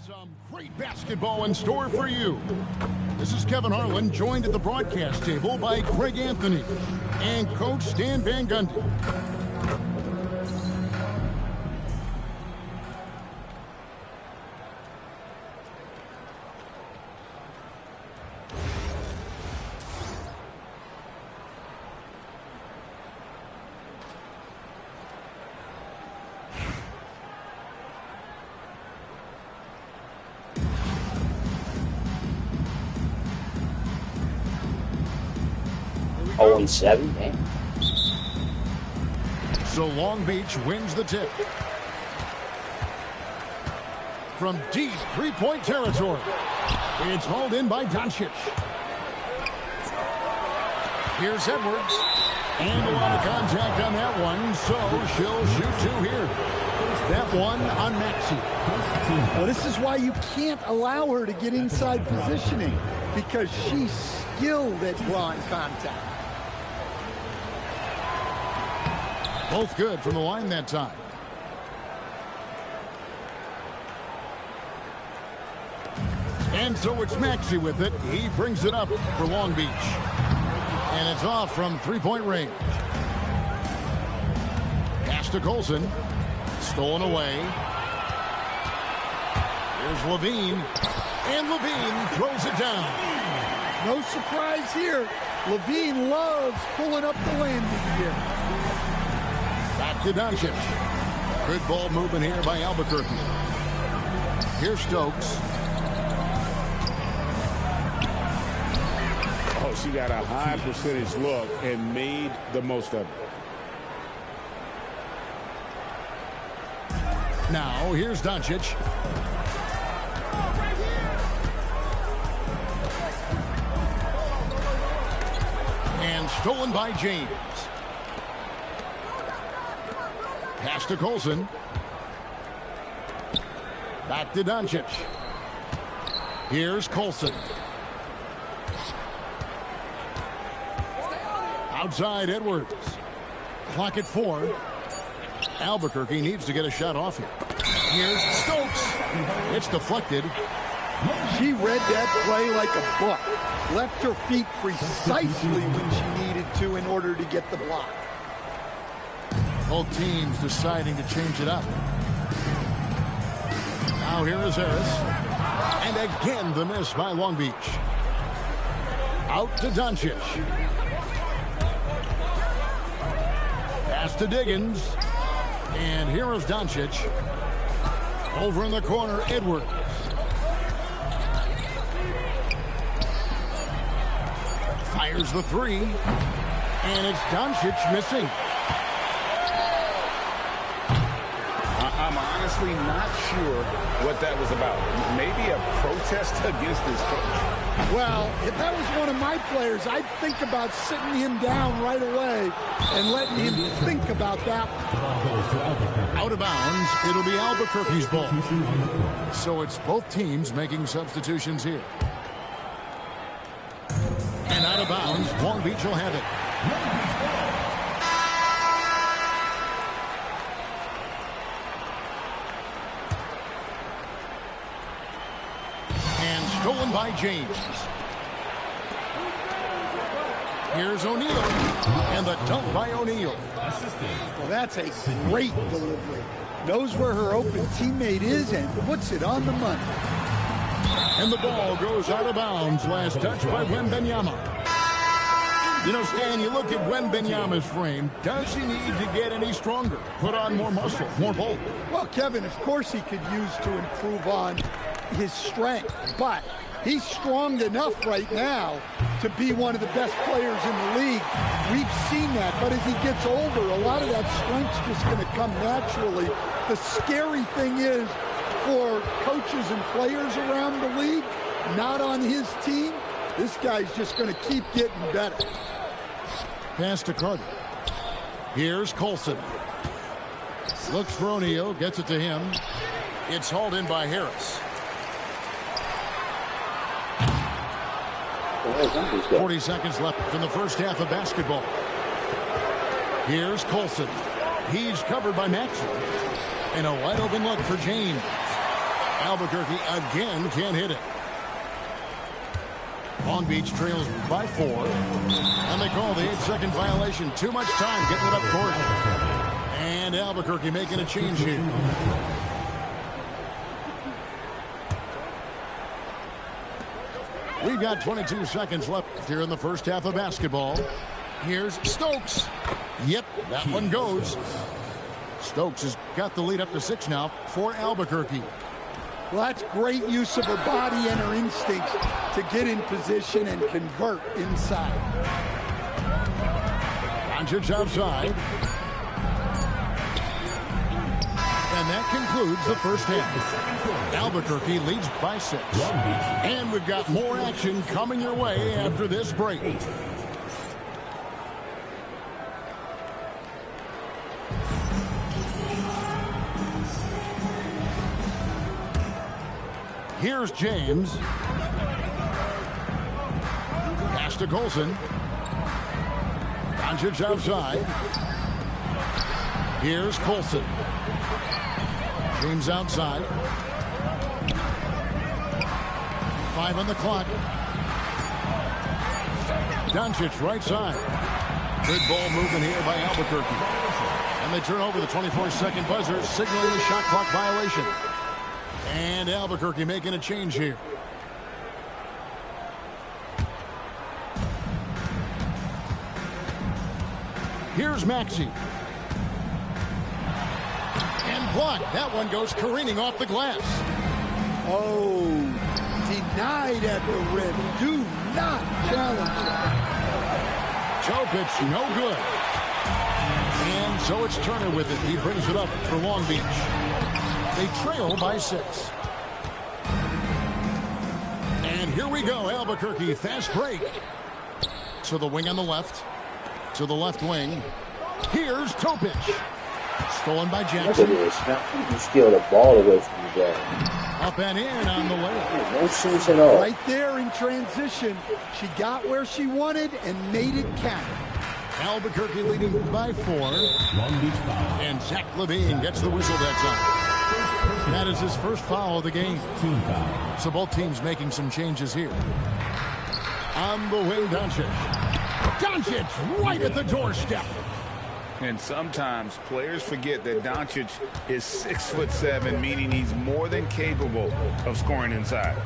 Some great basketball in store for you. This is Kevin Harlan, joined at the broadcast table by Craig Anthony and Coach Stan Van Gundy. Oh, and 7, man. So Long Beach wins the tip. From deep three-point territory, it's hauled in by Doncic. Here's Edwards. And a lot of contact on that one, so she'll shoot two here. That one on Maxey. Well, this is why you can't allow her to get inside positioning, because she's skilled at drawing contact. Both good from the line that time. And so it's Maxey with it. He brings it up for Long Beach. And it's off from three-point range. Pass to Colson. Stolen away. Here's Levine. And Levine throws it down. No surprise here. Levine loves pulling up the landing gear. Back to Doncic. Good ball movement here by Albuquerque. Here's Stokes. Oh, she got a high percentage look and made the most of it. Now, here's Doncic. And stolen by James. Pass to Colson. Back to Doncic. Here's Colson. Outside Edwards. Clock at 4. Albuquerque needs to get a shot off here. Here's Stokes. It's deflected. She read that play like a book. Left her feet precisely when she needed to in order to get the block. Both teams deciding to change it up. Now here is Harris. And again the miss by Long Beach. Out to Doncic. Pass to Diggins. And here is Doncic. Over in the corner, Edwards. Fires the three. And it's Doncic missing. I'm honestly not sure what that was about. Maybe a protest against his coach. Well, if that was one of my players, I'd think about sitting him down right away and letting him think about that. Out of bounds, it'll be Albuquerque's ball. So it's both teams making substitutions here. And out of bounds, Long Beach will have it. Stolen by James. Here's O'Neal. And the dunk by O'Neal. Well, that's a great delivery. Knows where her open teammate is and puts it on the money. And the ball goes out of bounds. Last touch by Wembanyama. You know, Stan, you look at Wembanyama's frame. Does he need to get any stronger? Put on more muscle, more bulk? Well, Kevin, of course he could use to improve on his strength, but he's strong enough right now to be one of the best players in the league. We've seen that, but as he gets older, a lot of that strength's just going to come naturally. The scary thing is, for coaches and players around the league, not on his team, this guy's just going to keep getting better. Pass to Carter. Here's Colson. Looks for O'Neal, gets it to him. It's hauled in by Harris. 40 seconds left in the first half of basketball. Here's Colson. He's covered by Maxey. And a wide open look for James. Albuquerque again can't hit it. Long Beach trails by 4. And they call the 8-second violation. Too much time getting it up court. And Albuquerque making a change here. We've got 22 seconds left here in the first half of basketball. Here's Stokes. Yep, that one goes. Stokes has got the lead up to 6 now for Albuquerque. Well, that's great use of her body and her instincts to get in position and convert inside. Doncic outside. And that concludes the first half. Albuquerque leads by 6. And we've got more action coming your way after this break. Here's James. Pass to Colson. Doncic outside. Here's Colson. James outside. 5 on the clock. Doncic right side. Good ball movement here by Albuquerque. And they turn over the 24-second buzzer, signaling the shot clock violation. And Albuquerque making a change here. Here's Maxey. And blocked. That one goes careening off the glass. Oh, denied at the rim. Do not challenge it. Jokic, no good. And so it's Turner with it. He brings it up for Long Beach. They trail by 6. And here we go. Albuquerque, fast break. To the wing on the left. To the left wing. Here's Topic. Stolen by Jackson. Look at this. You steal the ball away from the guy. Up and in on the layup. No sense at all. Right there in transition. She got where she wanted and made it count. Albuquerque leading by 4. And Zach Levine gets the whistle that time. That is his first foul of the game. So both teams making some changes here. On the wing, Doncic. Doncic right at the doorstep. And sometimes players forget that Doncic is 6'7", meaning he's more than capable of scoring inside.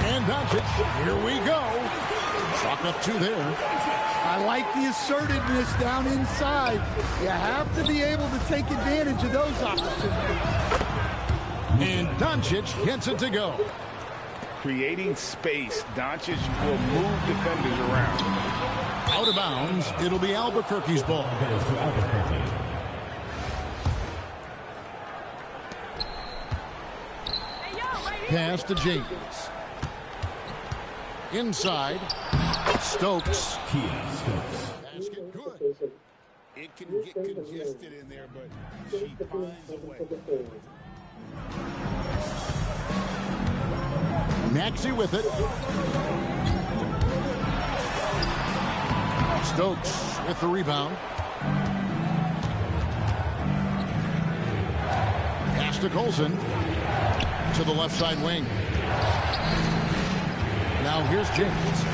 And Doncic, here we go. Chalk up 2 there. I like the assertiveness down inside. You have to be able to take advantage of those opportunities. And Doncic gets it to go. Creating space, Doncic will move defenders around. Out of bounds, it'll be Albuquerque's ball. Pass to James. Inside. Stokes. Basket good. It can get congested in there, but she finds a way. Maxey with it. Stokes with the rebound. Pass to Colson. To the left side wing. Now here's James.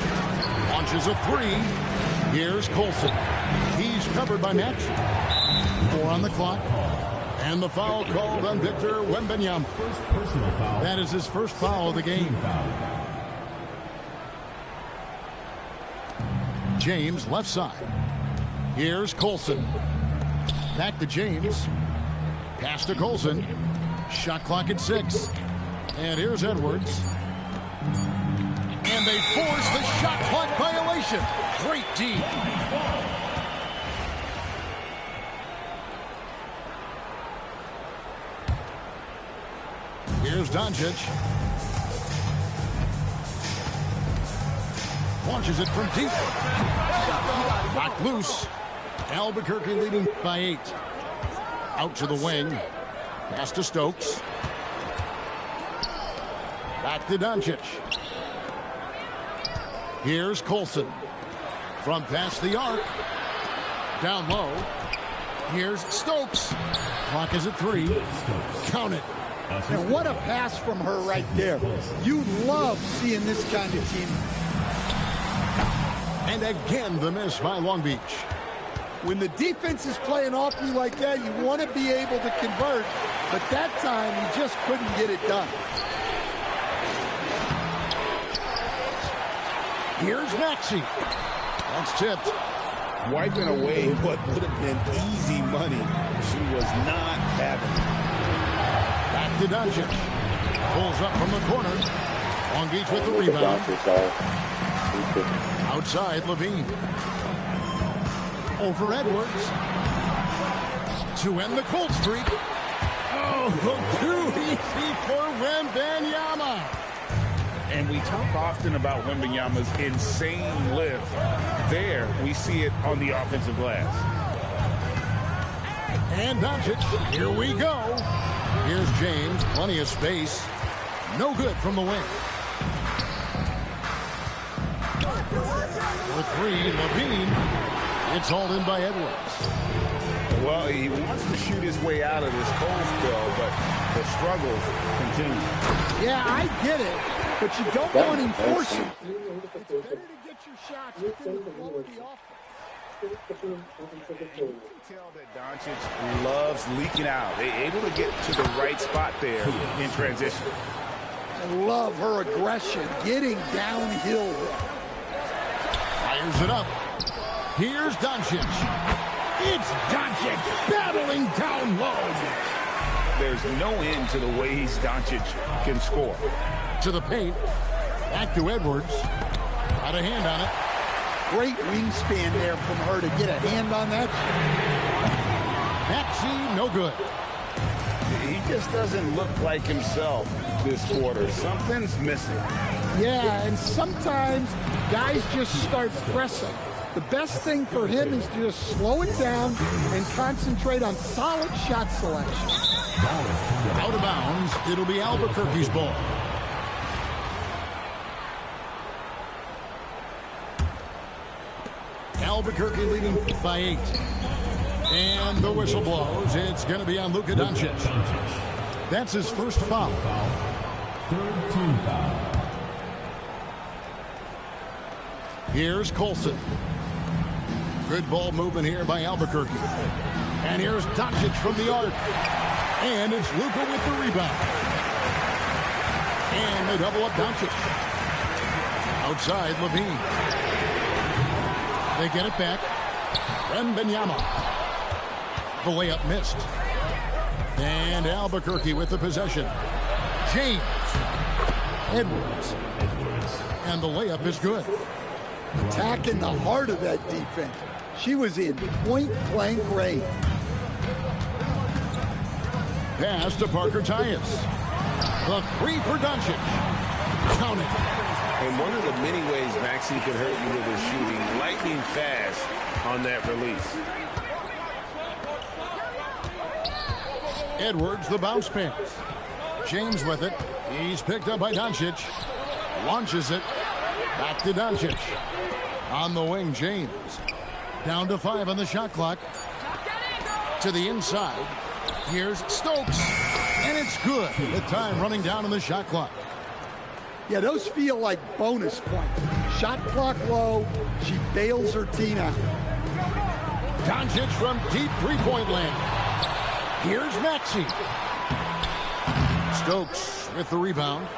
Launches a 3. Here's Colson. He's covered by Maxey. 4 on the clock. And the foul called on Victor Wembanyama. That is his first foul of the game. James left side. Here's Colson. Back to James. Pass to Colson. Shot clock at 6. And here's Edwards. And they force the shot clock violation. Great D. Here's Doncic. Launches it from deep. Knocked loose. Albuquerque leading by 8. Out to the wing. Pass to Stokes. Back to Doncic. Here's Colson. From past the arc. Down low. Here's Stokes. Clock is at 3. Count it. And what a pass from her right there. You love seeing this kind of team. And again, the miss by Long Beach. When the defense is playing off you like that, you want to be able to convert. But that time, you just couldn't get it done. Here's Maxey. That's tipped. Wiping away what would have been easy money. She was not having it. Back to Doncic. Pulls up from the corner. Long Beach with the rebound. Outside, Levine. Over Edwards. To end the cold streak. Oh, too easy for Wembanyama. And we talk often about Wembanyama's insane lift. There, we see it on the offensive glass. And Doncic, here we go. Here's James, plenty of space. No good from the wing. For three, Levine. It's hauled in by Edwards. Well, he wants to shoot his way out of this cold spell, but the struggles continue. Yeah, I get it. But you don't want him forcing. It's better to get your shots within the flow of the offense. You can tell that Doncic loves leaking out. They're able to get to the right spot there in transition. I love her aggression, getting downhill. Fires it up. Here's Doncic. It's Doncic battling down low. There's no end to the ways Doncic can score. To the paint. Back to Edwards. Got a hand on it. Great wingspan there from her to get a hand on that. Maxey, no good. He just doesn't look like himself this quarter. Something's missing. Yeah, and sometimes guys just start pressing. The best thing for him is to just slow it down and concentrate on solid shot selection. Out of bounds. It'll be Albuquerque's ball. Albuquerque leading by 8. And the whistle blows. It's going to be on Luka Doncic. That's his first foul. Third team foul. Here's Colson. Good ball movement here by Albuquerque. And here's Doncic from the arc. And it's Luka with the rebound. And they double up Doncic. Outside, Levine. They get it back. Wembanyama. The layup missed. And Albuquerque with the possession. James. Edwards. And the layup is good. Attacking the heart of that defense. She was in point-blank range. Pass to Parker Tyus. The three for Doncic. Count it. And one of the many ways Maxey can hurt you with his shooting, lightning fast on that release. Edwards, the bounce pass. James with it. He's picked up by Doncic. Launches it. Back to Doncic. On the wing, James. Down to 5 on the shot clock. To the inside. Here's Stokes. And it's good. The time running down on the shot clock. Yeah, those feel like bonus points. Shot clock low. She bails her team out. Doncic from deep three-point land. Here's Maxey. Stokes with the rebound.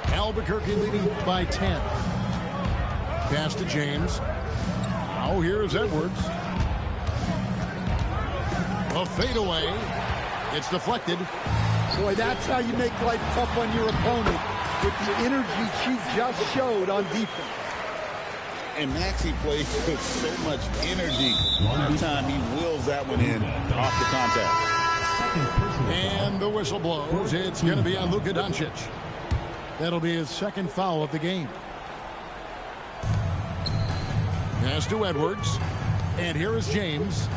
Albuquerque leading by 10. Pass to James. Now here's Edwards. A fadeaway. It's deflected. Boy, that's how you make life tough on your opponent, with the energy she just showed on defense. And Maxey plays with so much energy. One time he wills that one in off the contact. And the whistle blows. It's going to be on Luka Doncic. That'll be his second foul of the game. Pass to Edwards. And here is James.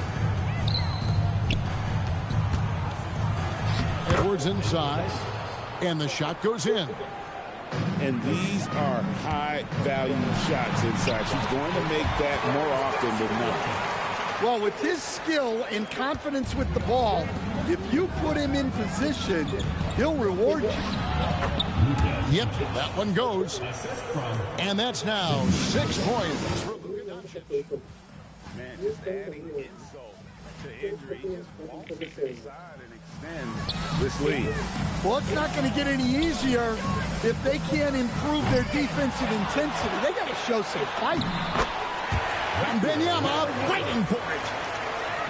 Edwards inside. And the shot goes in. And these are high-value shots inside. She's going to make that more often than not. Well, with his skill and confidence with the ball, if you put him in position, he'll reward you. Yep, that one goes. And that's now 6 points. Man, just adding insult to injury, just walk to the side and extend this lead. Well, it's not going to get any easier if they can't improve their defensive intensity. They got to show some fight. Wembanyama fighting for it.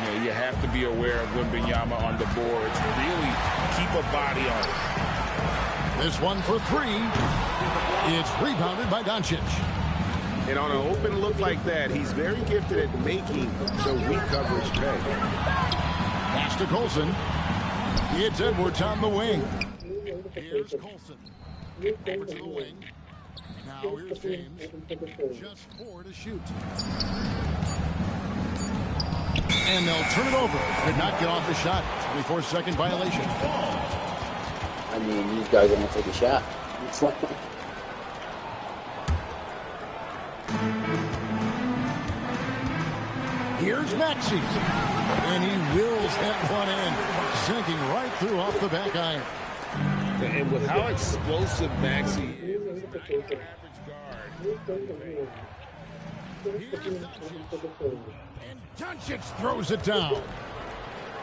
Yeah, you have to be aware of Wembanyama on the boards. Really keep a body on it. This one for 3. It's rebounded by Doncic. And on an open look like that, he's very gifted at making the weak coverage pay. Pass to Colson. It's Edwards on the wing. Here's Colson. Over to the wing. Now here's James. Just 4 to shoot. And they'll turn it over. Could not get off the shot. 24-second violation. I mean, these guys are going to take a shot. It's like... Here's Maxey. And he wills that one in. Sinking right through off the back iron. And with how explosive Maxey is, he's not an average guard. Here's Doncic. And Doncic throws it down.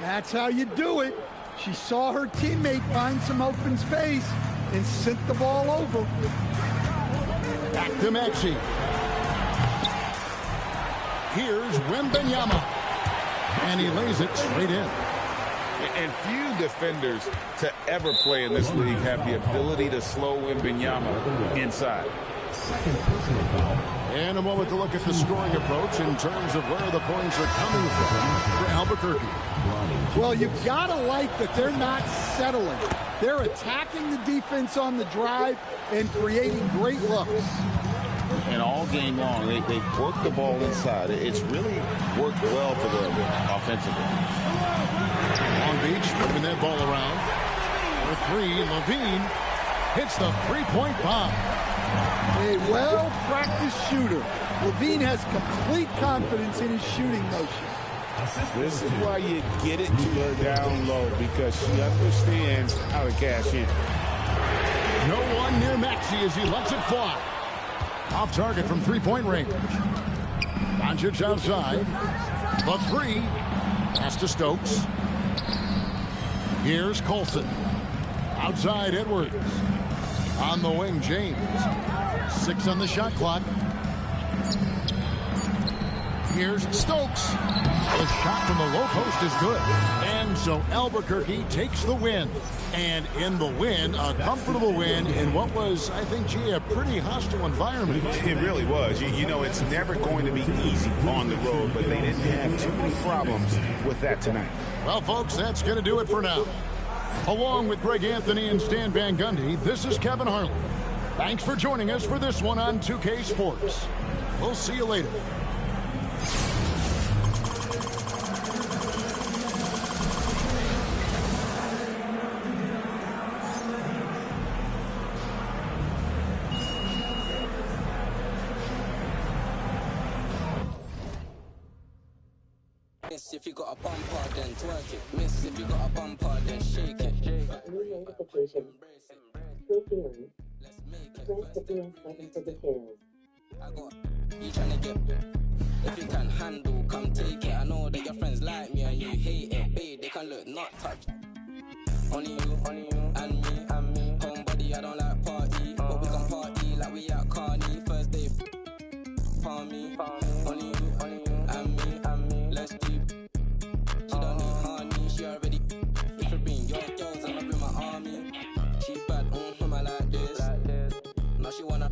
That's how you do it. She saw her teammate find some open space and sent the ball over. Back to Maxey. Here's Wembanyama. And he lays it straight in. And few defenders to ever play in this league have the ability to slow Wembanyama inside. And a moment to look at the scoring approach in terms of where the points are coming from for Albuquerque. Well, you've got to like that they're not settling. They're attacking the defense on the drive and creating great looks. And all game long, they've worked the ball inside. It's really worked well for them offensively. Long Beach moving that ball around. For 3, Levine hits the three-point bomb. A well-practiced shooter. Levine has complete confidence in his shooting motion. This is why you get it to her down low, because she understands how to cash in. No one near Maxey as he lets it fly. Off target from three-point range. Doncic outside. The 3. Pass to Stokes. Here's Colson. Outside Edwards. On the wing, James. 6 on the shot clock. Here's Stokes. The shot from the low post is good. And so Albuquerque takes the win. And in the win, a comfortable win in what was, I think, gee, a pretty hostile environment. It really was. You know, it's never going to be easy on the road, but they didn't have too many problems with that tonight. Well, folks, that's going to do it for now. Along with Greg Anthony and Stan Van Gundy, this is Kevin Harlan. Thanks for joining us for this one on 2K Sports. We'll see you later. Miss if you got a bumper, then twerk it. Miss if you got a bumper, then shake it. New notification. Still feeling. Let's make it. Press the green button for details. I got you tryna get. If you can handle, come take it. I know that your friends like me and you hate it. Babe, they can look not touch. Only you, and me. Homebody, I don't like party, but we can party like we at Carney. First day, palm me. Only you, and me. Let's deep. She don't need honey, she already. If you bring your girls, I'ma bring my army. She bad, I like this. Now she wanna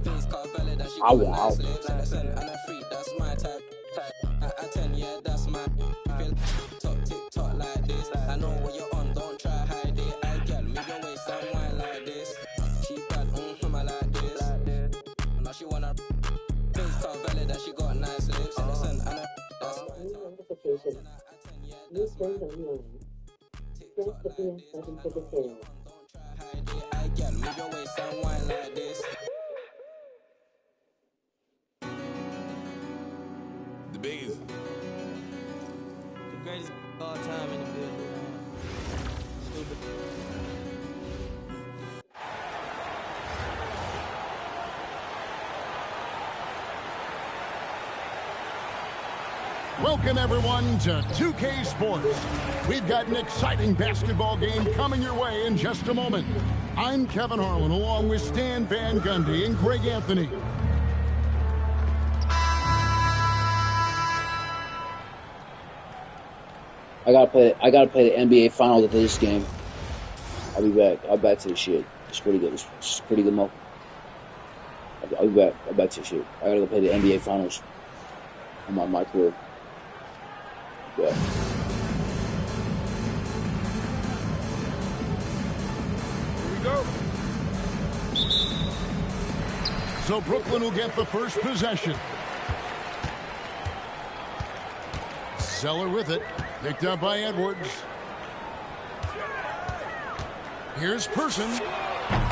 face car valid and she got nice lips. And a freak, that's my type. At 10, yeah, that's my. Feel top TikTok like this. I know what you're on, don't try hide it. I get move your waist and wine like this. She bad, I like this. Now she wanna face car valid and she got nice lips. And a that's my New type. notification. New friends online. Press the green button for details. I get move your waist and wine like this. The biggest Welcome, everyone, to 2K Sports. We've got an exciting basketball game coming your way in just a moment. I'm Kevin Harlan, along with Stan Van Gundy and Greg Anthony. I gotta play the NBA Finals after this game. I'll be back. I'll back to the shit. It's pretty good. It's pretty good, Mo. I'll be back. I'll back to the shit. I gotta go play the NBA Finals on my career. Yeah. Here we go. So Brooklyn will get the first possession. Zeller with it. Picked up by Edwards. Here's Person.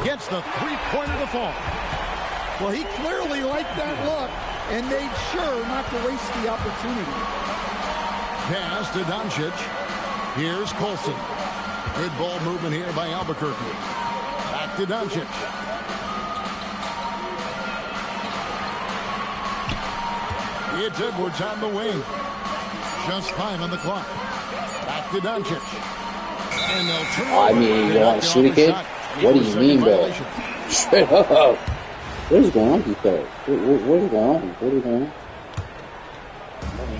Gets the three-pointer to fall. Well, he clearly liked that look and made sure not to waste the opportunity. Pass to Doncic. Here's Colson. Good ball movement here by Albuquerque. Back to Doncic. It's Edwards on the wing. Just 5 on the clock. Back to Doncic. And they'll turn I mean, you want to shoot a kid? What do you mean, bro? Straight up. What is going on, people? What is going on? What is going on?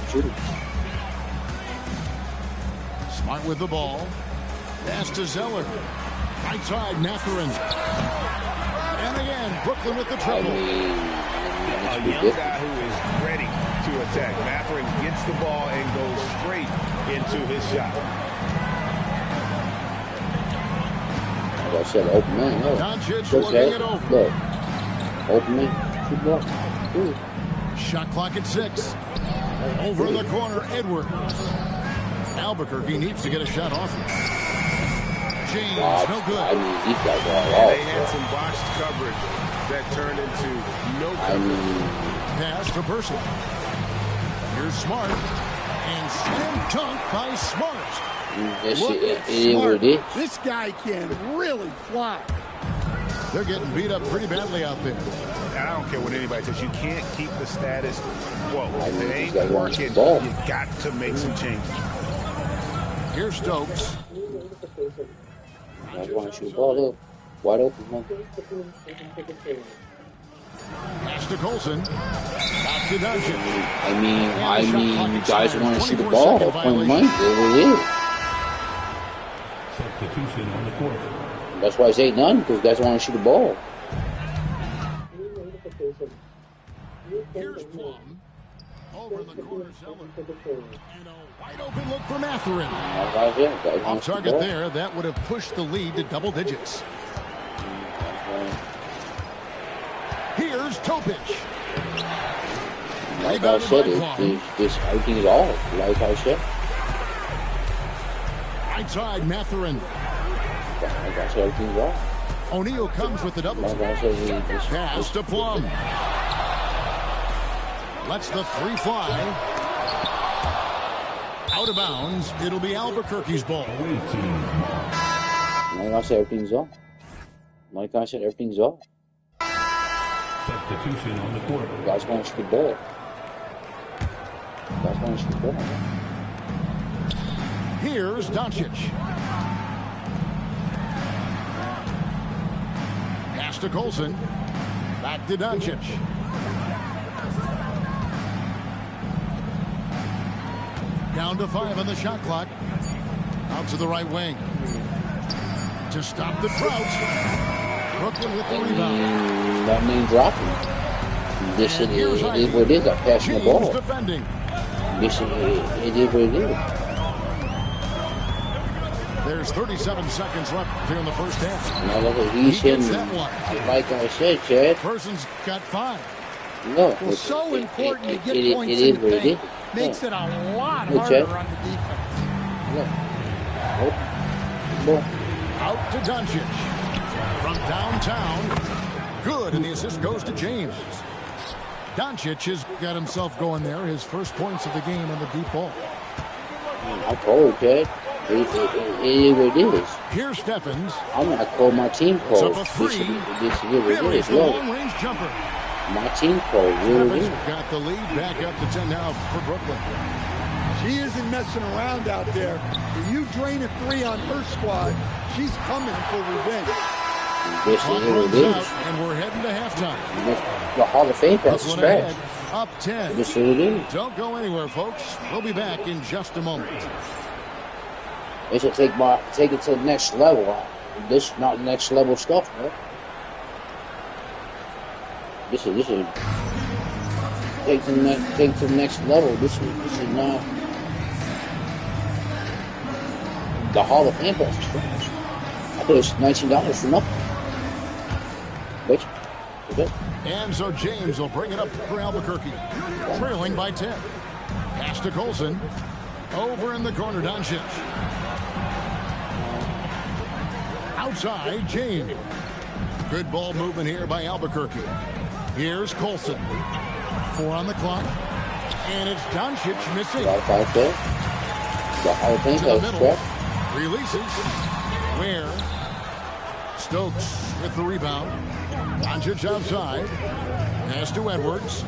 Shooting. Smart with the ball. Pass to Zeller. Right side, Mathurin. And again, Brooklyn with the triple. A young guy who is ready to attack. Mathurin gets the ball and goes straight into his shot. Like I said, open man. Look. Doncic looking it over. Look. Open man. Keep walking. Shot clock at 6. Over in the corner, Edwards. Albuquerque needs to get a shot off. James, no good. I mean, he got that Yeah, off. they had some botched coverage that turned into no coverage. Pass to Person. Here's Smart. And slam dunk by Smart. That Look shit, at it is what it is. This guy can really fly. They're getting beat up pretty badly out there. I don't care what anybody says. You can't keep the status quo. If it ain't He's got working, you ball. got to make some changes. Here's Stokes. I want to shoot the ball up. Wide open, man. Pass to Colson. Back to Doncic. I mean, you guys want to shoot the ball. Point blank, there it is. Substitution on the court. That's why it's 8-0, because you guys want to shoot the ball. Here's Plum. Over in the corner, Zeller. And a wide open look for Mathurin. Off target there. That would have pushed the lead to double digits. Here's Topic. Like I said, everything is off. Like I said. Right side, Mathurin. Like I said, everything's off. O'Neal comes with the double. Like I said, Pass to Plum. Lets the three fly. Out of bounds. It'll be Albuquerque's ball. Like I said, everything's off. Like I said, everything's off. Substitution on the court. You guys want to shoot the ball. You guys want to shoot the ball. Here's Doncic. Pass to Colson. Back to Doncic. Down to 5 on the shot clock. Out to the right wing. To stop the drought. Brooklyn with the rebound. That means dropping. This it is what it is. I'm passing the ball. Defending. This it is what it is. There's 37 seconds left here in the first half. Now look at he's He gets hitting. that one. Like I said, Chad. Person's got 5. Look, Well, so important to get it points is in the what it paint. is. Makes it a lot Look, harder Chad. on the defense. Look. Look. Out to Doncic. From downtown. Good, and the assist goes to James. Doncic has got himself going there. His first points of the game on the deep ball. I told Chad. It is what it is. Here's Stephens. I'm not call my team It's code. up a 3. This is what it Buries is. the Look, long-range jumper. my team code. What it Stephens is. got the lead back up to 10 now for Brooklyn. She isn't messing around out there. If you drain a 3 on her squad, she's coming for revenge. This Clock is runs what it out, is. and we're heading to halftime. The Hall of Fame pass is Brooklyn trash. ahead, up 10. This is what it is. Don't go anywhere, folks. We'll be back in just a moment. They should take it to the next level. This is not next level stuff, man. This is take to the next level. This is not the Hall of Fame pass is trash. I thought it was $19 for nothing. Wait, okay. And so James will bring it up for Albuquerque, trailing by 10. Pass to Colson. Over in the corner, Doncic. Outside, James. Good ball movement here by Albuquerque. Here's Colson. 4 on the clock. And it's Doncic missing. The Hall of Fame To the pass is middle. trash. Releases. Where? Stokes with the rebound. Doncic outside. Pass to Edwards.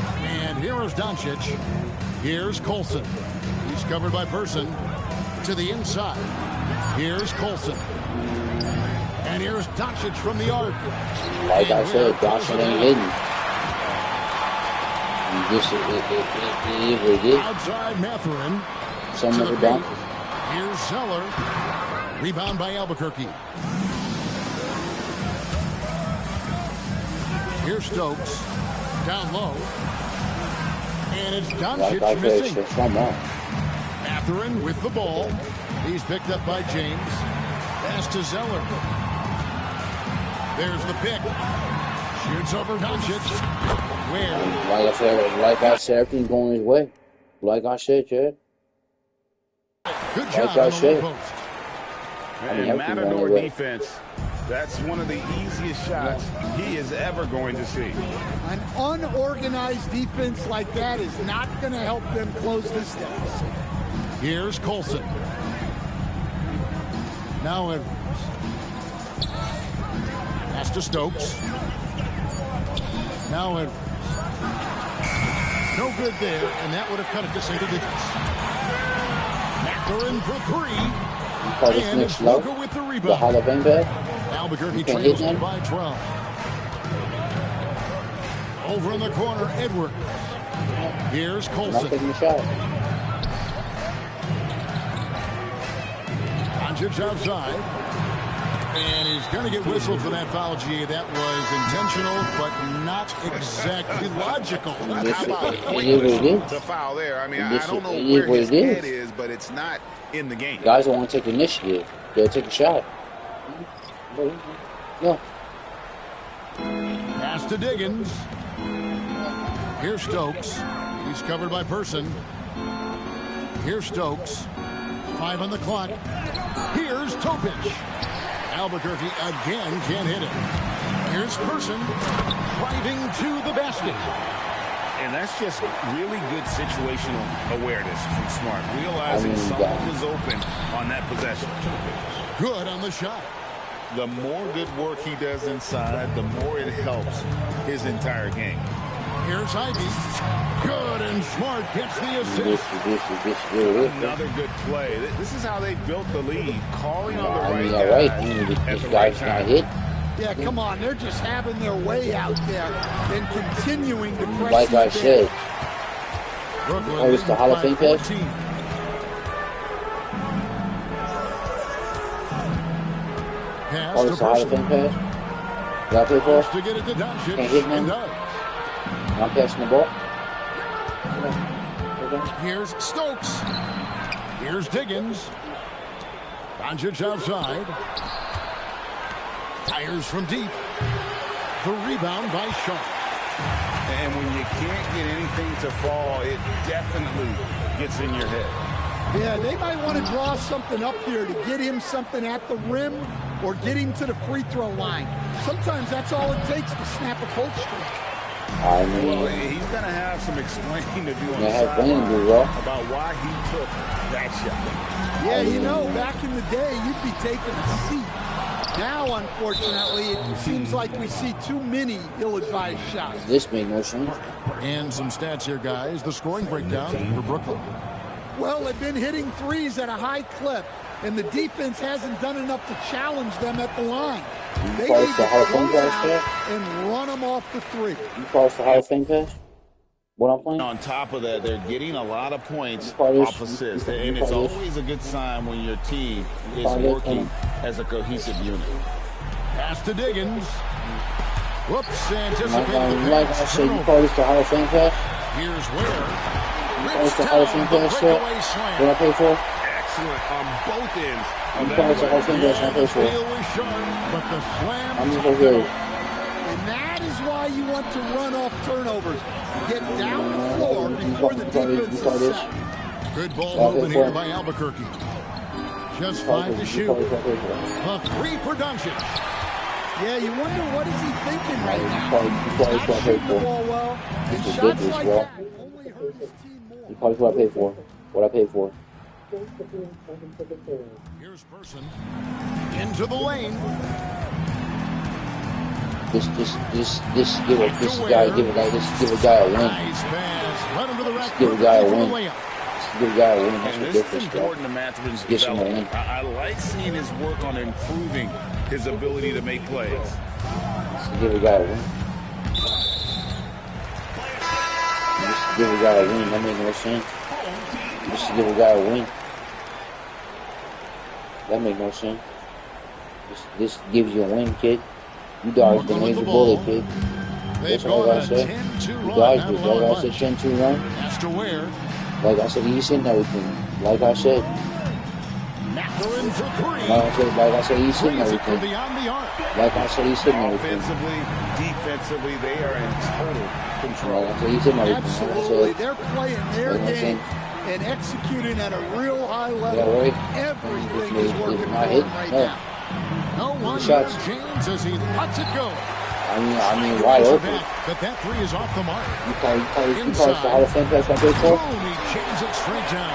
And here is Doncic. Here's Colson. He's covered by Person. To the inside. Here's Colson. And here's Doncic from the arc. Like I said, Doncic ain't hidden. This is what it is. Outside Mathurin. Some To of the the paint. Doncic. Here's Zeller. Rebound by Albuquerque. Here's Stokes. Down low. And it's Like I Doncic said, missing. it's from that. Mathurin with the ball. He's picked up by James. Pass to Zeller. There's the pick. Shoots over Doncic. Where? Like I said, everything's going his way. Like I said, Chad. Good job I on the said. low post. And Matador defense, that's one of the easiest shots he is ever going to see. An unorganized defense like that is not going to help them close this deficit. Here's Colson. Now Edwards. Pass to Stokes. Now Edwards. No good there, and that would have cut it to single digits. Mathurin for 3. Call this And next it's low. Luka with the The rebound. Hall of Fame pass. Albuquerque can't trails hit none? by 12. Over in the corner, Edwards. Here's Not Colson. taking the shot. Doncic outside. And he's going to get whistled for that foul, G. That was intentional, but not exactly logical. This How about is what it is. the foul there? I mean, I This don't know is where what his it is. head is, but it's not in the game. Guys don't want to take initiative. They'll take a shot. Yeah. Pass to Diggins. Here's Stokes. He's covered by Person. Here's Stokes. 5 on the clock. Here's Topic. Albuquerque again can't hit it. Here's Person driving to the basket. And that's just really good situational awareness from Smart, realizing someone is open on that possession. Good on the shot. The more good work he does inside, the more it helps his entire game. Here's Ivy. Good, and Smart gets the assist. This. Another good play. This is how they built the lead, calling on the I right mean, guys all right. at This the right guy's not time. hit. Yeah, come on. They're just having their way out there and continuing to press. Like the I advantage. said, Brooklyn Oh, it's the Hall of Fame by pass? 14. Pass oh, to it's the Hall of Person. Fame pass. Got to play for? Wants to get it to Doncic, Can't hit none? and does. I'm passing the ball. Here's Stokes. Here's Diggins. Doncic outside. Fires from deep. The rebound by Shaw. And when you can't get anything to fall, it definitely gets in your head. Yeah, they might want to draw something up here to get him something at the rim or get him to the free throw line. Sometimes that's all it takes to snap a cold streak. I Well, mean, he's going to have some explaining to do on Yeah, the have plenty to do, sideline bro. about why he took that shot. Yeah, you know, back in the day, you'd be taking a seat Now, unfortunately, it seems like we see too many ill-advised shots. This made no sense. And some stats here, guys. The scoring breakdown for Brooklyn. Well, they've been hitting threes at a high clip, and the defense hasn't done enough to challenge them at the line. They need to close out and run them off the three. You call us the Hall of Fame pass? What I'm playing? On top of that, they're getting a lot of points off assists, and it's always a good sign when your team is working as a cohesive unit. Pass to Diggins. Whoops, anticipated the Like I pass. said, you call this the Hall of Fame pass? Here's where. You call this the Hall of Fame pass, sir? What I pay for? Excellent on both ends. You call this the Hall of Fame pass? I pay for it. But the slam. I'm just okay. And that is why you want to run off turnovers. Get down the floor before the defense is set. Good ball movement here by Albuquerque. Just 5 to shoot. A 3 for Doncic. Yeah, you wonder what is he thinking right now. You He's not shooting the ball well. And shots like that only hurt his team more. You probably what I paid for. What I paid for. Here's Person. Into the lane. This give a guy a win. Nice pass. Let him to the rack. Give a guy a For the win. layup. Give a guy a win. That's And what this difference, is bro. important to Mathurin's Get some development. win. I like seeing his work on improving his ability to make plays. Just give a guy a win. Just give a guy a win. That makes no sense. Just give a guy a win. That makes no sense. This gives you a win, kid. You dodged the major bullet, kid. They've That's all I gone a said. 10-2 You run. dodged Not it. allowing Like I said, much. 10-2 run. Has to wear. Like I said, he's hitting everything. Like I said. Mathurin for 3. Like I said, he's hitting Plays it from everything. beyond the arc. Like I said, he's hitting everything. Offensively, defensively, they are in total control. Like I said, he's hitting everything. Like I Absolutely. said, They're playing their Like I game said. and executing at a real high level. Yeah, right. Everything If is working it's for not them hit, right no. now. No one Shots. James as he lets it go. I mean, wide open. But that 3 is off the mark. You call us the Hall of Fame pass I paid for? Boom, he chains it straight down.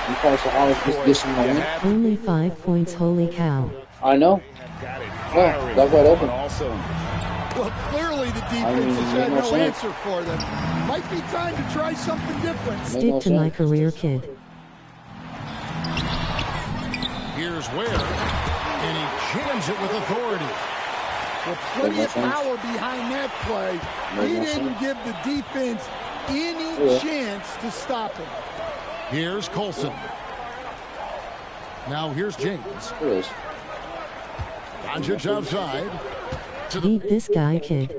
You call us the Hall of Fame this one win? Only 5 points, holy cow. I know. Got it Yeah, firing. that's wide open. Also, Well, clearly the defense I mean, has had no no sense. answer for them. Might be time to try something different. Stick no to my sense. career, kid. Here's Ware, and he jams it with authority. Well, plenty no of sense. power behind that play. Makes He no didn't sense. give the defense any Yeah. chance to stop him. Here's Colson. Now here's James. Here it is. Doncic outside. To the Beat this guy, kid.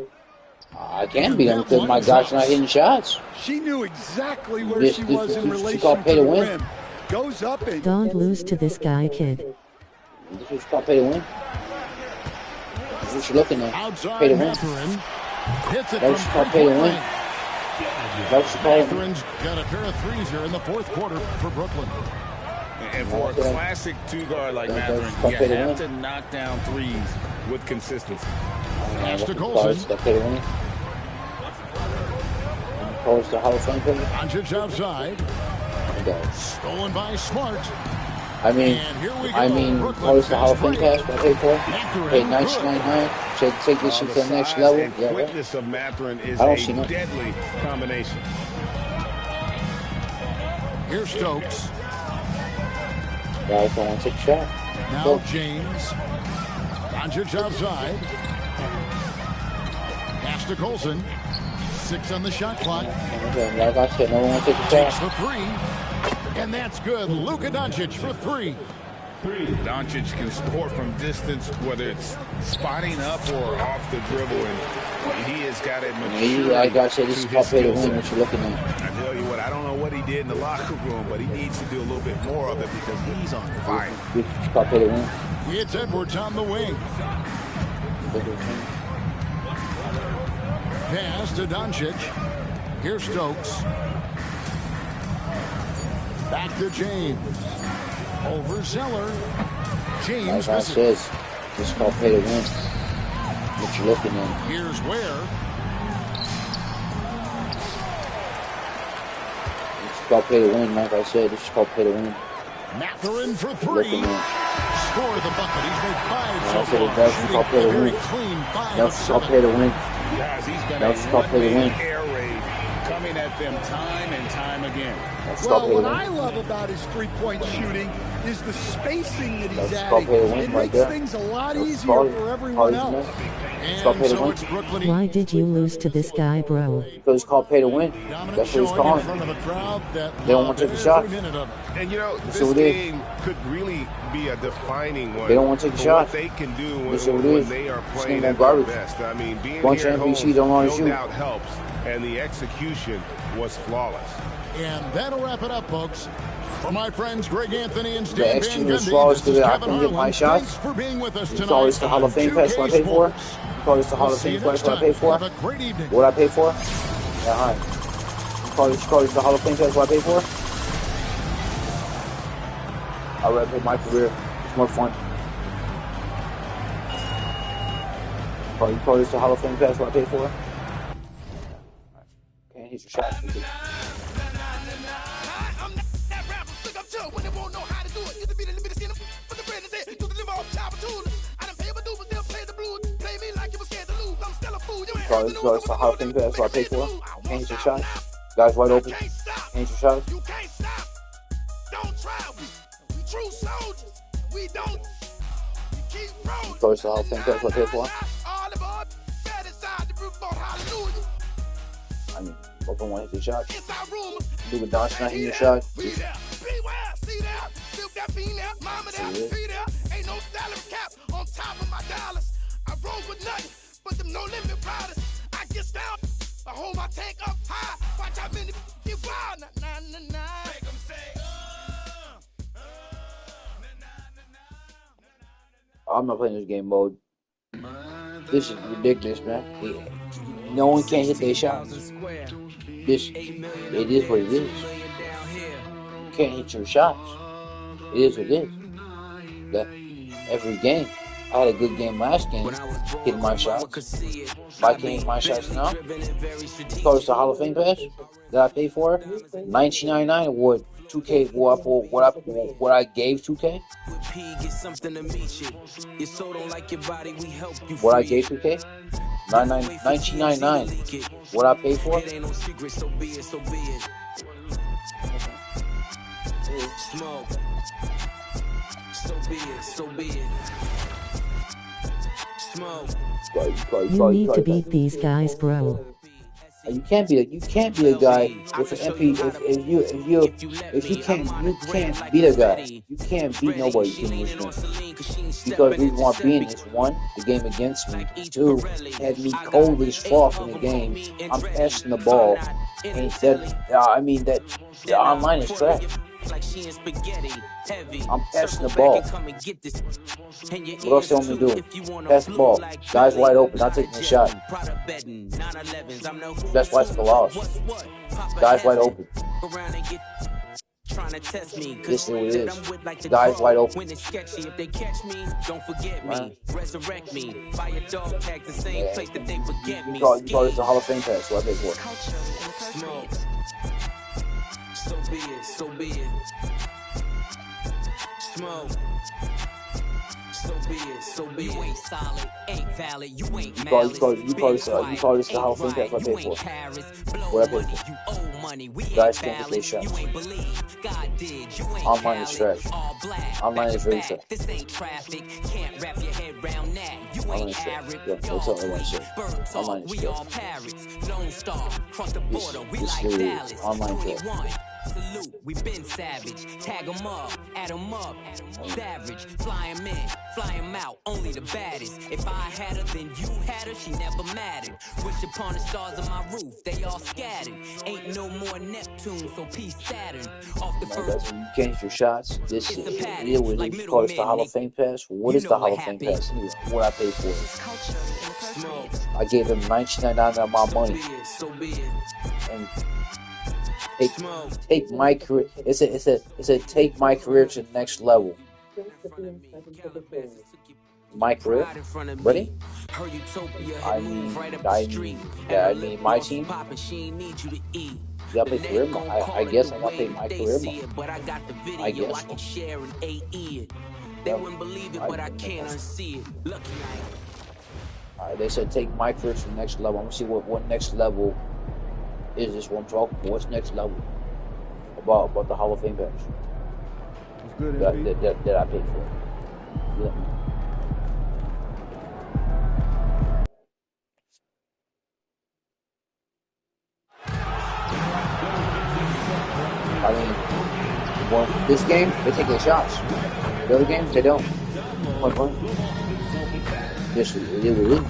I can't beat him because my guy's not hitting shots. She knew exactly where This- she this- was in she relation called to pay the to win. rim. Goes up and Don't lose to this guy, kid. This is called pay to win. That's what you're looking at. outside Pay to win. Mathurin. Hits it That's from called pay to three-point win. line. That's what you're calling. Mathurin's got a pair of threes here in the fourth quarter for Brooklyn. and for a classic two-guard like Mathurin, you have to knock down threes with consistency. Pass to That's Colson. pay to win. Call us the Hall of Fame player. Doncic outside. Okay. Stolen by Smart. I mean, And here we go. Brooklyn call us the Hall of Fame fast pass. What I paid for? Mathurin, Hey, good. 1999. Take this shit to the next size level. and Yeah, right. quickness of Mathurin is I don't a see nothing. deadly combination. Here's Stokes. Guys don't want to take a shot. Now Go. James. Doncic outside. Pass to Colson. 6 on the shot clock. Okay, like I said, no one wants to take a Takes shot. the 3. And that's good. Luka Doncic for 3. Doncic can score from distance, whether it's spotting up or off the dribble, and he has got it maturity. Like I said, this is to called his pay to skill win. set. What you looking at? I tell you what, I don't know what he did in the locker room, but he needs to do a little bit more of it because he's on fire. This is called pay to win. It's Edwards on the wing. Pass to Doncic. Here's Stokes. Back to James. Over Zeller. James Like I misses. said, this is called pay to win. What you looking at? Here's Ware. This is called pay to win. Like I said, this is called pay to win. Mathurin for 3. Looking at. score the bucket. He's made 5 so I said far, Nelson shooting called play a to very win. clean 5 of Nelson called 7. play to win. Guys, he's been Nelson a called play to win. one-man air raid coming at them time and time again. Nelson Well, called play what to I win. love about his three-point shooting is the spacing that he's Nelson called adding. play to win It right makes there. things a lot Nelson easier called it. for Called everyone his else. man. It's called And pay to so win. it's Brooklyn. Why did you lose to this guy, bro? Because it's called pay to win. Dominant That's what he's showing in calling. front of a crowd that They don't loved want to take the every shot. minute of it. And you know, That's this what it is. game could really be a defining one. They don't want to take the for shot. what they can do when, That's what it when is. they are This playing game at going their garbage. best. I mean, being Bunch here of at home, NBC don't know how to no shoot. doubt helps, and the execution was flawless. And that'll wrap it up, folks. For my friends Greg Anthony and The Steve Van execution was Gundy, flawless this is because I Kevin couldn't get my Harlan. shots. Thanks for being with us You tonight. call this the Hall of Fame pass what I paid for? You call this the Hall of Fame pass what I paid for? Have a great evening. What I paid for? Yeah, hi. You call this the Hall of Fame pass what I paid for? I'd rather pay my career. It's more fun. You call this the Hall of Fame pass what I paid for? Can't hit your shot. Call this the Hall of Fame pass what I paid for? Can't hit your shot. Guys wide open. Can't hit your shot. You can't stop. Don't try. We true soldiers. We don't. We keep rolling. Call this the Hall of Fame pass what I paid for? All of our inside the roof, hallelujah. I mean, open one hit your shot. It's our room. Luka Doncic not hitting your shot. Be there. Beware. See there. Silk that bean there. Mama there. See it. Be there. Ain't no salary cap on top of my dollars. I roll with nothing but them no limit riders. I get down. I hold my tank up high. Watch how many get wild. Nah, nah, nah, nah. Make 'em say, I'm not playing this game mode. This is ridiculous, man. No one can hit their shots. This, it is what it is. You can't hit your shots. It is what it is. That every game. I had a good game last game, hitting my shots. If I can't hit my shots now, you call this the Hall of Fame pass that I paid for? $19.99 what 2K what I gave 2K? What I gave 2K? $19.99. What I paid for? Smoke. So be it. Smoke. You need to beat these guys, bro. You can't be a guy with an MP if you can't beat a guy. You can't beat nobody in this game. Because the reason why being is one, the game against me. Two, had me cold as fuck in the game. I'm passing the ball. And that the online is trash. I'm passing the ball. What else you want me to do? Pass the ball. Guys wide open, not taking a shot. That's why it's a loss. Guys wide open. This is what it is. Guys wide open. When it's sketchy, if they catch me, don't forget me. Resurrect me. Buy a dog tag, the same place that they forget me. You call this the Hall of Fame pass, so I paid for it. Smoke. So be it. Smoke. So be it. You ain't solid, ain't valid, you ain't malice. You call this the Hall of Fame pass, what I paid for. What I paid for. You owe money, we Guys ain't can't hit their shots. You ain't believe God did, you ain't Online is valid. trash. All black, Online is really back. trash. This ain't traffic, can't wrap your head round that. You Online ain't is trash. Arab, Yeah, that's y'all all I want to say. sweet. Bird Online talk, is we trash. all parrots. Lone Star, cross the border, we this like is Dallas. online trash. 21. Salute, we been savage. Tag 'em up, add 'em up. Savage, fly 'em in, fly 'em out. Only the baddest. If I had her, then you had her. She never mattered. Wish upon the stars on my roof, they all scattered. Ain't no more Neptune, so peace Saturn. Off the first. You can't hit your shots. This It's is a pattern, it. What like you call this the Hall of Fame pass? What You is know the Hall what of Fame happened. pass? Anyway, what I paid for it. Smoke. I gave him $19.99 of my money. So be it. And take my career. It's a take my career to the next level. My career, ready? I mean my team. You gotta pay career mode. I guess I gotta pay my career mode. I guess. They wouldn't believe it, but I can't unsee it. Lucky I Alright, they said take micros to the next level. I'm gonna see what next level is this one I'm talking about. What's next level? About the Hall of Fame patch. It's good, that I paid for. Yeah. I mean, this game, they take their shots. The other games, they don't. Point blank. Yes, it will.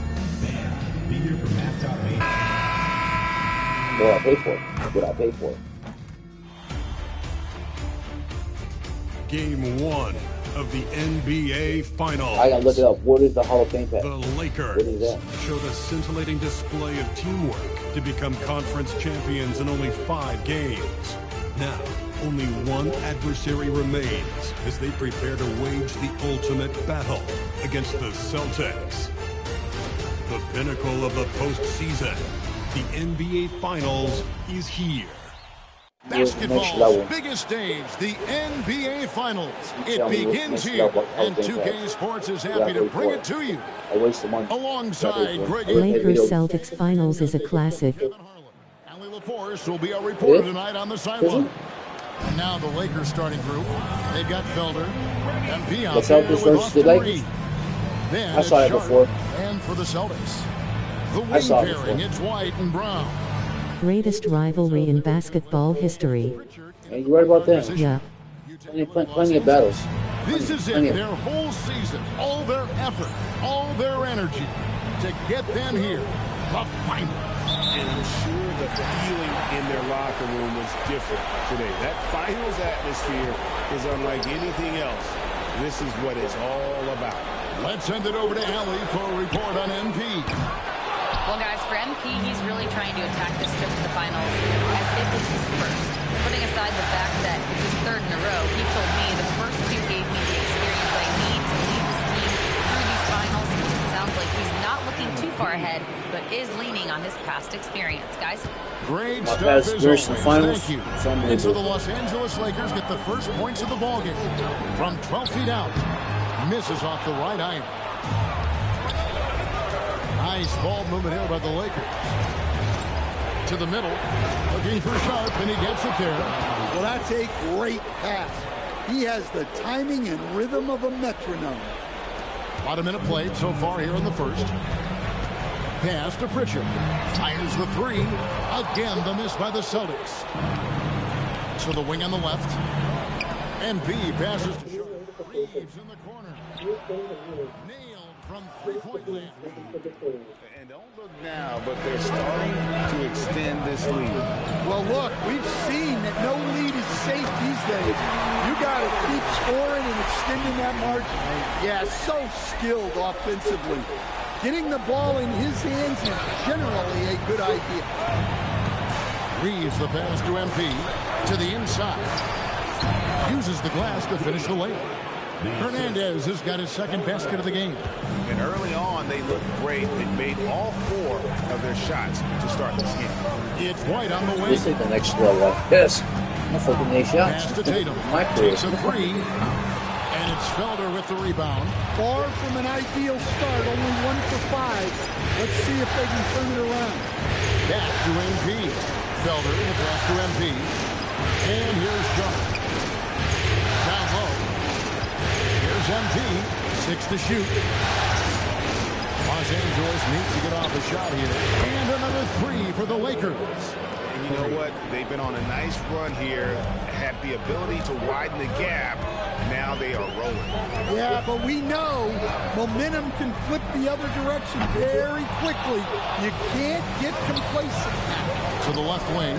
What I pay for it. What I pay for it. Game 1 of the NBA Finals. I gotta look it up. What is the Hall of Fame pack? The Lakers showed a scintillating display of teamwork to become conference champions in only 5 games. Now, only one adversary remains as they prepare to wage the ultimate battle against the Celtics. The pinnacle of the postseason, the NBA Finals, is here. Basketball's biggest stage, the NBA Finals. It begins here, and 2K Sports is happy to bring it to you. Alongside Greg Lakers Celtics Finals is a classic. Ali LaForce will be our reporter tonight on the sideline. And now the Lakers starting group. They've got Felder and MP out there with Austin Reed. Then I saw it before. And for the Celtics, the wing pairing, it's White and Brown. Greatest rivalry in basketball history. Hey, you right about that? Yeah. Plenty of battles. This is it, their whole season, all their effort, all their energy to get them here, the final. And I'm sure the feeling in their locker room was different today. That finals atmosphere is unlike anything else. This is what it's all about. Let's send it over to Allie for a report on MP. Well, guys, for MP, he's really trying to attack this trip to the finals as if it's his first. Putting aside the fact that it's his third in a row, he told me the first 2 gave me the experience I need to lead this team through these finals. Sounds like he's not looking too far ahead, but is leaning on his past experience, guys. Great stuff as always. Thank you. And so the Los Angeles Lakers get the first points of the ballgame. From 12 feet out, misses off the right iron. Nice ball movement here by the Lakers. To the middle, looking for Sharp, and he gets it there. Well, that's a great pass. He has the timing and rhythm of a metronome. About a minute played so far here in the first. Pass to Pritchard. Fires the 3. Again, the miss by the Celtics. To the wing on the left. And B passes to Sharp. Reeves in the corner. Nailed from 3-point land. And don't look now, but they're starting to extend this lead. Well, look, we've seen that no lead is safe these days. You got to keep scoring and extending that margin. Yeah, so skilled offensively. Getting the ball in his hands is generally a good idea. Reeves the pass to MP. To the inside. Uses the glass to finish the layup. Hernandez has got his second basket of the game. And early on, they looked great. They made all 4 of their shots to start this game. It's White on the way. This is the next level. Yes. I'm fucking 8 shots. Pass to Tatum. Takes a 3. And it's Felder with the rebound. Far from an ideal start, only 1 for 5. Let's see if they can turn it around. Back to MP. Felder, the pass to MP. And here's Sharp. Down low. Here's MP. 6 to shoot. Los Angeles needs to get off a shot here. And another 3 for the Lakers. And you know what? They've been on a nice run here. Had the ability to widen the gap. Now they are rolling. Yeah, but we know momentum can flip the other direction very quickly. You can't get complacent. To the left wing.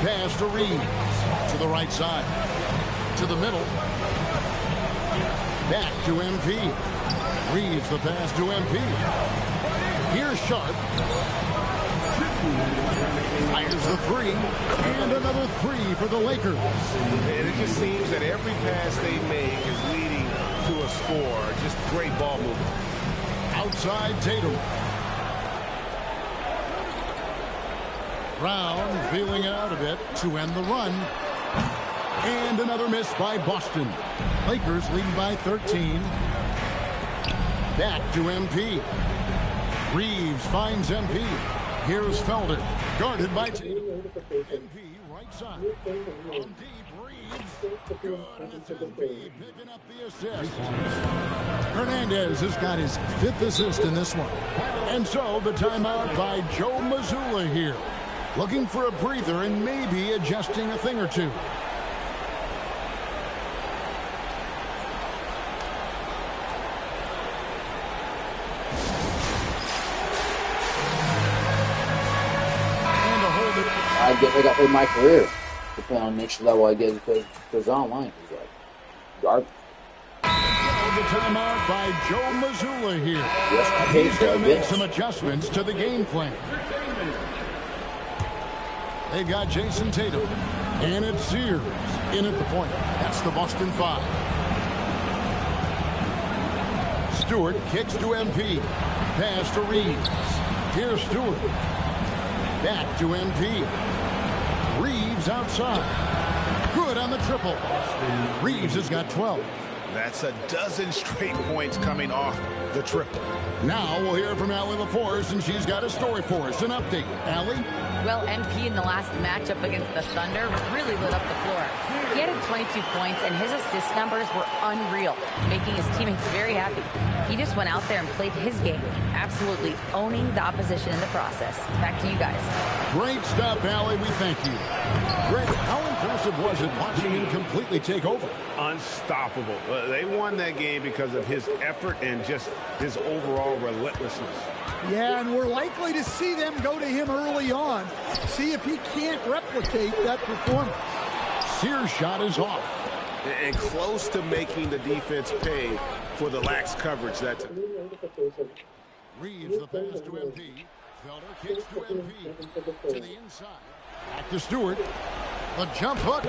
Pass to Reeves. To the right side. To the middle. Back to MP. Reeves the pass to MP. Here's Sharp. Fires the 3. And another 3 for the Lakers. And it just seems that every pass they make is leading to a score. Just great ball movement. Outside Tatum. Brown feeling it out a bit to end the run. And another miss by Boston. Lakers leading by 13. Back to MP. Reeves finds MP. Here's Felder. Guarded by Tatum. MP right side. On deep, Reeves. Good, and it's MP picking up the assist. Hernandez has got his 5th assist in this one. And so the timeout by Joe Mazzulla here. Looking for a breather and maybe adjusting a thing or two. I guess I got to play my career. Depending on the next level I get because online is like garbage. The timeout by Joe Mazzulla here. Yes, he's going to make some adjustments to the game plan. They got Jason Tatum. And it's Sears in at the point. That's the Boston 5. Stewart kicks to MP. Pass to Reeves. Here's Stewart. Back to MP. Reeves outside. Good on the triple. Reeves has got 12. That's a dozen straight points coming off the triple. Now we'll hear from Allie LaForce, and she's got a story for us. An update. Allie? Well, MP in the last matchup against the Thunder really lit up the floor. He added 22 points, and his assist numbers were unreal, making his teammates very happy. He just went out there and played his game, absolutely owning the opposition in the process. Back to you guys. Great stuff, Allie. We thank you. Greg, how impressive was it watching him completely take over? Unstoppable. They won that game because of his effort and just his overall relentlessness. Yeah, and we're likely to see them go to him early on. See if he can't replicate that performance. Sears' shot is off. And close to making the defense pay for the lax coverage that time. Reeves the pass to MP. Felder kicks to MP. To the inside. Back to Stewart. A jump hook.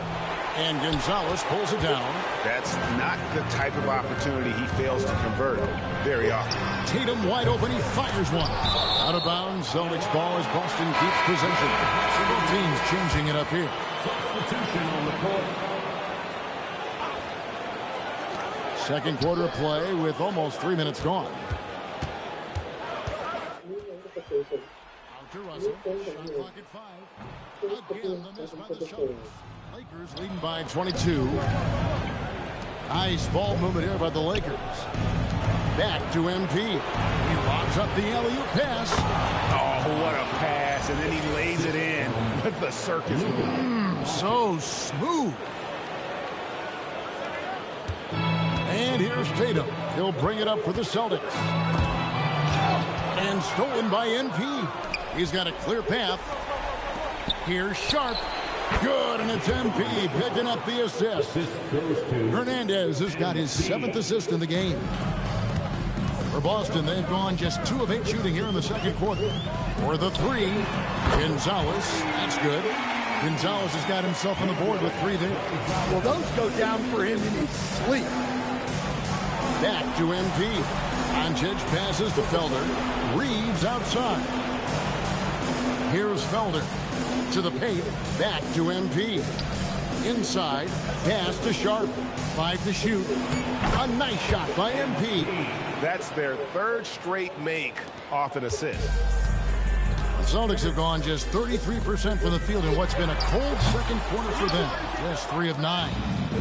And Gonzalez pulls it down. That's not the type of opportunity he fails to convert very often. Tatum wide open. He fires one. Out of bounds. Celtics ball as Boston keeps possession. Both teams changing it up here. Substitution on the court. Second quarter of play with almost 3 minutes gone. Out to Russell. Shot clock at 5. Again, the miss by the Celtics. Lakers leading by 22. Nice ball movement here by the Lakers. Back to MP. He lobs up the alley-oop pass. Oh, what a pass. And then he lays it in with the circus move. So smooth. And here's Tatum. He'll bring it up for the Celtics. And stolen by MP. He's got a clear path. Here's Sharp. Good, and it's MP picking up the assist. Hernandez has got his 7th assist in the game. For Boston, they've gone just 2 of 8 shooting here in the second quarter. For the 3, Gonzalez. That's good. Gonzalez has got himself on the board with 3 there. Well, those go down for him in his sleep. Back to MP. Doncic passes to Felder. Reeves outside. Here's Felder. To the paint, back to MP. Inside, pass to Sharp. 5 to shoot. A nice shot by MP. That's their 3rd straight make off an assist. The Celtics have gone just 33% from the field in what's been a cold second quarter for them. Just 3 of 9.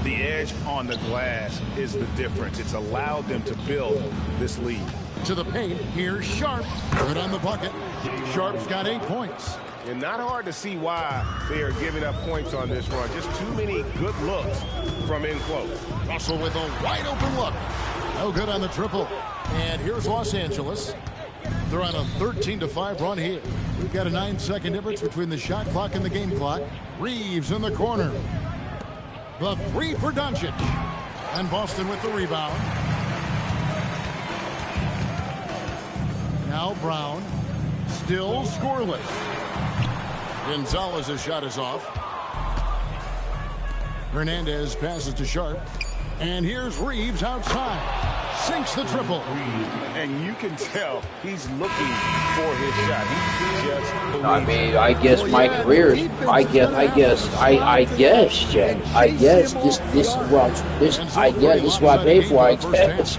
The edge on the glass is the difference. It's allowed them to build this lead. To the paint, here's Sharp. Good on the bucket. Sharp's got 8 points. And not hard to see why they are giving up points on this run. Just too many good looks from in close. Russell with a wide open look. No good on the triple. And here's Los Angeles. They're on a 13-5 run here. We've got a 9-second difference between the shot clock and the game clock. Reeves in the corner. The 3 for Doncic. And Boston with the rebound. Now Brown. Still scoreless. Gonzalez's shot is off. Hernandez passes to Sharp. And here's Reeves outside. sinks the triple. And you can tell he's looking for his shot. He just believes. I mean, I guess my career is. I guess, Jack. I guess this is what I paid for. I guess.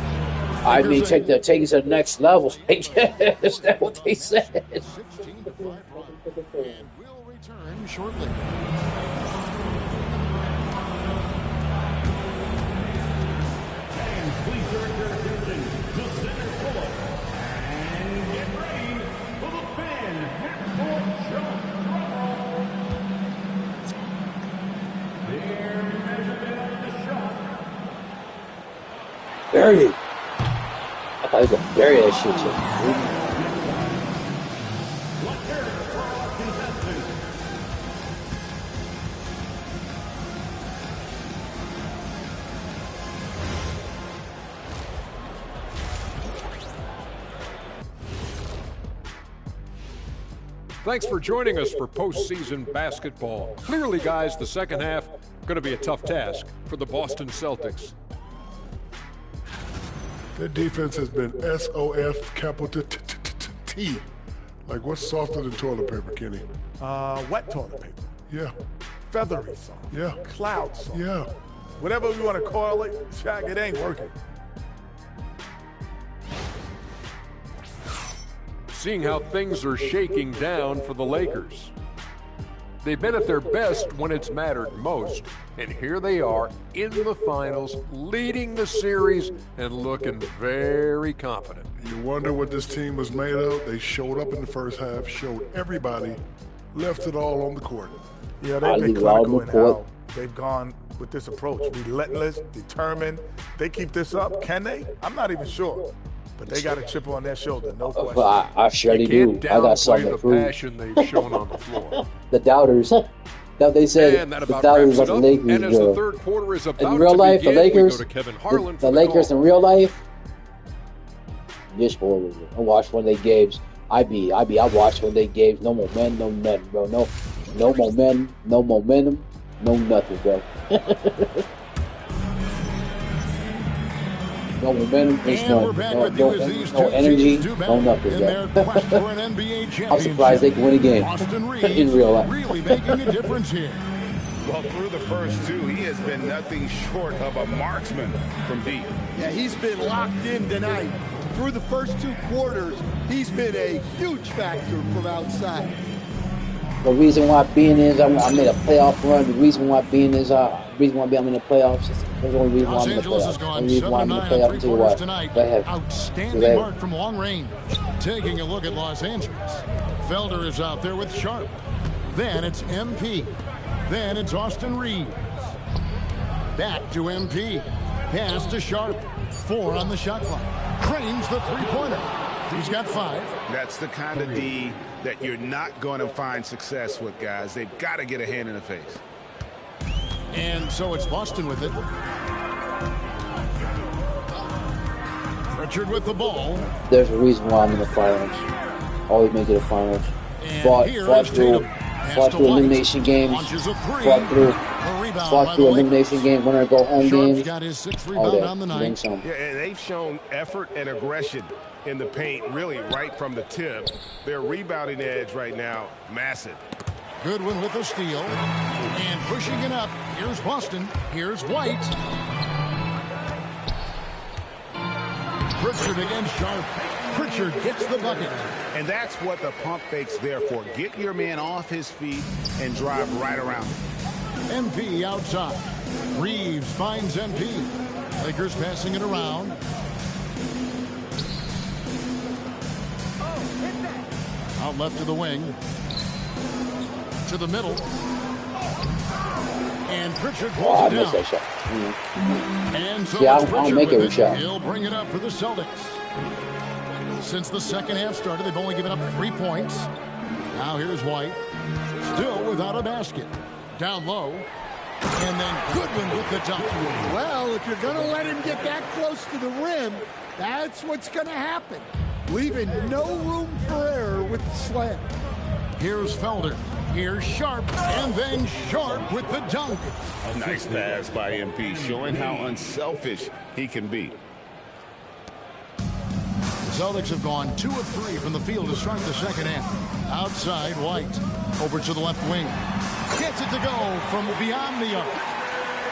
I mean, take it to the next level. I guess that's what they said. 16 to 5 run. And we'll return shortly. Please direct your attention to center court and get ready for the fan half-court shot. Their measurement of the shot. Bury it. I thought he was going to bury that shit, too. Let's hear it for our contestants. Thanks for joining us for postseason basketball. Clearly, guys, the second half going to be a tough task for the Boston Celtics. Their defense has been SOF capital T. Like, what's softer than toilet paper, Kenny? Wet toilet paper. Yeah. Feathery soft. Yeah. Cloud soft. Yeah. Whatever we want to call it, Shaq, it ain't working. Seeing how things are shaking down for the Lakers. They've been at their best when it's mattered most, and here they are in the finals, leading the series and looking very confident. You wonder what this team was made of? They showed up in the first half, showed everybody, left it all on the court. Yeah, they've been clinical in how they've gone with this approach. Relentless, determined. They keep this up, can they? I'm not even sure. But they got a chip on their shoulder, no question. I surely do. I got something to prove. Passion they've shown on the floor. The doubters. That they said the doubters of the Lakers. And as the third quarter is about in real life, begin, the Lakers, the Lakers in real life, just horrible. I watched one of their games. I watched one of their games. No momentum, no nothing, bro. No momentum, no nothing, bro. No momentum, no energy, no nothing, bro. I'm surprised they can win a game in real life. Really making a difference here. Well, through the first two, he has been nothing short of a marksman from deep. Yeah, he's been locked in tonight. Through the first two quarters, he's been a huge factor from outside. The reason why being is I made a playoff run. The reason why being is I'm in the playoffs. That's the only reason why I'm in the playoffs. The reason why I'm in the playoffs. Tell you what. Go ahead. Outstanding mark from long range. Taking a look at Los Angeles. Felder is out there with Sharp. Then it's MP. Then it's Austin Reeves. Back to MP. Pass to Sharp. 4 on the shot clock. Cranes the three-pointer. He's got 5. That's the kind of D that you're not going to find success with, guys. They've got to get a hand in the face. And so it's Boston with it. Pritchard with the ball. There's a reason why I'm in the finals. Always make it a finals. Fought through elimination games. Fought through elimination game. Winner go home games. Got his 6th rebound on the night. Yeah, and they've shown effort and aggression in the paint, really right from the tip. Their rebounding edge right now, massive. Goodwin with the steal. And pushing it up. Here's Boston. Here's White. Pritchard against Sharp. Pritchard gets the bucket. And that's what the pump fake's there for. Get your man off his feet and drive right around him. MP outside. Reeves finds MP. Lakers passing it around. Out left to the wing. To the middle. And Pritchard pulls it down. That shot. And so I don't make every shot. He'll bring it up for the Celtics. Since the second half started, they've only given up 3 points. Now here's White. Still without a basket. Down low. And then Goodwin with the dunk. Well, if you're going to let him get that close to the rim, that's what's going to happen. Leaving no room for error with the slam. Here's Felder. Here's Sharp. And then Sharp with the dunk. A nice pass by MP, showing how unselfish he can be. Celtics have gone 2 of 3 from the field to start the second half. Outside, White. Over to the left wing. Gets it to go from beyond the arc.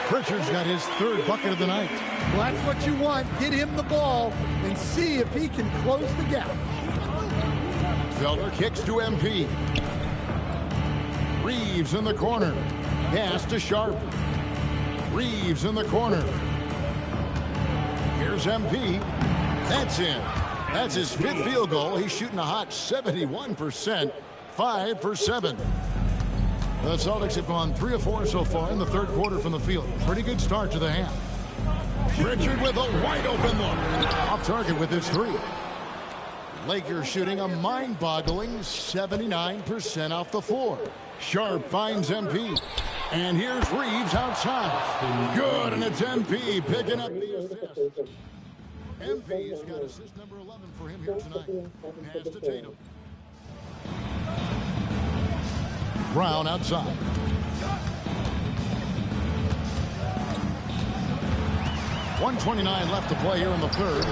Pritchard's got his 3rd bucket of the night. Well, that's what you want. Get him the ball and see if he can close the gap. Felder kicks to MP. Reeves in the corner. Pass to Sharp. Reeves in the corner. Here's MP. That's in. That's his 5th field goal. He's shooting a hot 71%. 5 for 7. The Celtics have gone 3 of 4 so far in the 3rd quarter from the field. Pretty good start to the half. Pritchard with a wide open look. Off target with his 3. Lakers shooting a mind-boggling 79% off the floor. Sharp finds MP. And here's Reeves outside. Good, and it's MP picking up the assist. MP's got assist number 11 for him here tonight. Pass to Tatum. Brown outside. .129 left to play here in the 3rd.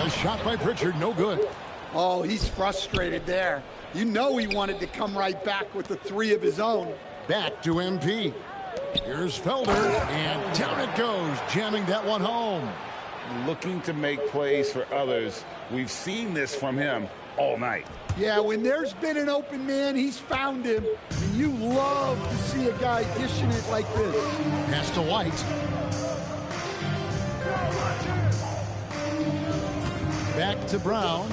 A shot by Pritchard, no good. Oh, he's frustrated there. You know he wanted to come right back with the 3 of his own. Back to MP. Here's Felder, and down it goes, jamming that one home. Looking to make plays for others. We've seen this from him all night. Yeah, when there's been an open man, he's found him. And you love to see a guy dishing it like this. Pass to White. Back to Brown.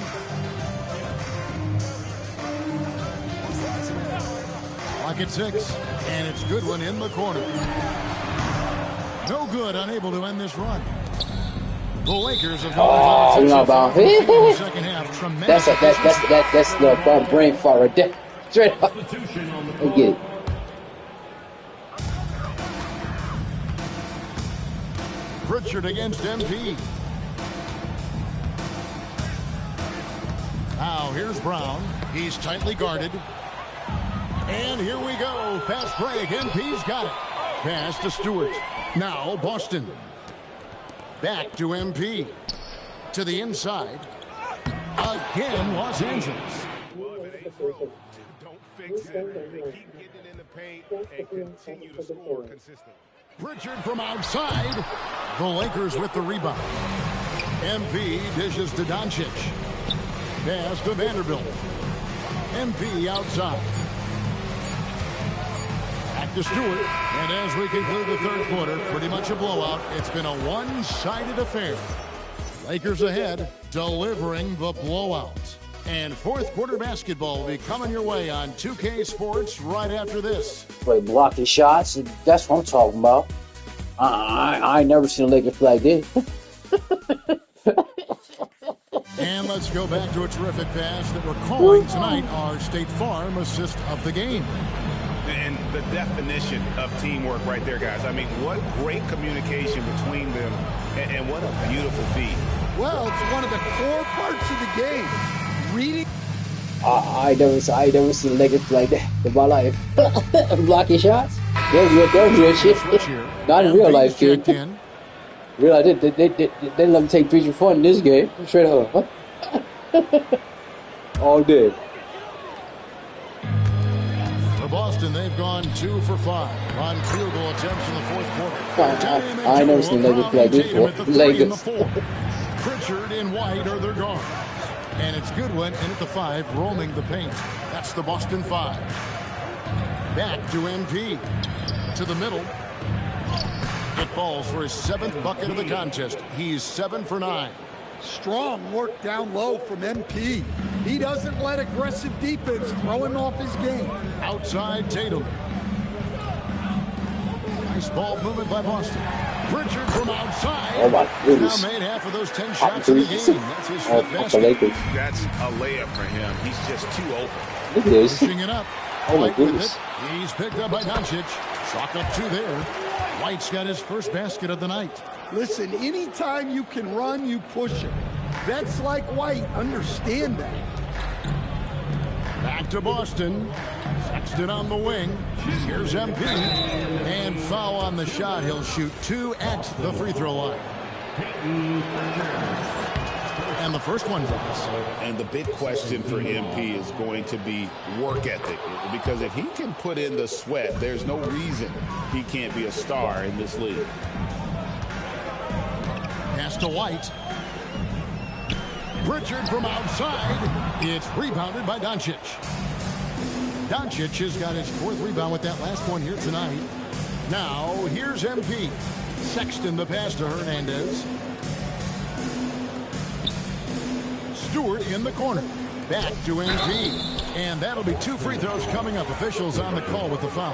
Clock at 6, and it's Goodwin in the corner. No good, unable to end this run. The Lakers have gone the second half. That's the brain fart right there. Straight up. I get it. Pritchard against MP. Now here's Brown. He's tightly guarded. And here we go. Fast break. MP's got it. Pass to Stewart. Now Boston. Back to MP. To the inside. Again, Los Angeles. Don't fix it. They keep getting it in the paint and continue to score consistently. Pritchard from outside. The Lakers with the rebound. MP dishes to Doncic. Pass to Vanderbilt. MP outside. Back to Stewart. And as we conclude the 3rd quarter, pretty much a blowout. It's been a one-sided affair. Lakers ahead, delivering the blowout. And 4th quarter basketball will be coming your way on 2K Sports right after this. Play blocking shots. That's what I'm talking about. I ain't never seen a Lakers play like this. And let's go back to a terrific pass that we're calling tonight our State Farm assist of the game. And the definition of teamwork right there, guys. I mean, what great communication between them, and what a beautiful feat. Well, it's one of the core parts of the game. Reading. I never seen Lakers play like that in my life. Blocking shots. They're real shit. Not in real life, kid. Real life, they let me take 3 for 4 in this game. Straight up. All day. For Boston, they've gone 2 for 5 on field goal attempts in the 4th quarter. I never seen Lakers play like this before. Lakers. Pritchard and White are their guards. And it's Goodwin in at the 5, roaming the paint. That's the Boston 5. Back to MP. To the middle. It falls for his 7th bucket of the contest. He's 7 for 9. Strong work down low from MP. He doesn't let aggressive defense throw him off his game. Outside Tatum. Nice ball movement by Boston. Pritchard from outside. Oh my goodness. Now made half of those 10 shots in the game. That's his 5th basket. That's a layup for him. He's just too open. Look at this. Pushing it up. Oh my White goodness. He's picked up by Doncic. Chalk up 2 there. White's got his 1st basket of the night. Listen, anytime you can run, you push it. Vets like White understand that. Back to Boston. Sexton on the wing. Here's MP. And foul on the shot. He'll shoot 2 at the free throw line. And the first one drops. And the big question for MP is going to be work ethic. Because if he can put in the sweat, there's no reason he can't be a star in this league. Pass to White. Pritchard from outside. It's rebounded by Doncic. Doncic has got his fourth rebound with that last one here tonight. Now, here's MP. Sexton the pass to Hernandez. Stewart in the corner. Back to MP. And that'll be 2 free throws coming up. Officials on the call with the foul.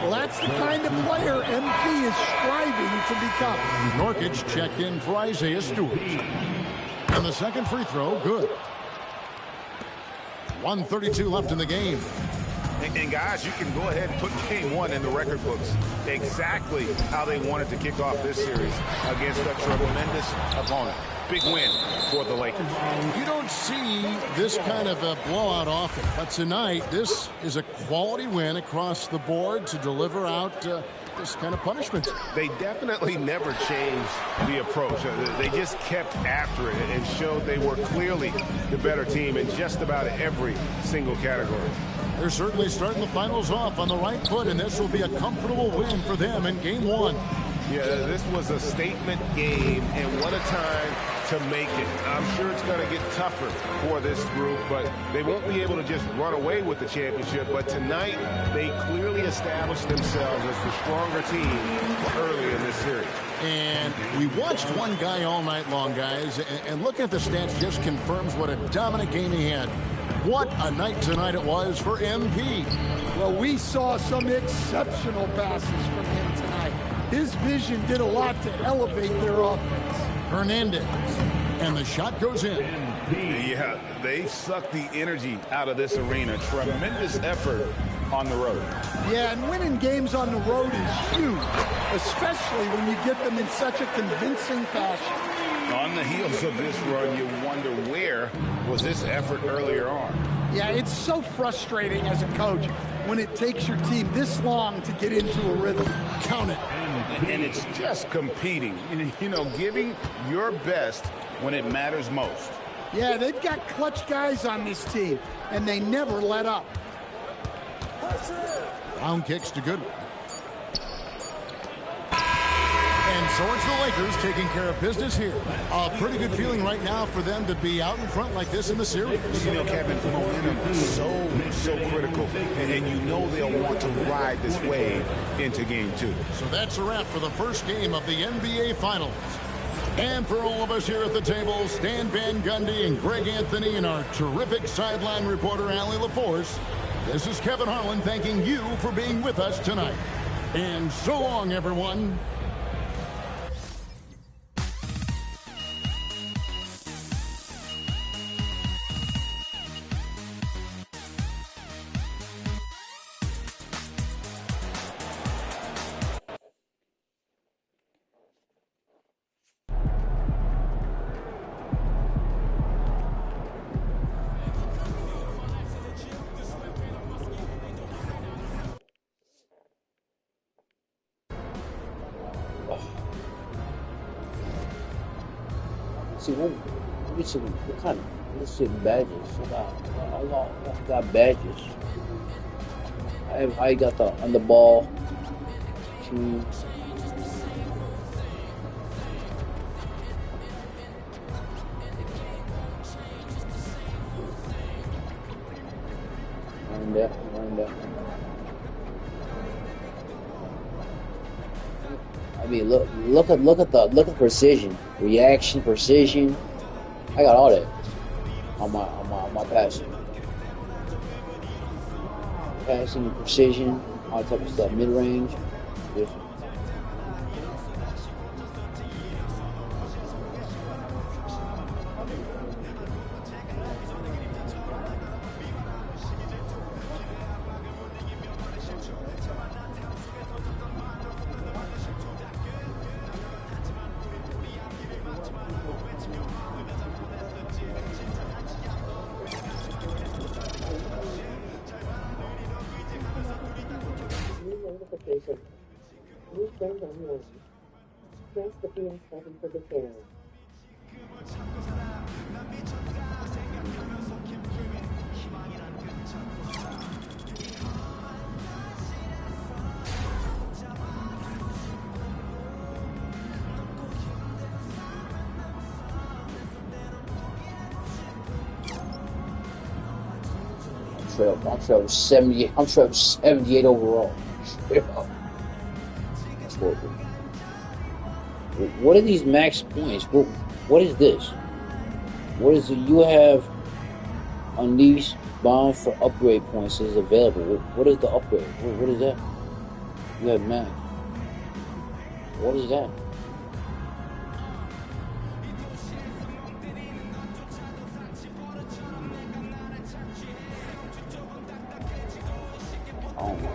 Well, that's the kind of player MP is striving to become. Norkic checked in for Isaiah Stewart. And the second free throw, good. 1:32 left in the game. And guys, you can go ahead and put game one in the record books. Exactly how they wanted to kick off this series against a tremendous opponent. Big win for the Lakers. You don't see this kind of a blowout often, but tonight this is a quality win across the board to deliver out this kind of punishment. They definitely never changed the approach. They just kept after it and showed they were clearly the better team in just about every single category. They're certainly starting the finals off on the right foot, and this will be a comfortable win for them in game one. Yeah, this was a statement game, and what a time to make it. I'm sure it's going to get tougher for this group, but they won't be able to just run away with the championship. But tonight, they clearly established themselves as the stronger team early in this series. And we watched one guy all night long, guys, and looking at the stats just confirms what a dominant game he had. What a night tonight it was for MP. Well, we saw some exceptional passes from him tonight. His vision did a lot to elevate their offense. Hernandez, and the shot goes in. Yeah, they sucked the energy out of this arena. Tremendous effort on the road. Yeah, and winning games on the road is huge, especially when you get them in such a convincing fashion. On the heels of this run, you wonder where was this effort earlier on. Yeah, it's so frustrating as a coach when it takes your team this long to get into a rhythm. Count it. And it's just competing, you know, giving your best when it matters most. Yeah, they've got clutch guys on this team, and they never let up. Round kicks to Goodwin. And so it's the Lakers taking care of business here. A pretty good feeling right now for them to be out in front like this in the series. You know, Kevin, momentum is so critical, and you know they'll want to ride this wave into game two. So that's a wrap for the first game of the NBA Finals. And for all of us here at the table, Stan Van Gundy and Greg Anthony and our terrific sideline reporter, Allie LaForce, this is Kevin Harlan thanking you for being with us tonight. And so long, everyone. See, let me see what kind of, let's see, badges. I got badges. I got the on the ball. Two. Wind up. I mean, look at precision, reaction, precision. I got all that on my passing, precision, all type of stuff, mid range, different. Notification. New friend online. Press the PS button for the channel. I'm sure 78. I'm sure 78 overall. That's horrible. What are these max points? What is this? What is it? You have unleashed bomb for upgrade points is available. What is the upgrade? What is that? You have max. What is that? Oh my.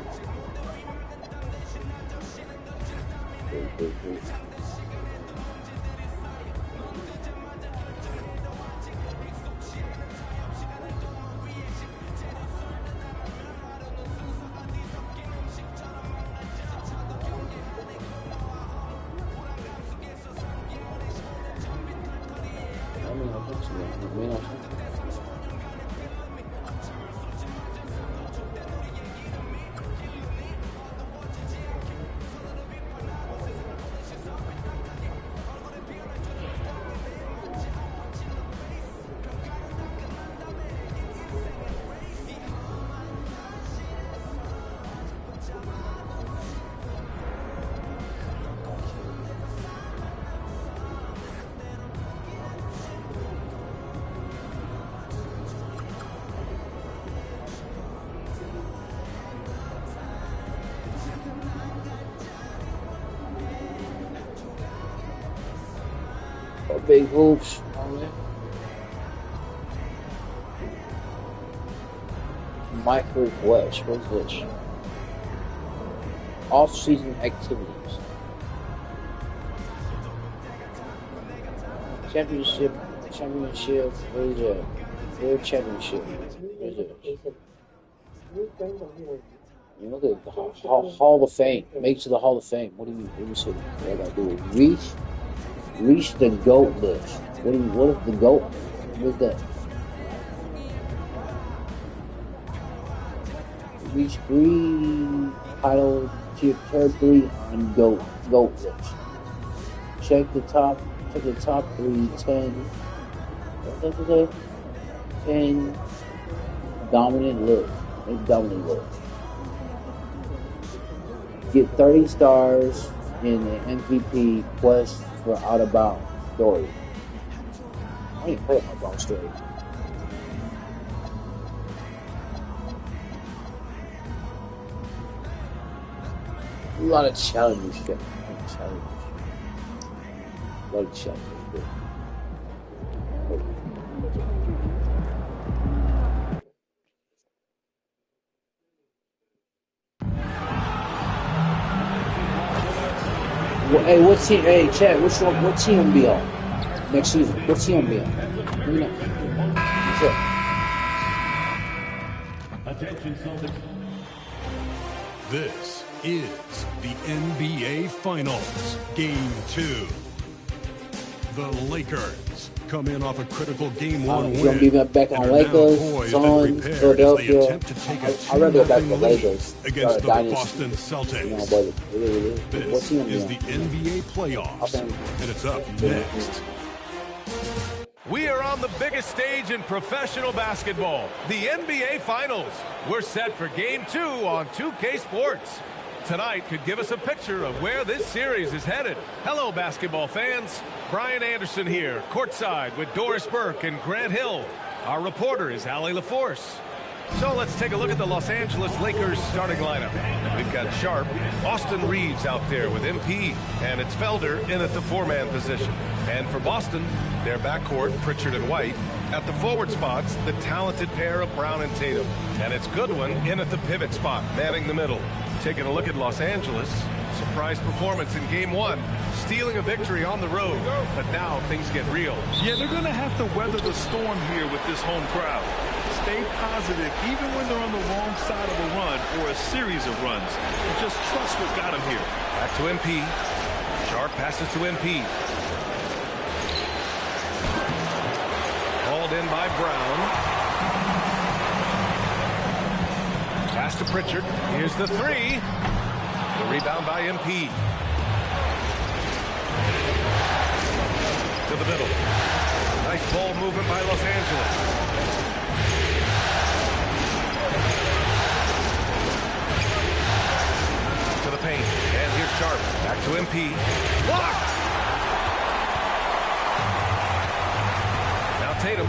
Big hoops. Micro West. What's this? Off-season activities. Championship. What is that? World Championship. What is it? You know the Hall of Fame. Make it to the Hall of Fame. What do you mean? Let me see. What I gotta do? Reach the GOAT list. What is the GOAT? What's that? Reach 3 title tier 3 on GOAT list. Check the top 3, 10. 10 dominant list. Dominant list. Get 30 stars in the MVP quest for Out of Bounds story. I ain't play Out of Bounds story. A lot of challenges shit. A lot of challenges. Hey, what team? Hey, Chad, what team be on next season? What team be on? This is the NBA Finals, Game 2. The Lakers come in off a critical Game 1 win. Gonna be back on Lakers, Suns, Philadelphia. I'd rather go back to Lakers against the Boston Celtics. You know, but this is the NBA playoffs, and it's up next. We are on the biggest stage in professional basketball, the NBA Finals. We're set for Game 2 on 2K Sports. Tonight could give us a picture of where this series is headed. Hello, basketball fans. Brian Anderson here, courtside with Doris Burke and Grant Hill. Our reporter is Allie LaForce. So let's take a look at the Los Angeles Lakers starting lineup. We've got Sharp, Austin Reeves out there with MP, and it's Felder in at the four-man position. And for Boston, their backcourt, Pritchard and White. At the forward spots, the talented pair of Brown and Tatum. And it's Goodwin in at the pivot spot, manning the middle. Taking a look at Los Angeles, surprise performance in Game 1, stealing a victory on the road. But now things get real. Yeah, they're going to have to weather the storm here with this home crowd. Stay positive even when they're on the wrong side of a run or a series of runs. And just trust what got them here. Back to MP. Sharp passes to MP. hauled in by Brown. Pass to Pritchard. Here's the three. The rebound by MP. To the middle. Nice ball movement by Los Angeles. To the paint. And here's Sharp. Back to MP. Blocked! Now Tatum.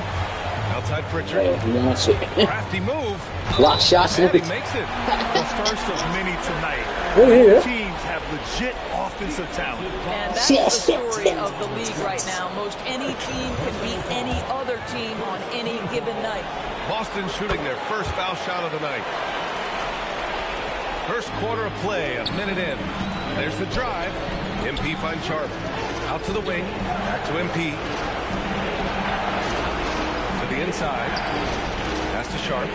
Outside Pritchard. Crafty move. Block shots. And he makes it. The first of many tonight. Oh, yeah. Teams have legit offensive talent. And that's the story of the league right now. Most any team can beat any other team on any given night. Boston shooting their first foul shot of the night. First quarter of play, a minute in. There's the drive. MP finds Sharp. Out to the wing. Back to MP. To the inside. Pass to Sharp.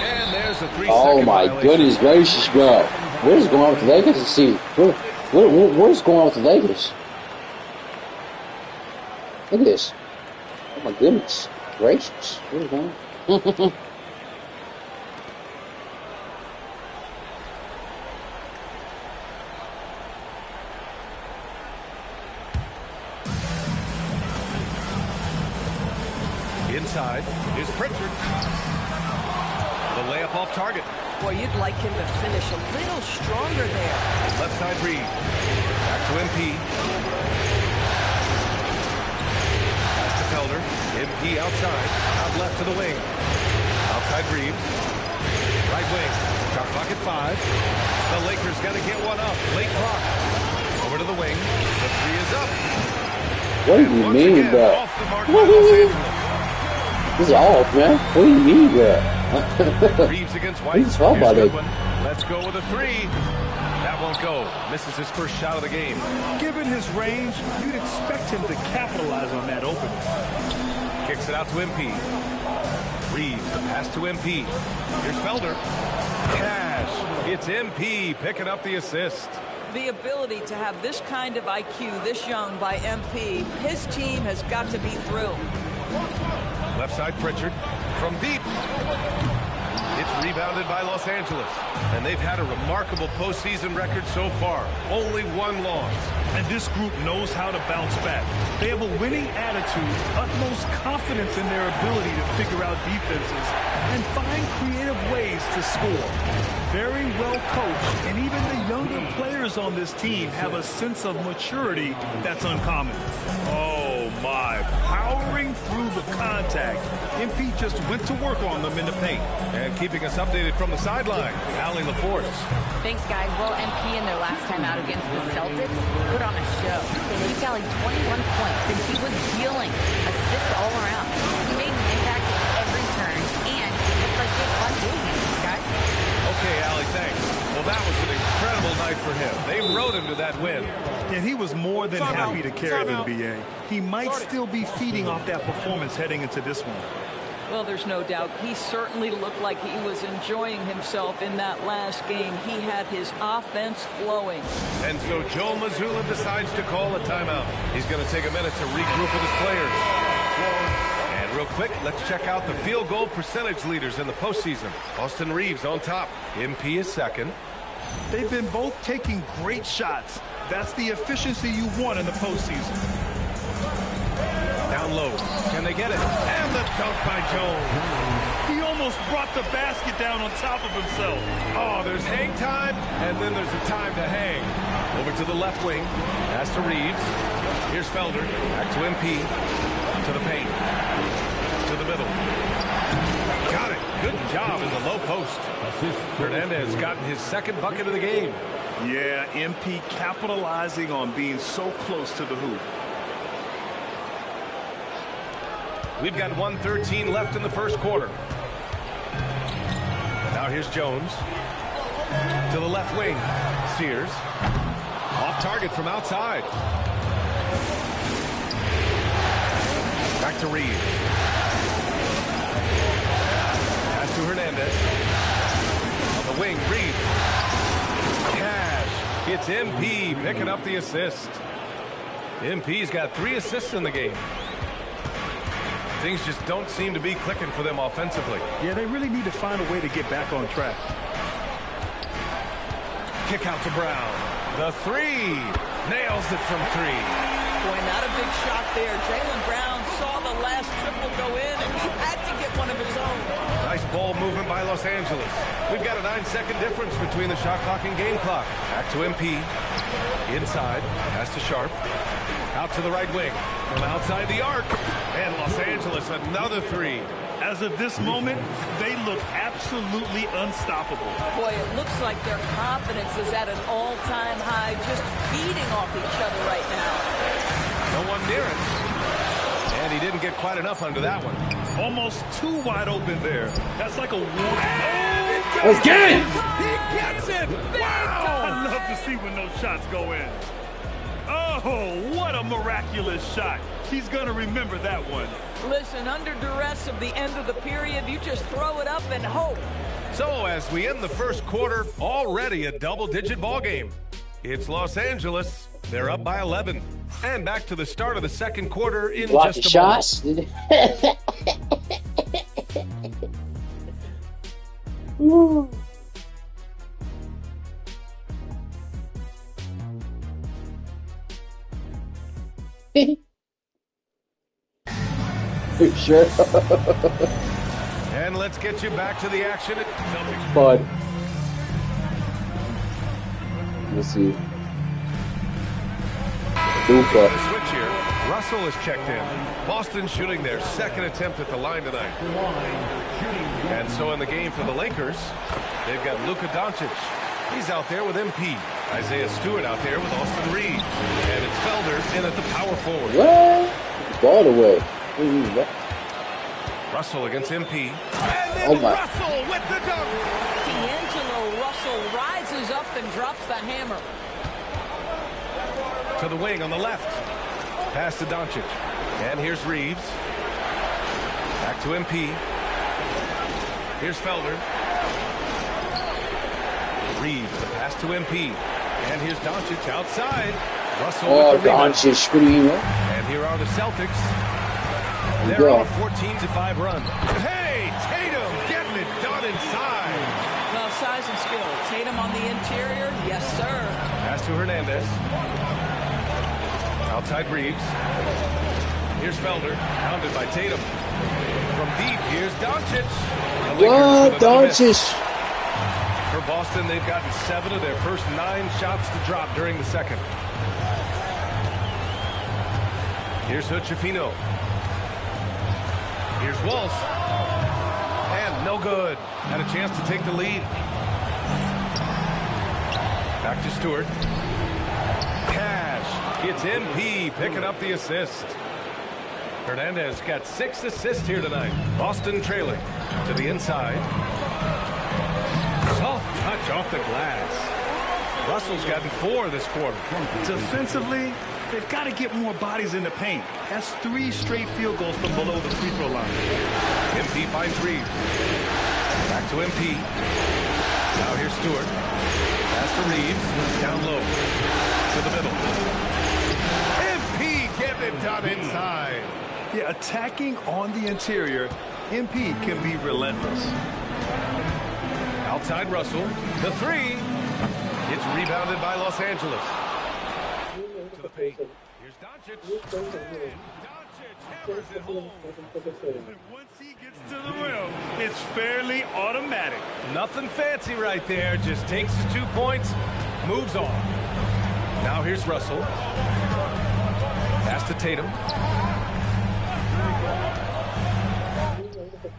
And there's a 3-second Oh my violation. goodness gracious, bro. What is going on with the Lakers? Let's see. What is going on with the Lakers? Look at this. Oh my goodness gracious. What is going on? Inside is Pritchard. The layup off target. Boy, you'd like him to finish a little stronger there. Left side Reed. Back to MP. Pass to Felder. MP outside. Out left to the wing. Outside Reeves. Right wing. Shot clock at 5. The Lakers got to get one up. Late clock. Over to the wing. The three is up. What do you mean, Again, bro? off the mark by Los Angeles. This is off, man. What do you mean, bro? Reeves against White. Here's foul by Here's the- one. Let's go with a three. That won't go. Misses his first shot of the game. Given his range, you'd expect him to capitalize on that opening. Kicks it out to MP. Reeves, the pass to MP. Here's Felder. Cash. It's MP picking up the assist. The ability to have this kind of IQ this young by MP, his team has got to be thrilled. Left side Pritchard from deep. It's rebounded by Los Angeles. And they've had a remarkable postseason record so far. Only one loss. And this group knows how to bounce back. They have a winning attitude, utmost confidence in their ability to figure out defenses, and find creative ways to score. Very well coached, and even the younger players on this team have a sense of maturity that's uncommon. Oh my, powering through the contact. MP just went to work on them in the paint. And keeping us updated from the sideline, Allie LaForce. Thanks, guys. Well, MP in their last time out against the Celtics put on a show. He tallied 21 points, and he was dealing assists all around. He made an impact at every turn, and he looked like he had fun doing it, guys. Okay, Allie, thanks. Well, that was an incredible night for him. They rode him to that win. And he was more than happy to carry them, BA. He might still be feeding off that performance heading into this one. Well, there's no doubt. He certainly looked like he was enjoying himself in that last game. He had his offense flowing. And so Joe Mazzulla decides to call a timeout. He's going to take a minute to regroup with his players. And real quick, let's check out the field goal percentage leaders in the postseason. Austin Reeves on top. MP is second. They've been both taking great shots. That's the efficiency you want in the postseason. Down low. Can they get it? And the dunk by Jones. He almost brought the basket down on top of himself. Oh, there's hang time, and then there's a time to hang. Over to the left wing. Pass to Reeves. Here's Felder. Back to MP. To the paint. To the middle. Got it. Good job in the low post. Hernandez gotten his second bucket of the game. Yeah, MP capitalizing on being so close to the hoop. We've got 1:13 left in the first quarter. Now here's Jones. To the left wing. Sears. Off target from outside. Back to Reeves. Pass to Hernandez. On the wing, Reeves. Cash. It's MP picking up the assist. MP's got 3 assists in the game. Things just don't seem to be clicking for them offensively. Yeah, they really need to find a way to get back on track. Kick out to Brown. The three. Nails it from three. Boy, not a big shot there. Jaylen Brown saw the last triple go in, and he had to get one of his own. Nice ball movement by Los Angeles. We've got a 9-second difference between the shot clock and game clock. Back to MP. Inside. Pass to Sharp. Out to the right wing. From outside the arc. And Los Angeles, another three. As of this moment, they look absolutely unstoppable. Boy, it looks like their confidence is at an all-time high, just feeding off each other right now. No one near it. And he didn't get quite enough under that one. Almost too wide open there. That's like a warning. Let's get it! He gets it! Wow! I love to see when those shots go in. Oh, what a miraculous shot. He's going to remember that one. Listen, under duress of the end of the period, you just throw it up and hope. So as we end the first quarter, already a double-digit ball game. It's Los Angeles. They're up by 11. And back to the start of the second quarter in Block just the a shots. For sure. And let's get you back to the action. Bud. Let's see. Luka. Switch here. Russell is checked in. Boston shooting their second attempt at the line tonight. And so in the game for the Lakers, they've got Luka Doncic. He's out there with MP. Isaiah Stewart out there with Austin Reeves. And it's Felder in at the power forward. What? Ball away. Russell against MP. And then my. Russell with the dunk. D'Angelo Russell rises up and drops the hammer. To the wing on the left. Pass to Doncic. And here's Reeves. Back to MP. Here's Felder. Reeves, the pass to MP. And here's Doncic outside. Russell with the rebound. Doncic screaming. And here are the Celtics. There They're you on go. a 14-5 run. Hey, Tatum getting it done inside. Well, size and skill. Tatum on the interior. Yes, sir. Pass to Hernandez. Outside Reeves. Here's Felder. Pounded by Tatum. From deep, here's Doncic. The Lakers with another miss. Doncic. For Boston, they've gotten 7 of their first 9 shots to drop during the second. Here's Hood-Schifino. Here's Walsh. And no good. Had a chance to take the lead. Back to Stewart. Cash. It's MP picking up the assist. Hernandez got 6 assists here tonight. Boston trailing to the inside. Soft touch off the glass. Russell's gotten 4 this quarter. Defensively, they've got to get more bodies in the paint. That's 3 straight field goals from below the free throw line. MP finds Reeves. Back to MP. Now here's Stewart. Pass to Reeves. Down low. To the middle. MP getting it done inside. Yeah, attacking on the interior, MP can be relentless. Outside Russell. The 3. It's rebounded by Los Angeles. To the paint. Here's Doncic. Doncic hammers it home. Once he gets to the rim, it's fairly automatic. Nothing fancy right there. Just takes his 2 points, moves on. Now here's Russell. Pass to Tatum.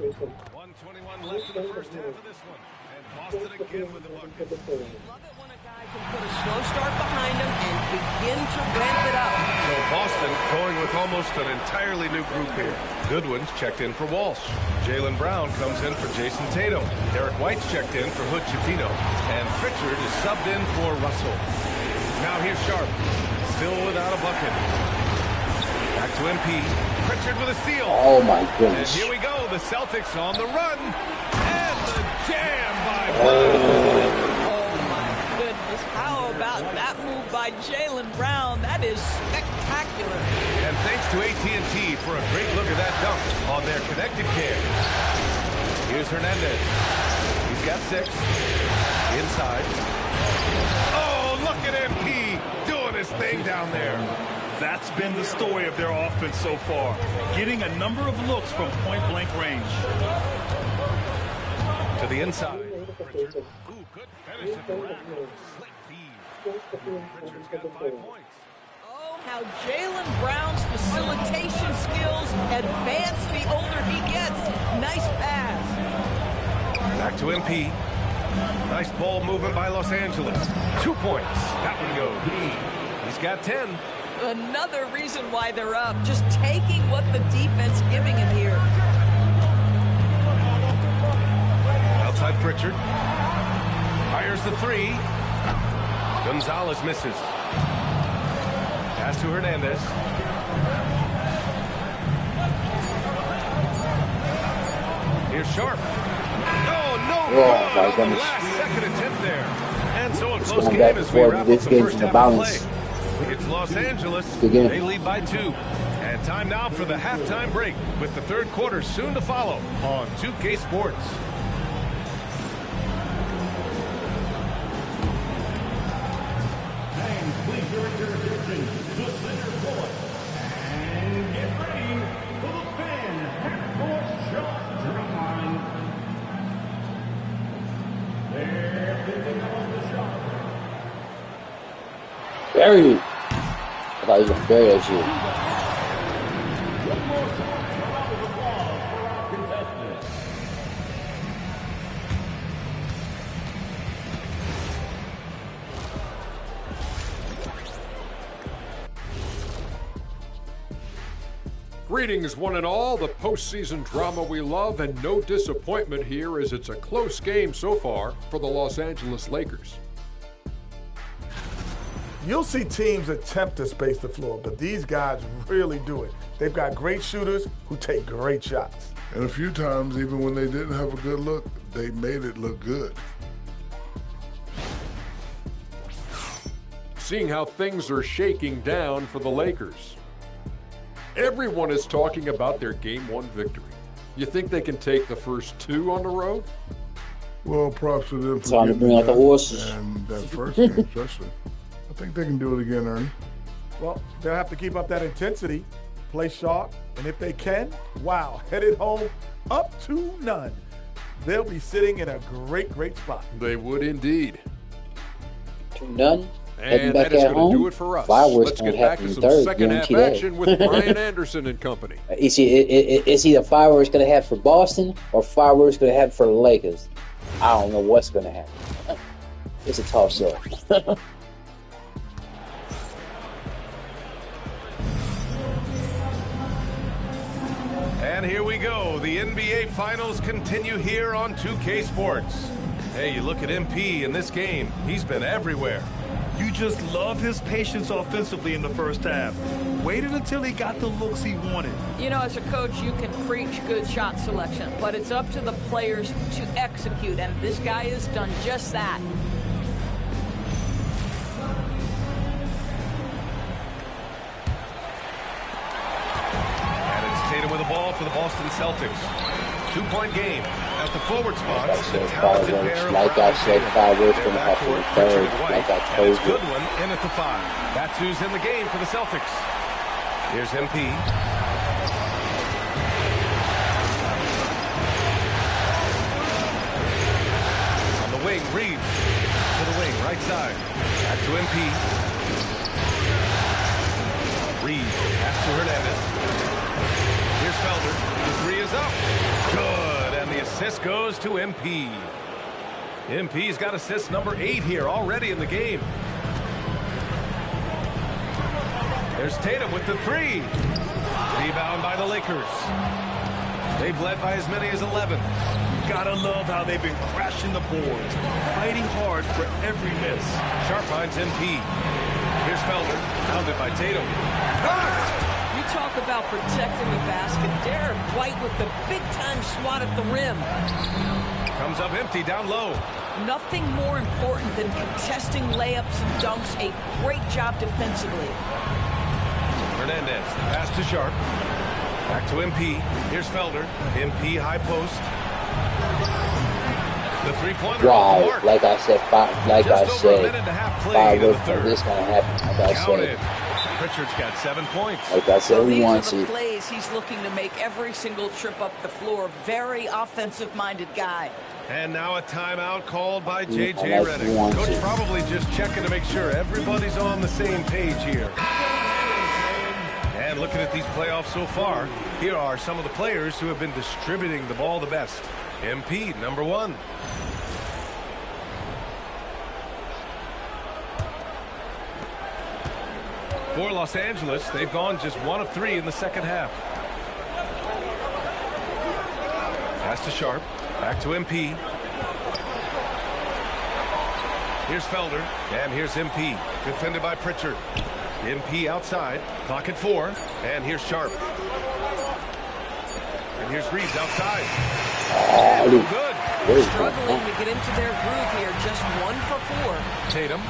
1:21 left in the first half of this one. And Boston again with the bucket. Love it when a guy can put a slow start behind him and begin to ramp it up. So Boston going with almost an entirely new group here. Goodwin's checked in for Walsh. Jaylen Brown comes in for Jason Tatum. Derek White's checked in for Hood-Schifino. And Pritchard is subbed in for Russell. Now here's Sharp. Still without a bucket. Back to MP. Pritchard with a steal. Oh my goodness. And here we go. The Celtics on the run. And the jam by Brown. Oh my goodness. How about that move by by Jaylen Brown. That is spectacular. And thanks to AT&T for a great look at that dunk on their connected cam. Here's Hernandez. He's got 6. Inside. Oh, look at MP doing his thing down there. That's been the story of their offense so far, getting a number of looks from point-blank range. To the inside. Pritchard. Ooh, good finish at the rack. Slick feed. Pritchard's got 5 points. Oh, how Jaylen Brown's facilitation skills advance the older he gets. Nice pass. Back to MP. Nice ball movement by Los Angeles. 2 points. That one goes. He's got 10. Another reason why they're up. Just taking what the defense giving him here. Outside Pritchard. Fires the 3. Gonzalez misses. Pass to Hernandez. Here's Sharp. Oh, no good on the last second attempt there. And so a close game as we wrap up the first half of play. It's Los Angeles. They lead by 2. And time now for the halftime break with the third quarter soon to follow on 2K Sports. Fans, please direct your attention to center court. And get ready for the fan half-court shot drum. They're picking up the shot. Buried. I thought he was going to bury that shit. One more time, a round of applause for our contestants. Greetings, one and all. The postseason drama we love, and no disappointment here as it's a close game so far for the Los Angeles Lakers. You'll see teams attempt to space the floor, but these guys really do it. They've got great shooters who take great shots. And a few times, even when they didn't have a good look, they made it look good. Seeing how things are shaking down for the Lakers. Everyone is talking about their Game 1 victory. You think they can take the first 2 on the road? Well, props to them for time to bring out the horses. And that first game, especially. I think they can do it again, Ernie. Well, they'll have to keep up that intensity, play sharp, and if they can, wow, headed home up to none. They'll be sitting in a great, great spot. They would indeed. 2-0. And that is going to do it for us. Let's get back to some second half action with Brian Anderson and company. Is either fireworks going to have for Boston or fireworks going to have for the Lakers? I don't know what's going to happen. It's a toss-up. And here we go. The NBA Finals continue here on 2K Sports. Hey, you look at MP in this game. He's been everywhere. You just love his patience offensively in the first half. Waited until he got the looks he wanted. You know, as a coach, you can preach good shot selection, but it's up to the players to execute, and this guy has done just that. And it's Tatum with the ball for the Boston Celtics. 2-point game at the forward spots. The talented pair of like I said, fireworks going to have for the third. Like I told you. Good one in at the 5. That's who's in the game for the Celtics. Here's MP. On the wing, Reeves to the wing, right side. Back to MP. Reeves pass to Hernandez. Here's Felder. The 3 is up. Good, and the assist goes to MP. MP's got assist number 8 here already in the game. There's Tatum with the 3. Rebound by the Lakers. They've led by as many as 11. Gotta love how they've been crashing the boards, fighting hard for every miss. Sharp finds MP. Here's Felder, pounded by Tatum. You talk about protecting the basket. Derek White with the big-time swat at the rim. Comes up empty down low. Nothing more important than contesting layups and dunks. A great job defensively. Hernandez, pass to Sharp. Back to MP. Here's Felder. MP high post. The three-pointer. Wow, like I said, Just over a minute and a half played in the third. This gonna happen. Like I said. Pritchard's got 7 points. Like I said, These who are wants the it? plays he's looking to make every single trip up the floor. Very offensive-minded guy. And now a timeout called by Like J.J. who Redick. wants Coach it? probably just checking to make sure everybody's on the same page here. And looking at these playoffs so far, here are some of the players who have been distributing the ball the best. MP, number 1. For Los Angeles, they've gone just 1 of 3 in the second half. Pass to Sharp. Back to MP. Here's Felder. And here's MP. Defended by Pritchard. MP outside. Clock at 4. And here's Sharp. And here's Reeves outside. And good. Struggling to get into their groove here. Just 1 for 4. Tatum.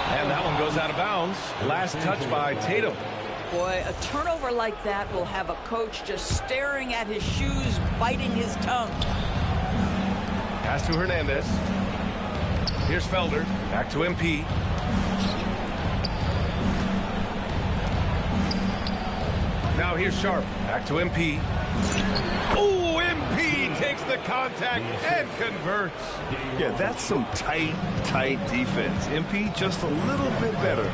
And that one goes out of bounds. Last touch by Tatum. Boy, a turnover like that will have a coach just staring at his shoes, biting his tongue. Pass to Hernandez. Here's Felder. Back to MP. Now here's Sharp. Back to MP. Oh, MP takes the contact and converts. Yeah, that's some tight defense. MP just a little bit better.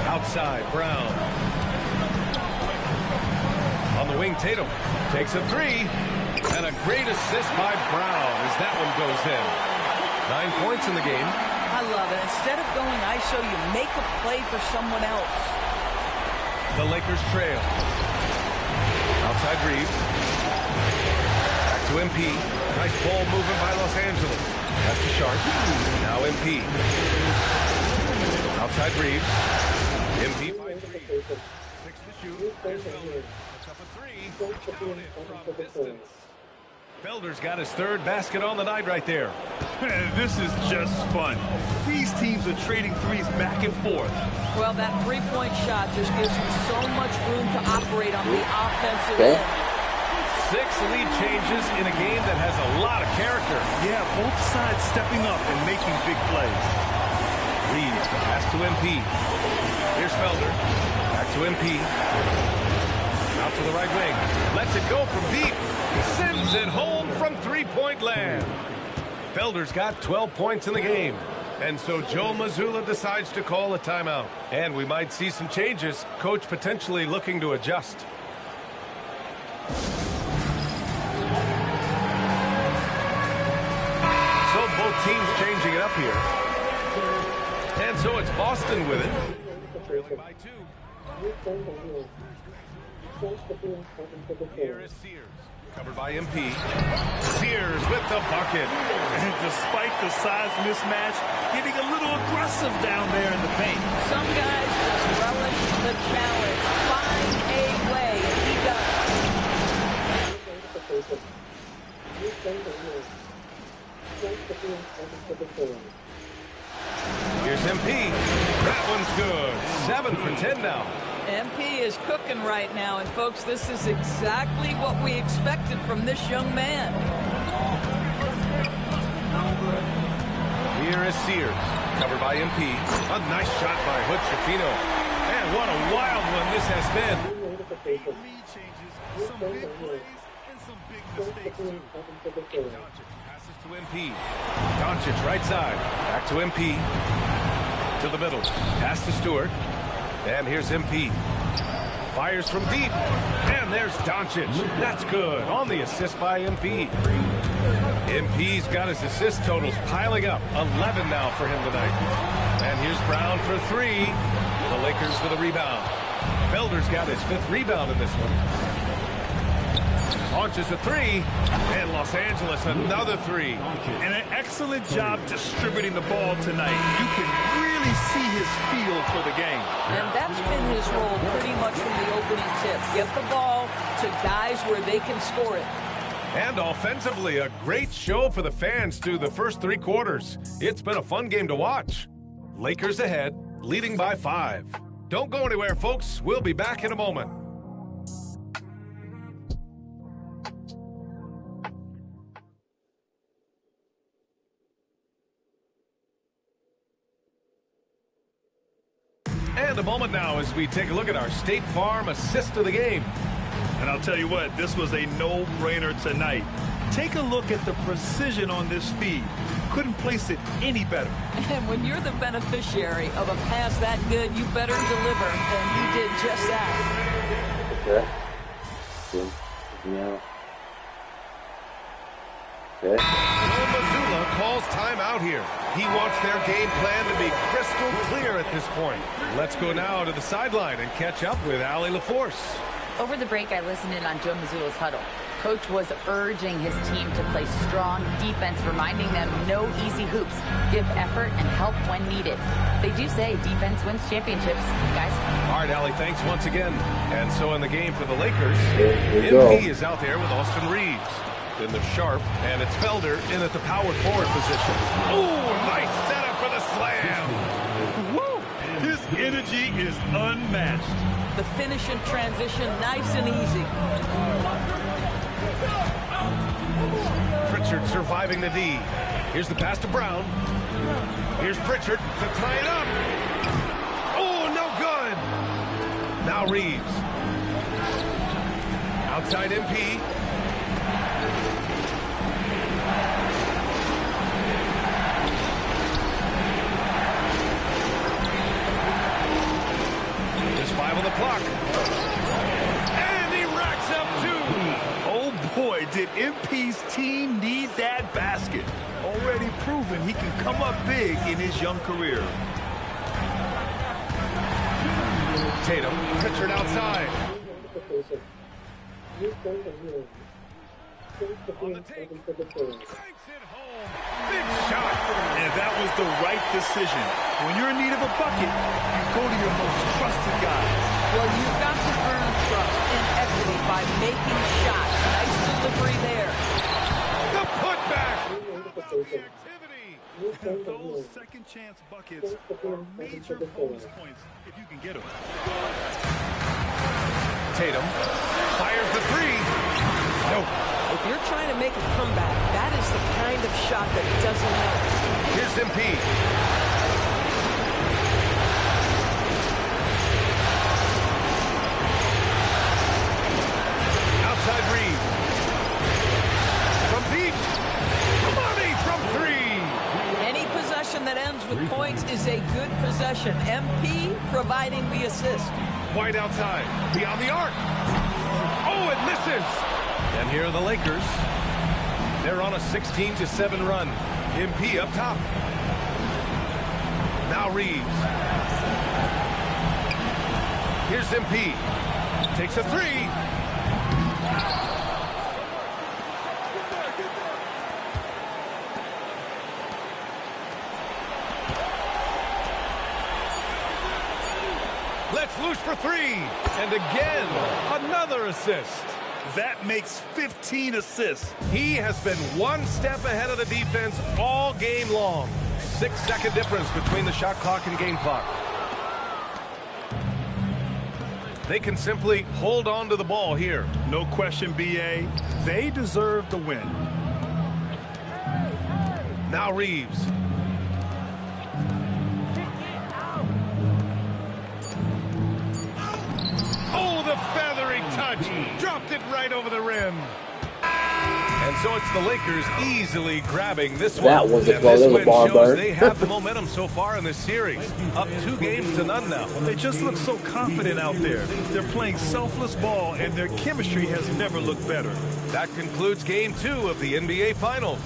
Outside, Brown. On the wing, Tatum takes a 3. And a great assist by Brown as that one goes in. 9 points in the game. I love it. Instead of going ISO, you make a play for someone else. The Lakers trail. Outside Reeves. Back to MP. Nice ball movement by Los Angeles. That's to Sharp. Now MP. Outside Reeves. MP finds Reeves. 6 to shoot. There's Felder. Puts up a 3. Counted from distance. Felder's got his 3rd basket on the night right there. This is just fun. These teams are trading threes back and forth. Well, that three-point shot just gives you so much room to operate on the offensive end. 6 lead changes in a game that has a lot of character. Yeah, both sides stepping up and making big plays. Reeves, pass to MP. Here's Felder. Back to MP. Out to the right wing. Lets it go from deep. Sends it home from three-point land. Felder's got 12 points in the game. And so Joe Mazzulla decides to call a timeout. And we might see some changes. Coach potentially looking to adjust. So both teams changing it up here. And so it's Boston with it. Trailing by 2. Here is Sears. Covered by MP. Sears with the bucket. And despite the size mismatch, getting a little aggressive down there in the paint. Some guys just relish the challenge. Find a way, and he does. Here's MP. That one's good. 7 for 10 now. MP is cooking right now, and folks, this is exactly what we expected from this young man. Here is Sears, covered by MP. A nice shot by Hood Schifino. And what a wild one this has been. Lead changes, some big plays, and some big mistakes too. Doncic passes to MP. Doncic right side, back to MP. To the middle, pass to Stewart. And here's MP. Fires from deep. And there's Doncic. That's good. On the assist by MP. MP's got his assist totals piling up. 11 now for him tonight. And here's Brown for 3. The Lakers for the rebound. Felder's got his 5th rebound in this one. Launches a 3. And Los Angeles another 3. And an excellent job distributing the ball tonight. You can really see his feel for the game. And opening tip. Get the ball to guys where they can score it. And offensively, a great show for the fans through the first 3 quarters. It's been a fun game to watch. Lakers ahead, leading by 5. Don't go anywhere, folks. We'll be back in a moment. And a moment now as we take a look at our State Farm assist of the game. And I'll tell you what, this was a no-brainer tonight. Take a look at the precision on this feed. Couldn't place it any better. And when you're the beneficiary of a pass that good, you better deliver, and he did just that. Okay. Good. Yeah. Okay. Joe Mazzulla calls timeout here. He wants their game plan to be crystal clear at this point. Let's go now to the sideline and catch up with Allie LaForce. Over the break, I listened in on Joe Mazzulla's huddle. Coach was urging his team to play strong defense, reminding them no easy hoops, give effort, and help when needed. They do say defense wins championships, guys. All right, Allie, thanks once again. And so in the game for the Lakers, MP is out there with Austin Reeves. In the sharp, and it's Felder in at the power forward position. Oh, nice setup for the slam. Woo! His energy is unmatched. The finish in transition, nice and easy. Pritchard surviving the D. Here's the pass to Brown. Here's Pritchard to tie it up. Oh, no good. Now Reeves. Outside MP. Just 5 on the clock. And he racks up 2. Oh boy, did MP's team need that basket. Already proven he can come up big in his young career. Tatum, Pritchard outside. On the take. Cranks it home. Big shot. And that was the right decision. When you're in need of a bucket, you go to your most trusted guys. Well, you've got to earn trust and equity by making shots. Nice delivery there. The putback. Activity. Those second chance buckets are major bonus points if you can get them. Tatum fires the 3. No. If you're trying to make a comeback, that is the kind of shot that doesn't help. Here's MP. Outside Reeves. From deep. Money from 3. Any possession that ends with points is a good possession. MP providing the assist. White outside. Beyond the arc. Oh, it misses. And here are the Lakers. They're on a 16-7 run. MP up top. Now Reeves. Here's MP. Takes a 3. Let's loose for 3. And again, another assist. That makes 15 assists. He has been one step ahead of the defense all game long. 6-second difference between the shot clock and game clock. They can simply hold on to the ball here. No question, BA. They deserve the win. Now Reeves. Oh, the feathery touch. Dropped it right over the rim. And so it's the Lakers easily grabbing this one. That was a and ball. this That was a win ball, shows Bart. they have the momentum so far in this series. Up 2-0 now. They just look so confident out there. They're playing selfless ball, and their chemistry has never looked better. That concludes Game 2 of the NBA Finals.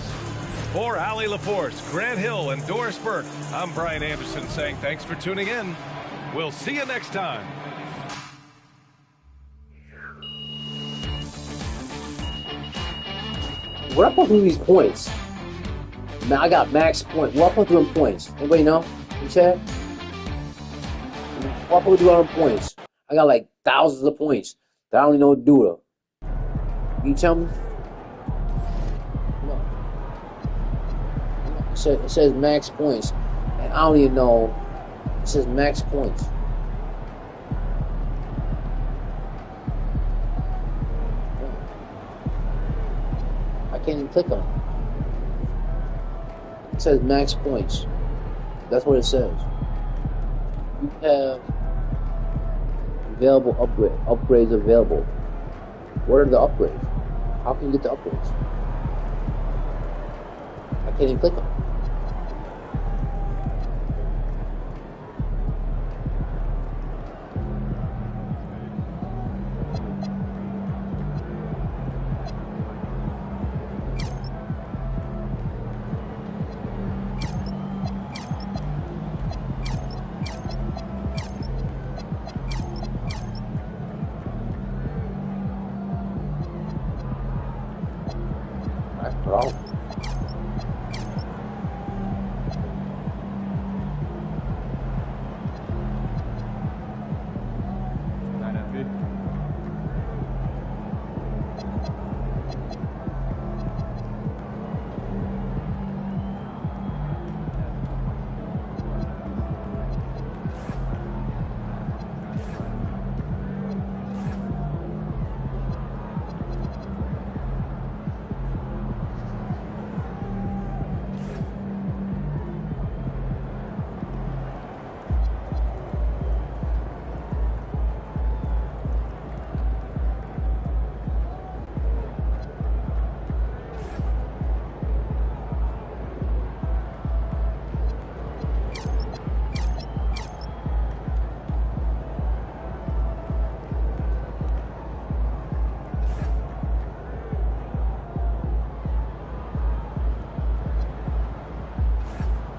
For Allie LaForce, Grant Hill, and Doris Burke, I'm Brian Anderson saying thanks for tuning in. We'll see you next time. What up with these points? Man, I got max point. What up with doing points? Anybody know? In chat? What up with doing points? I got like thousands of points that I don't even know what to do with them. Can you tell me? No. It says max points, and I don't even know. It says max points. I can't even click on it. It says max points. That's what it says. You have available upgrades available. What are the upgrades? How can you get the upgrades? I can't even click on it.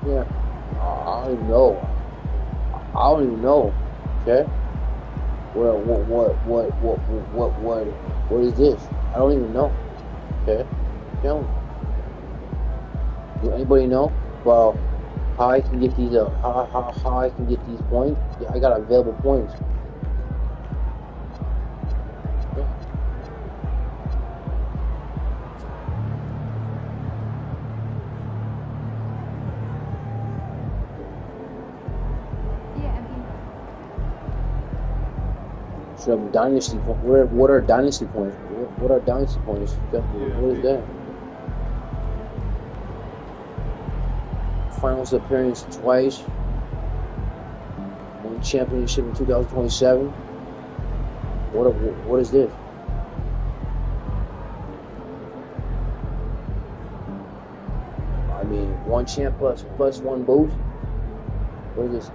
Yeah, I don't even know. I don't even know. Okay, what is this? I don't even know. Okay, tell me. Do anybody know about how I can get these? How I can get these points? Yeah, I got available points. Should have dynasty. What are dynasty points? What are dynasty points? What is that? Finals appearance twice. Won championship in 2027. What is this? I mean, one champ plus one boost. What is this?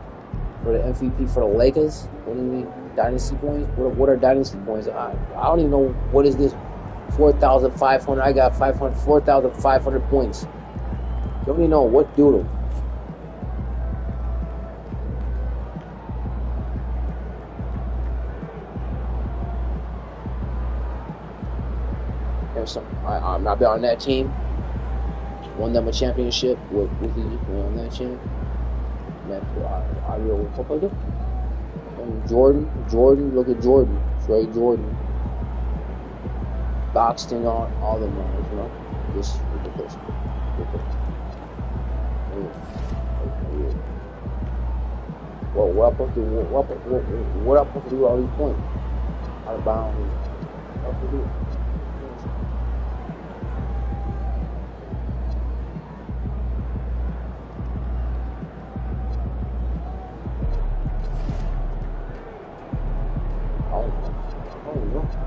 For the MVP for the Lakers? What do you mean? Dynasty points? What are dynasty points? I don't even know what is this. 4,500. I got 4,500 points. Don't even know what doodle. I've been on that team. Won them a championship with on that team. I really fuck with them. Jordan, look at Jordan, Trey Jordan, Boxton, all them guys, you know. Just look at this. Well, what I'm supposed to do? What I'm supposed to do with all these points? Out of bounds. What I'm supposed to do?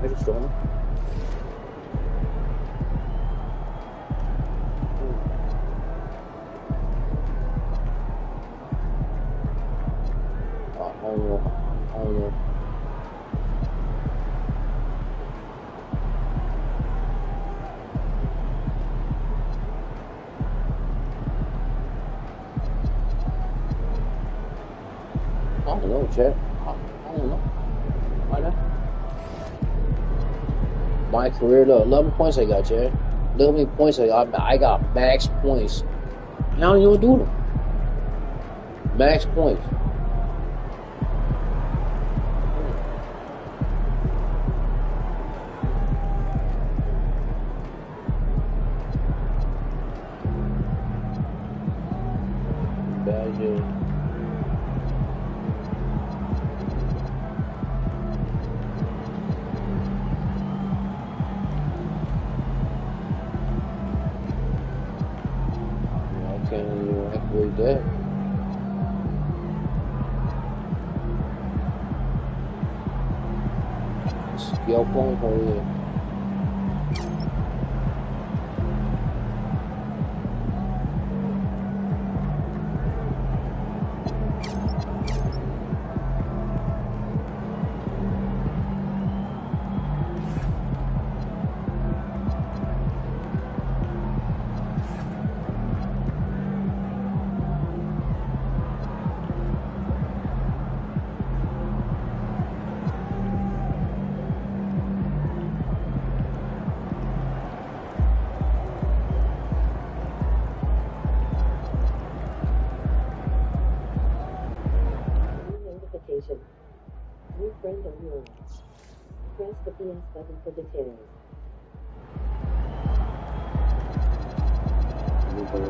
I just don't know. I don't know. Chad. I don't know. Why not? My career, look, 11 points I got, Chad. Look how many points I got. I got max points. And I don't even do them. Max points. Scale phone call, yeah. Notification. New friend on your list. Press the PS button for details.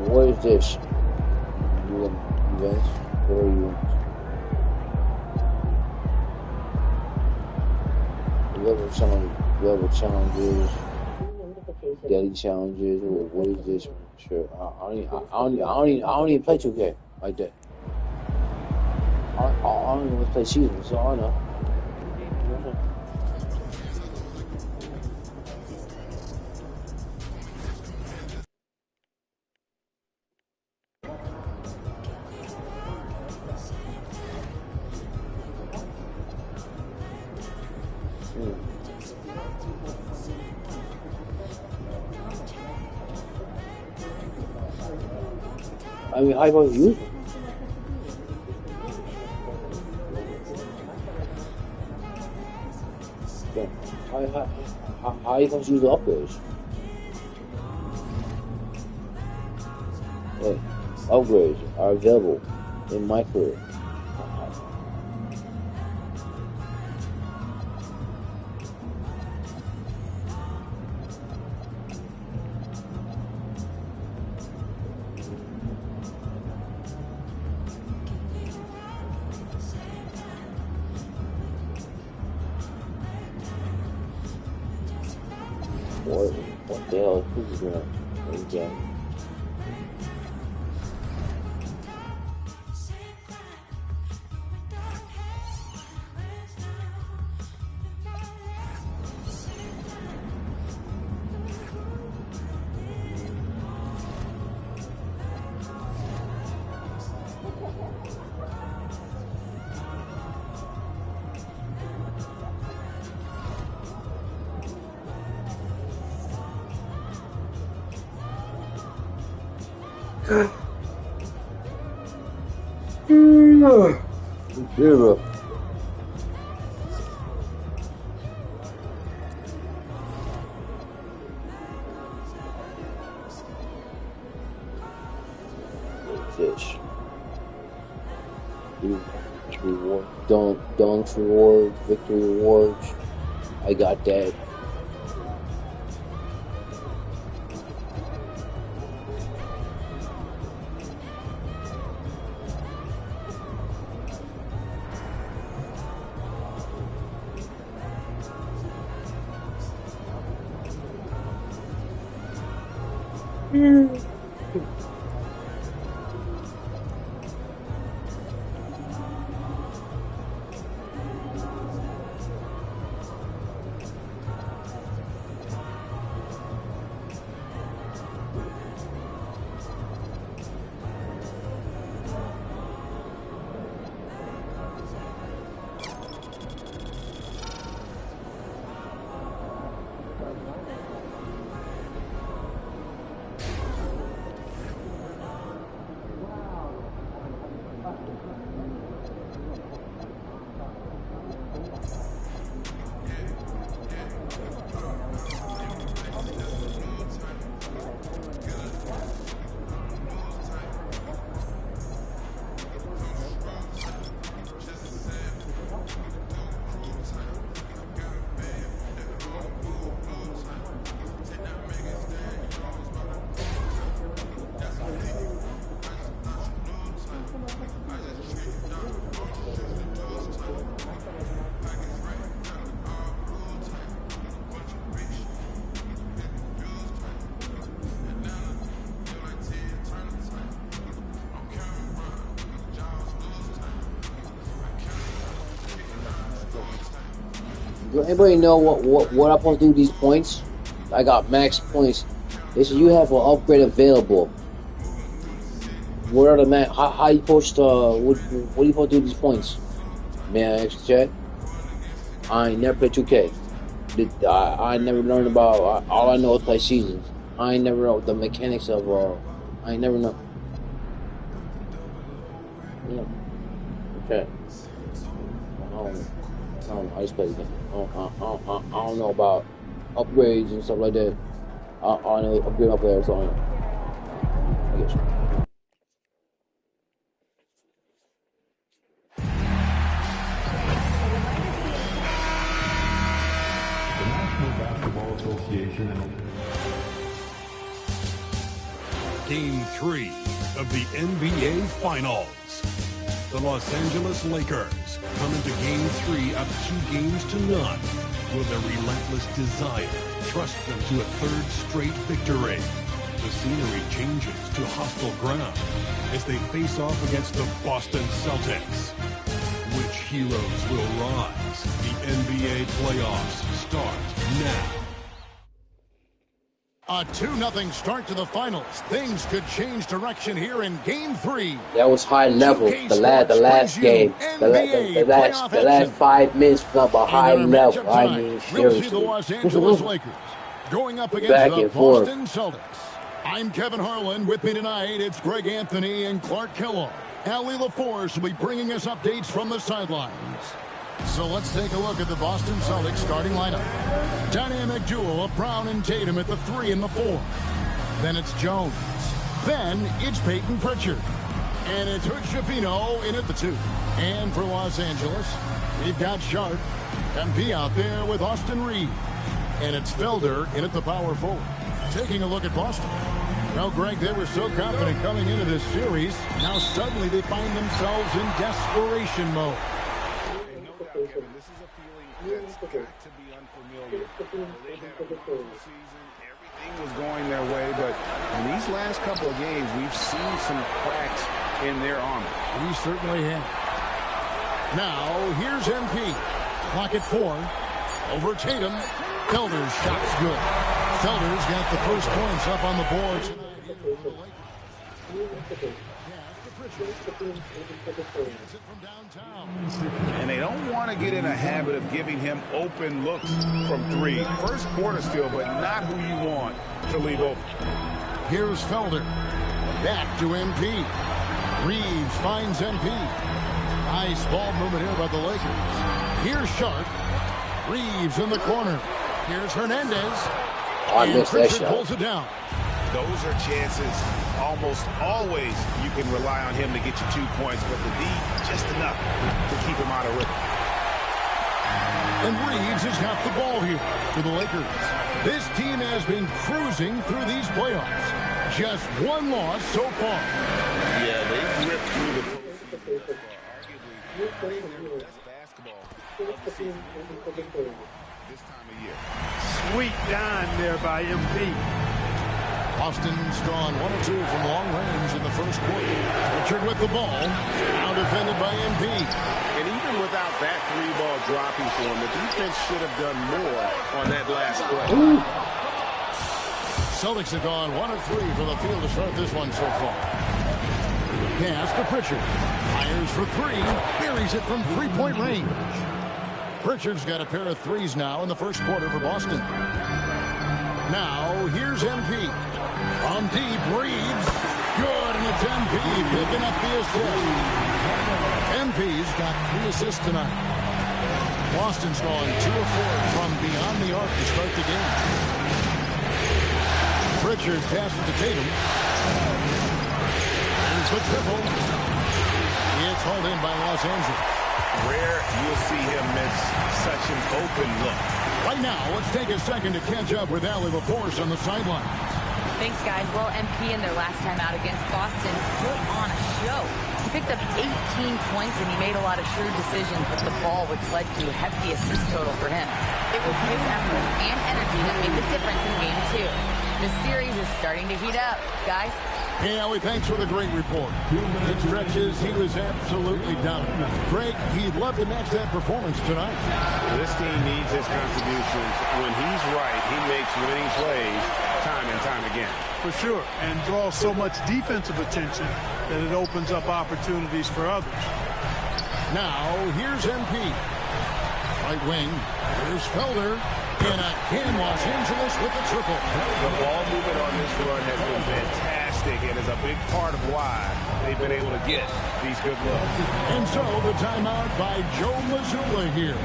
What is this? Events? What are you? Level challenges, daily challenges. What is this? Sure. I don't even play 2K like that. I don't even play seasons, so I know. I mean, how about you? Yeah. How are you supposed to use the upgrades? Like, upgrades are available in my career. What the hell is Cookie doing? Again. Zero. Fish. Reward. Dunks reward. Victory rewards. I got that. Does anybody know what I'm supposed to do with these points? I got max points. They said you have an upgrade available. What are the max? How you supposed to? What are you supposed to do with these points? May I ask chat? I ain't never played 2K. I never learned about. All I know is play seasons. I ain't never know the mechanics of. I ain't never know. Yeah. Okay. I don't know. I just play the game. I don't know about upgrades and stuff like that. I know upgrade my players. So I guess. The National Basketball Association. Game 3 of the NBA Finals. The Los Angeles Lakers come into Game 3 up 2-0. Will their relentless desire thrust them to a third straight victory? The scenery changes to hostile ground as they face off against the Boston Celtics. Which heroes will rise? The NBA playoffs start now. A 2-0 start to the finals. Things could change direction here in Game 3. That was high level. The last game. The last 5 minutes was up a high level. I mean, We'll see the seriously. Los Angeles Lakers going up against Back the and forth. Boston Celtics. I'm Kevin Harlan. With me tonight, it's Greg Anthony and Clark Kellogg. Allie LaForce will be bringing us updates from the sidelines. So let's take a look at the Boston Celtics starting lineup. Dynamic duo of Brown and Tatum at the 3 and the 4. Then it's Jones. Then it's Peyton Pritchard. And it's Hood Schifino in at the 2. And for Los Angeles, we've got Sharp. MP out there with Austin Reed. And it's Felder in at the power forward. Taking a look at Boston. Well, Greg, they were so confident coming into this series. Now suddenly they find themselves in desperation mode. This is a feeling that's got to be unfamiliar. They had a wonderful season. Everything was going their way, but in these last couple of games, we've seen some cracks in their armor. We certainly have. Now, here's MP. Clock at 4. Over Tatum. Felder's shot's good. Felder's got the first points up on the board tonight. And they don't want to get in a habit of giving him open looks from 3. First quarter still, but not who you want to leave open. Here's Felder. Back to MP. Reeves finds MP. Nice ball movement here by the Lakers. Here's Sharp. Reeves in the corner. Here's Hernandez. I missed that Pritchard shot. pulls it down. Those are chances. Almost always you can rely on him to get you 2 points, but the D just enough to keep him out of rhythm. And Reeves has got the ball here for the Lakers. This team has been cruising through these playoffs. Just one loss so far. Yeah, they've ripped through the postseason. Arguably playing their best basketball of the season this time of year. Sweet dime there by MP. Boston's gone 1 or 2 from long range in the first quarter. Pritchard with the ball. Now defended by MP. And even without that 3-ball dropping for him, the defense should have done more on that last play. Celtics have gone 1 of 3 from the field to start this one so far. Pass to Pritchard. Fires for 3. Buries it from 3-point range. Pritchard's got a pair of 3s now in the first quarter for Boston. Now, here's MP. On deep, Reeves. Good, and it's MP picking up the assist. MP's got 3 assists tonight. Boston's gone 2 of 4 from beyond the arc to start the game. Pritchard passes to Tatum. There's the triple. It's hauled in by Los Angeles. Rare you'll see him miss such an open look. Right now, let's take a second to catch up with Allie LaForce on the sideline. Thanks, guys. Well, MP in their last time out against Boston put on a show. He picked up 18 points, and he made a lot of shrewd decisions with the ball, which led to a hefty assist total for him. It was his effort and energy that made the difference in Game 2. The series is starting to heat up, guys. Hey, Ellie, thanks for the great report. In stretches, he was absolutely dominant. Greg, he'd love to match that performance tonight. This team needs his contributions. When he's right, he makes winning plays time and time again. For sure, and draws so much defensive attention that it opens up opportunities for others. Now, here's MP. Right wing, here's Felder. And again, Los Angeles with the triple. The ball movement on this run has been fantastic and is a big part of why they've been able to get these good looks. And so the timeout by Joe Mazzulla here.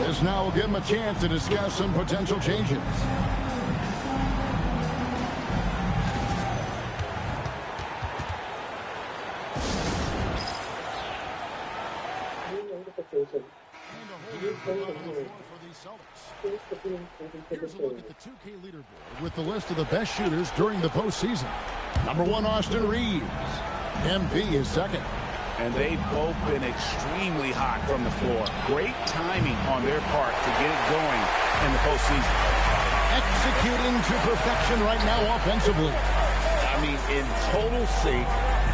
This now will give him a chance to discuss some potential changes. Here's a look at the 2K leaderboard with the list of the best shooters during the postseason. Number 1, Austin Reeves. MP is second. And they've both been extremely hot from the floor. Great timing on their part to get it going in the postseason. Executing to perfection right now offensively. I mean, in total sync.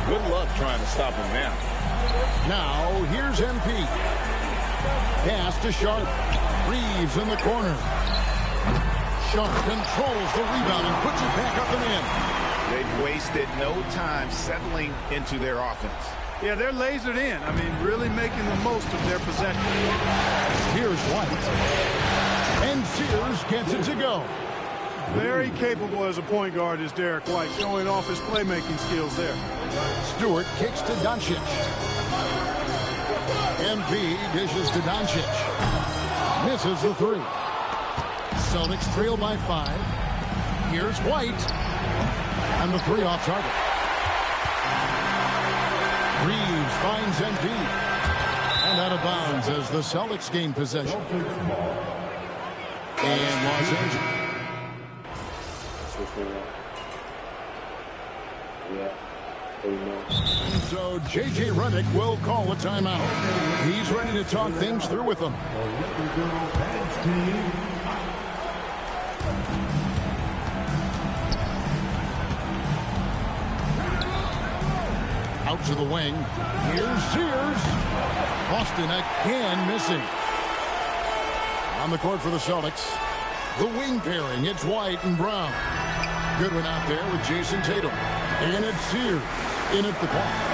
Good luck trying to stop him now. Now, here's MP. Pass to Sharp. Reeves in the corner. Sharp controls the rebound and puts it back up and in. They've wasted no time settling into their offense. Yeah, they're lasered in. I mean, really making the most of their possession. Here's White. And Sears gets it to go. Very capable as a point guard is Derek White, showing off his playmaking skills there. Stewart kicks to Doncic. MP dishes to Doncic. Misses the three. Celtics trail by 5. Here's White. And the three off target. Reeves finds MP. And out of bounds as the Celtics gain possession. And Los Angeles. So J.J. Redick will call a timeout. He's ready to talk things through with them. Out to the wing. Here's Sears. Boston again missing. On the court for the Celtics. The wing pairing. It's White and Brown. Good one out there with Jason Tatum. And it's Sears in at the corner.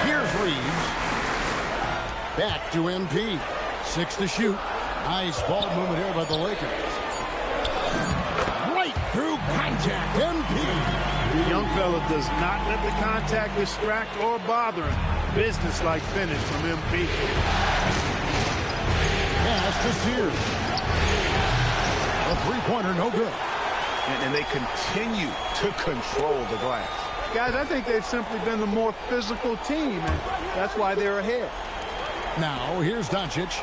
Here's Reeves. Back to MP. 6 to shoot. Nice ball movement here by the Lakers. Right through contact. MP. The young fella does not let the contact distract or bother him. Business-like finish from MP. Pass to Sears. A three-pointer, no good. And they continue to control the glass. Guys, I think they've simply been the more physical team, and that's why they're ahead. Now, here's Doncic.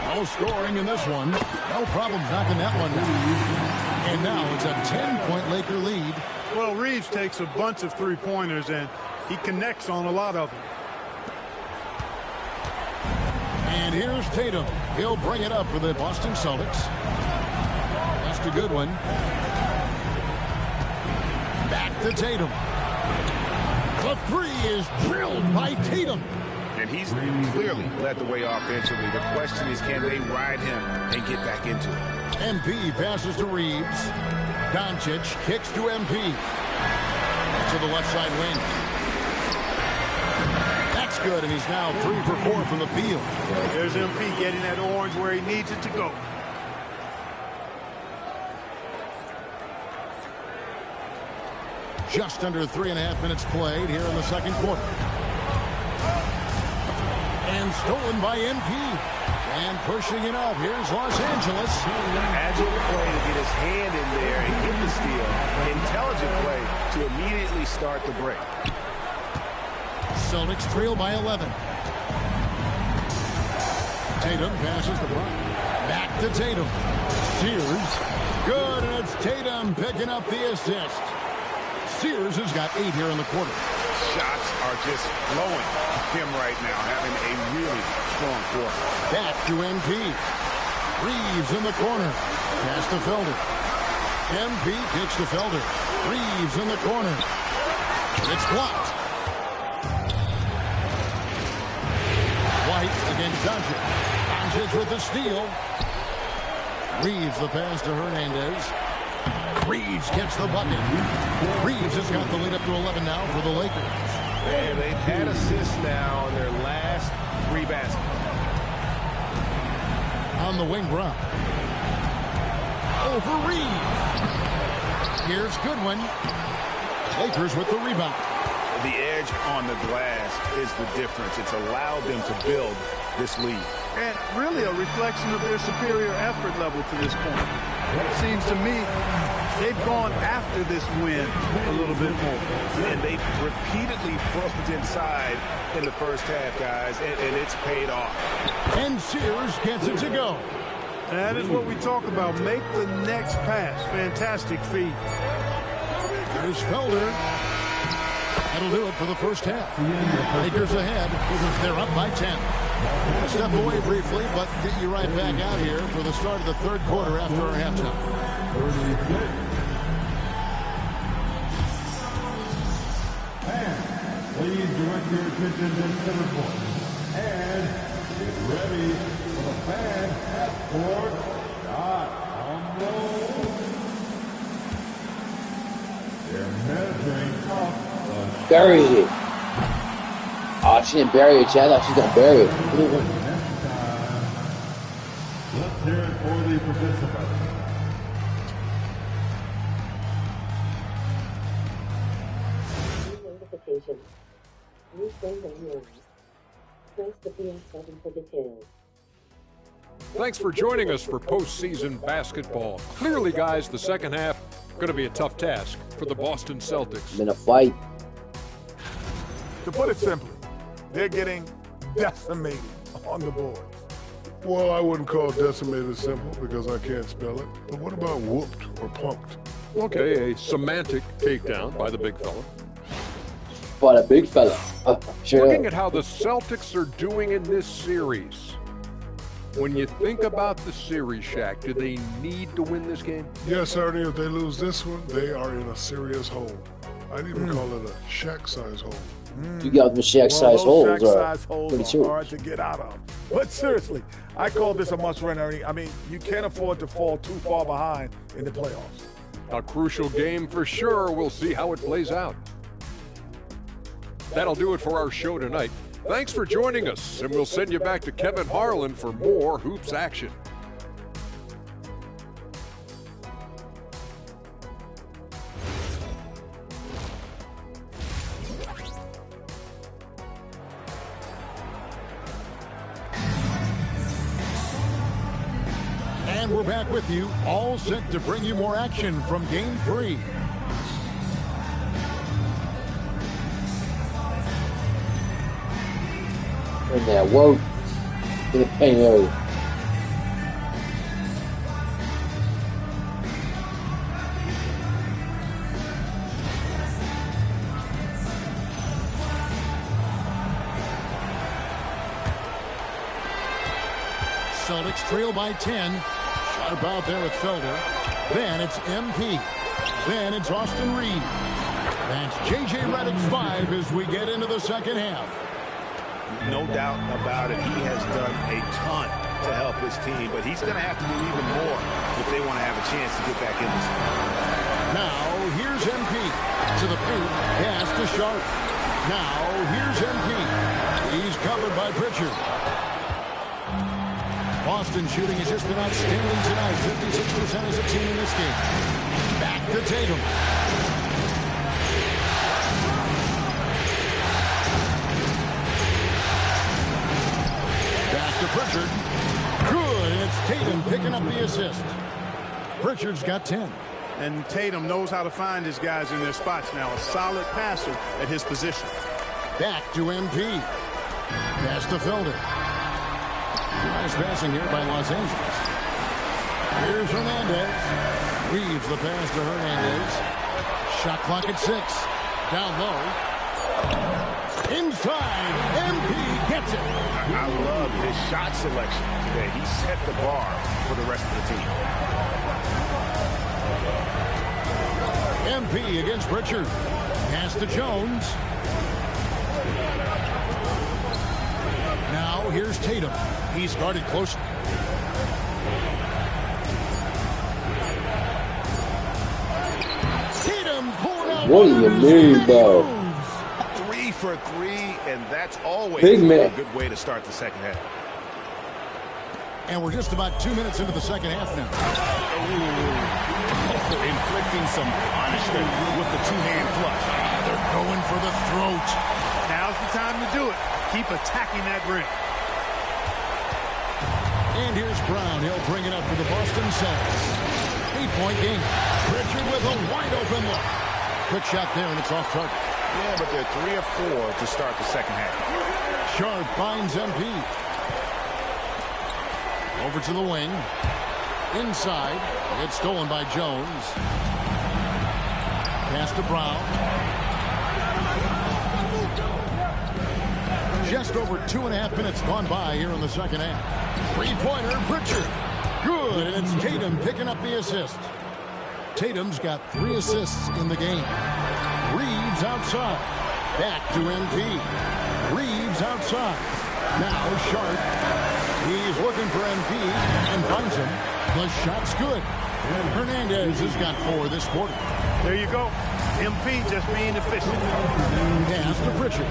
No scoring in this one. No problem knocking that one down. And now it's a 10-point Laker lead. Well, Reeves takes a bunch of three-pointers, and he connects on a lot of them. And here's Tatum. He'll bring it up for the Boston Celtics. That's a good one. Back to Tatum. The three is drilled by Tatum. And he's clearly led the way offensively. The question is, can they ride him and get back into it? MP passes to Reeves. Doncic kicks to MP. To the left side wing. That's good, and he's now 3 for 4 from the field. There's MP getting that orange where he needs it to go. Just under 3.5 minutes played here in the second quarter. And stolen by MP. And pushing it up. Here's Los Angeles. Agile play to get his hand in there and get the steal. Intelligent play to immediately start the break. Celtics trail by 11. Tatum passes the ball. Back to Tatum. Sears. Good, and it's Tatum picking up the assist. Sears has got 8 here in the quarter. Shots are just flowing him right now, having a really strong quarter. Back to MP. Reeves in the corner. Pass to Felder. MP kicks to Felder. Reeves in the corner. It's blocked. White against Doncic. Doncic with the steal. Reeves the pass to Hernandez. Reeves gets the bucket. Reeves has got the lead up to 11 now for the Lakers. And they've had assists now in their last 3 baskets. On the wing, Brown. Over Reeves. Here's Goodwin. Lakers with the rebound. The edge on the glass is the difference. It's allowed them to build this lead. And really a reflection of their superior effort level to this point. It seems to me they've gone after this win a little bit more. And they've repeatedly pushed inside in the first half, guys, and it's paid off. And Sears gets it to go. That is what we talk about. Make the next pass. Fantastic feat. Here's Felder. That'll do it for the first half. Lakers ahead. They're up by 10. Step away briefly, but get you right back out here for the start of the third quarter after our halftime. Please direct your attention to center court. And get ready for the fan half-court shot on roll. They're measuring up. Buries it. Oh, she didn't bury it, Chad. I thought she was going to bury it. Let's hear it for the participants. Notification. New friend online. Press the PS button for details. Thanks for joining us for postseason basketball. Clearly, guys, the second half going to be a tough task for the Boston Celtics. In a fight. To put it simply, they're getting decimated on the boards. Well, I wouldn't call decimated simple because I can't spell it. But what about whooped or punked? Okay, a semantic takedown by the big fella. By the big fella. Sure. Looking at how the Celtics are doing in this series, when you think about the series, Shaq, do they need to win this game? Yes, Ernie, if they lose this one, they are in a serious hole. I'd even call it a Shaq-size hole. You got the Shaq-size holes. Shaq-size holes pretty are serious. hard to get out of. But seriously, I call this a must-win, Ernie. I mean, you can't afford to fall too far behind in the playoffs. A crucial game for sure. We'll see how it plays out. That'll do it for our show tonight. Thanks for joining us, and we'll send you back to Kevin Harlan for more Hoops action. And we're back with you, all set to bring you more action from Game 3. In there, whoa. In the paint area. Celtics trail by 10. Sharp out there with Felder. Then it's MP. Then it's Austin Reed. That's J.J. Redick's 5 as we get into the second half. No doubt about it. He has done a ton to help his team, but he's going to have to do even more if they want to have a chance to get back in this game. Now, here's MP. To the paint, pass to Sharp. Now, here's MP. He's covered by Pritchard. Boston shooting has just been outstanding tonight. 56% as a team in this game. Back to Tatum. Back to Pritchard. Good. And it's Tatum picking up the assist. Pritchard's got 10. And Tatum knows how to find his guys in their spots now. A solid passer at his position. Back to MP. Pass to Felder. Nice passing here by Los Angeles. Here's Hernandez. Reeves the pass to Hernandez. Shot clock at 6. Down low. Inside. MP gets it. I love his shot selection today. He set the bar for the rest of the team. MP against Pritchard. Pass to Jones. Now here's Tatum. He's guarded close. Tatum pulling out. What do you mean, bro? 3 for 3, and that's always Big man. a good way to start the second half. And we're just about 2 minutes into the second half now. Inflicting some punishment with the two-hand flush. They're going for the throat. Now's the time to do it. Keep attacking that rim. And here's Brown. He'll bring it up for the Boston Celtics. 8-point game. Pritchard with a wide-open look. Quick shot there, and it's off target. Yeah, but they're 3 of 4 to start the second half. Sharp finds MP. Over to the wing. Inside. It's stolen by Jones. Pass to Brown. Just over 2.5 minutes gone by here in the second half. Three-pointer, Pritchard. Good, and it's Tatum picking up the assist. Tatum's got 3 assists in the game. Reeves outside. Back to MP. Reeves outside. Now Sharp. He's looking for MP and finds him. The shot's good. Hernandez has got 4 this quarter. There you go. MP just being efficient. Pass to Pritchard.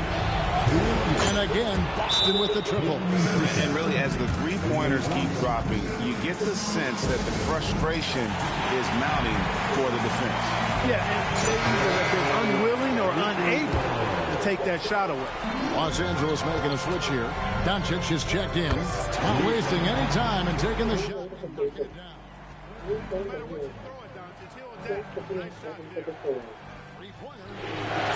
And again, Boston with the triple. And really, as the three-pointers keep dropping, you get the sense that the frustration is mounting for the defense. Yeah, and they either have been unwilling or unable to take that shot away. Los Angeles making a switch here. Doncic is checked in. Not wasting any time and taking the shot.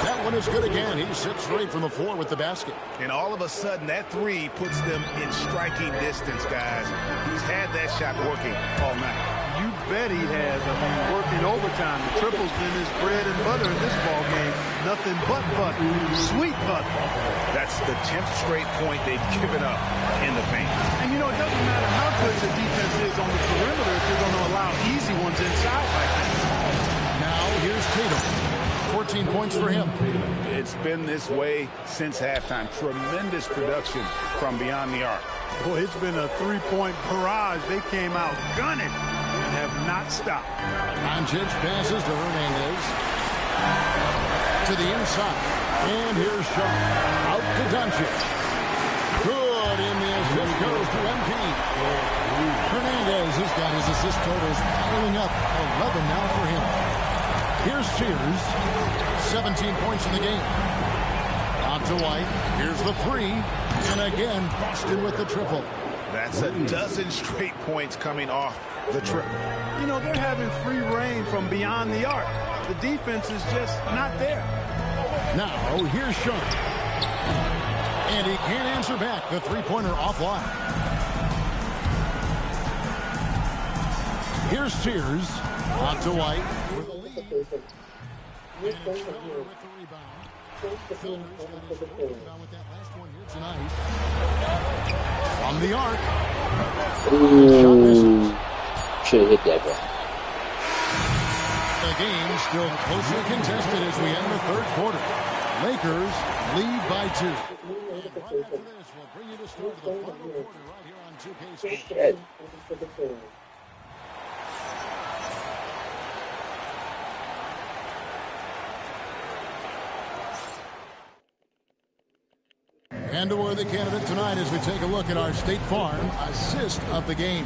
That one is good again. He's 6 straight from the floor with the basket. And all of a sudden, that 3 puts them in striking distance, guys. He's had that shot working all night. You bet he has. I mean, working overtime. The triple's been his bread and butter in this ball game. Nothing but butter. Sweet butter. That's the 10th straight point they've given up in the paint. And, you know, it doesn't matter how good the defense is on the perimeter if you're going to allow easy ones inside like that. Now, here's Tatum. 14 points for him. It's been this way since halftime. Tremendous production from beyond the arc. Boy, it's been a three-point barrage. They came out gunning and have not stopped. Doncic passes to Hernandez. To the inside. And here's Shaw. Out to Doncic. Good, and the assist goes to MP. Hernandez has got his assist totals piling up. 11 now for him. Here's Sears. 17 points in the game. Out to White. Here's the 3. And again, Boston with the triple. That's a dozen straight points coming off the triple. You know, they're having free reign from beyond the arc. The defense is just not there. Now, here's Shaw. And he can't answer back. The three-pointer offline. Here's Sears. Out to White. From the arc. Ooh. Should have hit that guy. The game still closely contested as we end the third quarter. Lakers lead by 2. And right after this, we'll bring you the start of the final quarter right here on 2K Sports. And a worthy candidate tonight as we take a look at our State Farm assist of the game.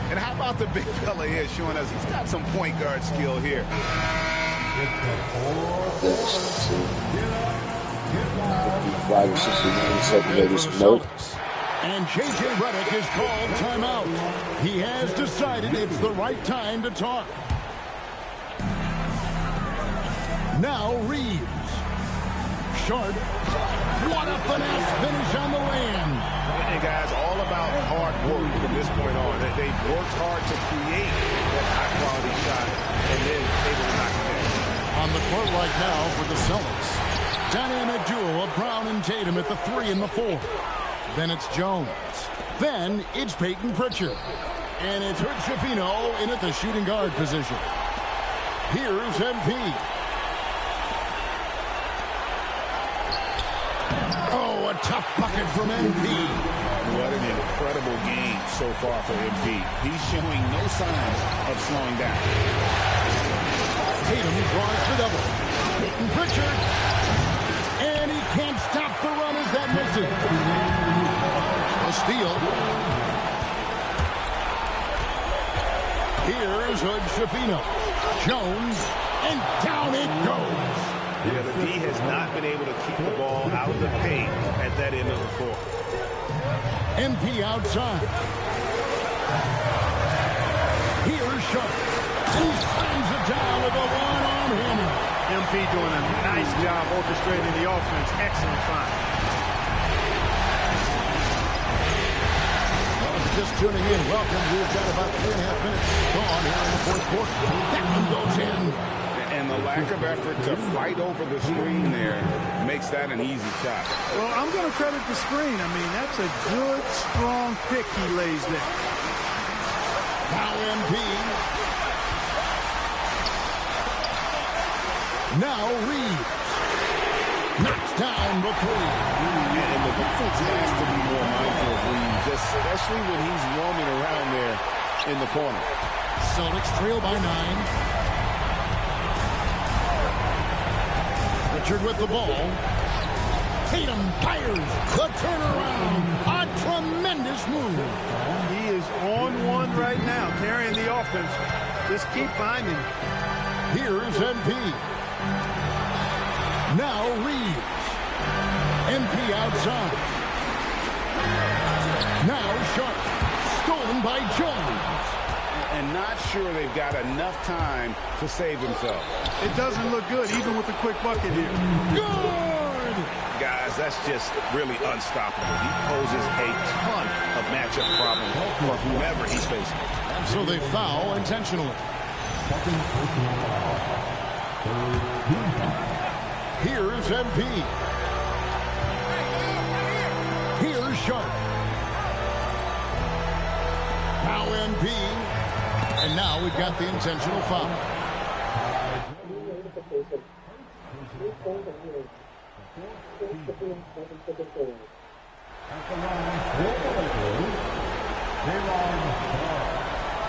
And how about the big fella here showing us he's got some point guard skill here. And J.J. Redick has called timeout. He has decided it's the right time to talk. Now Reeves. Sharp. What a finesse finish on the land. And guys, all about hard work from this point on. They've worked hard to create that high-quality shot and then able to knock it in. On the court right now for the Celtics. Dynamic duo of Brown and Tatum at the 3 and the 4. Then it's Jones. Then it's Peyton Pritchard. And it's Hurt Shafino in at the shooting guard position. Here's MP. Oh, a tough bucket from MP. What an incredible game so far for MP. He's showing no signs of slowing down. Tatum draws the double. Peyton Pritchard. And he can't stop the run as that misses. A steal. Here's Hood Schifino. Jones. And down it goes. Yeah, the D has not been able to keep the ball out of the paint at that end of the floor. MP outside. Here's Sharp. He slams it down with a one-on-hammer. MP doing a nice job orchestrating the offense. Excellent find. Well, if you're just tuning in, welcome. We've got about 3.5 minutes gone here in the fourth quarter. That one goes in. And the lack of effort to fight over the screen there makes that an easy shot. Well, I'm going to credit the screen. I mean, that's a good, strong pick he lays there. Now MP. Now Reeves. Knocks down the three. And the defense has to be more mindful of Reeves, especially when he's roaming around there in the corner. Celtics trail by 9. Richard with the ball. Tatum fires. The turnaround. A tremendous move. He is on one right now, carrying the offense. Just keep finding. Here's MP. Now Reeves. MP outside. Now Sharp. Stolen by Jones. And not sure they've got enough time to save himself. It doesn't look good, even with the quick bucket here. Good! Guys, that's just really unstoppable. He poses a ton of matchup problems for whoever he's facing. And so they foul intentionally. Here's MP. Here's Sharp. Now MP. And now we've got the intentional foul.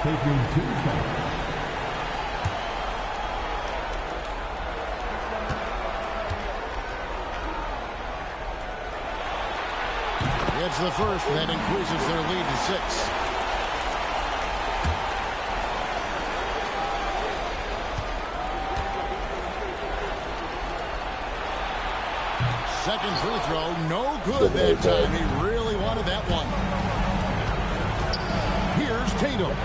Taking 2 shots. It's the first, and that increases their lead to 6. Second free throw, no good that time. He really wanted that one. Here's Tatum.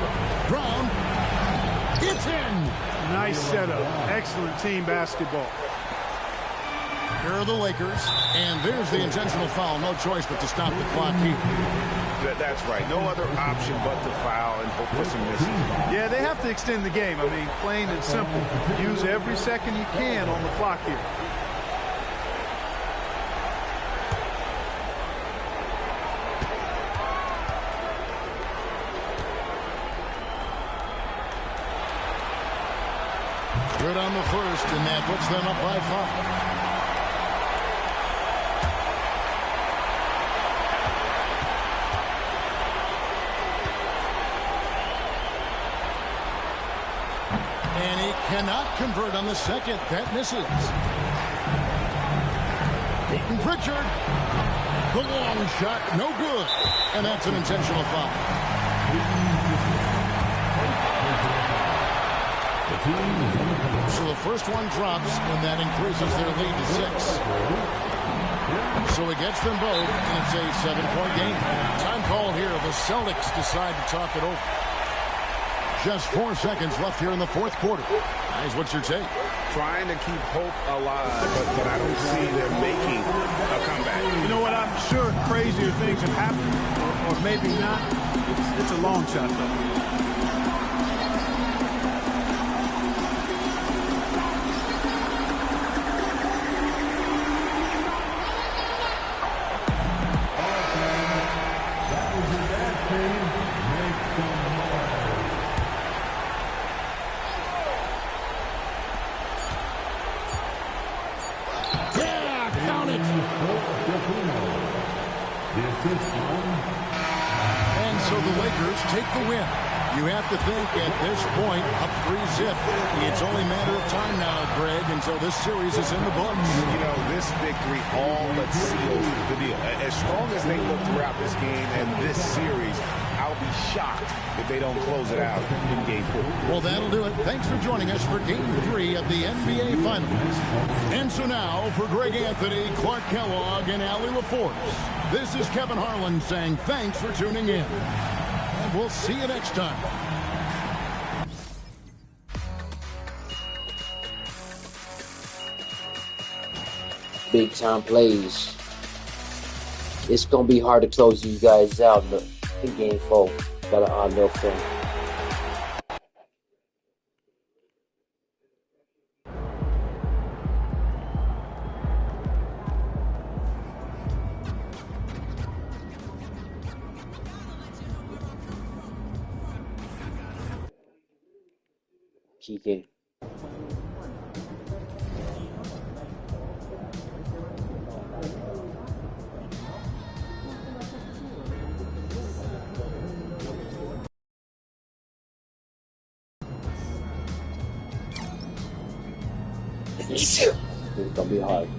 Brown. It's in. Nice setup. Excellent team basketball. Here are the Lakers, and there's the intentional foul. No choice but to stop the clock here. That's right. No other option but to foul and hope for some misses. Yeah, they have to extend the game. I mean, plain and simple. Use every second you can on the clock here. Good on the first, and that puts them up by 5. And he cannot convert on the second. That misses. Peyton Pritchard. The long shot, no good. And that's an intentional foul. So the first one drops, and that increases their lead to 6. So he gets them both, and it's a 7-point game. Time call here. The Celtics decide to talk it over. Just 4 seconds left here in the fourth quarter. Guys, what's your take? Trying to keep hope alive, but I don't see them making a comeback. You know what? I'm sure crazier things have happened, or maybe not. It's a long shot, though. so the Lakers take the win. You have to think at this point, up 3-zip. It's only a matter of time now, Greg, until this series is in the books. You know, this victory all but seals the deal. As strong as they look throughout this game and this series, I'll be shocked if they don't close it out in Game 4. Well, that'll do it. Thanks for joining us for Game 3 of the NBA Finals. And so now, for Greg Anthony, Clark Kellogg, and Allie LaForce, this is Kevin Harlan saying thanks for tuning in. And we'll see you next time. Big time plays. It's gonna be hard to close you guys out in Game 4. Got an odd enough thing. Kike. It's gonna be hard.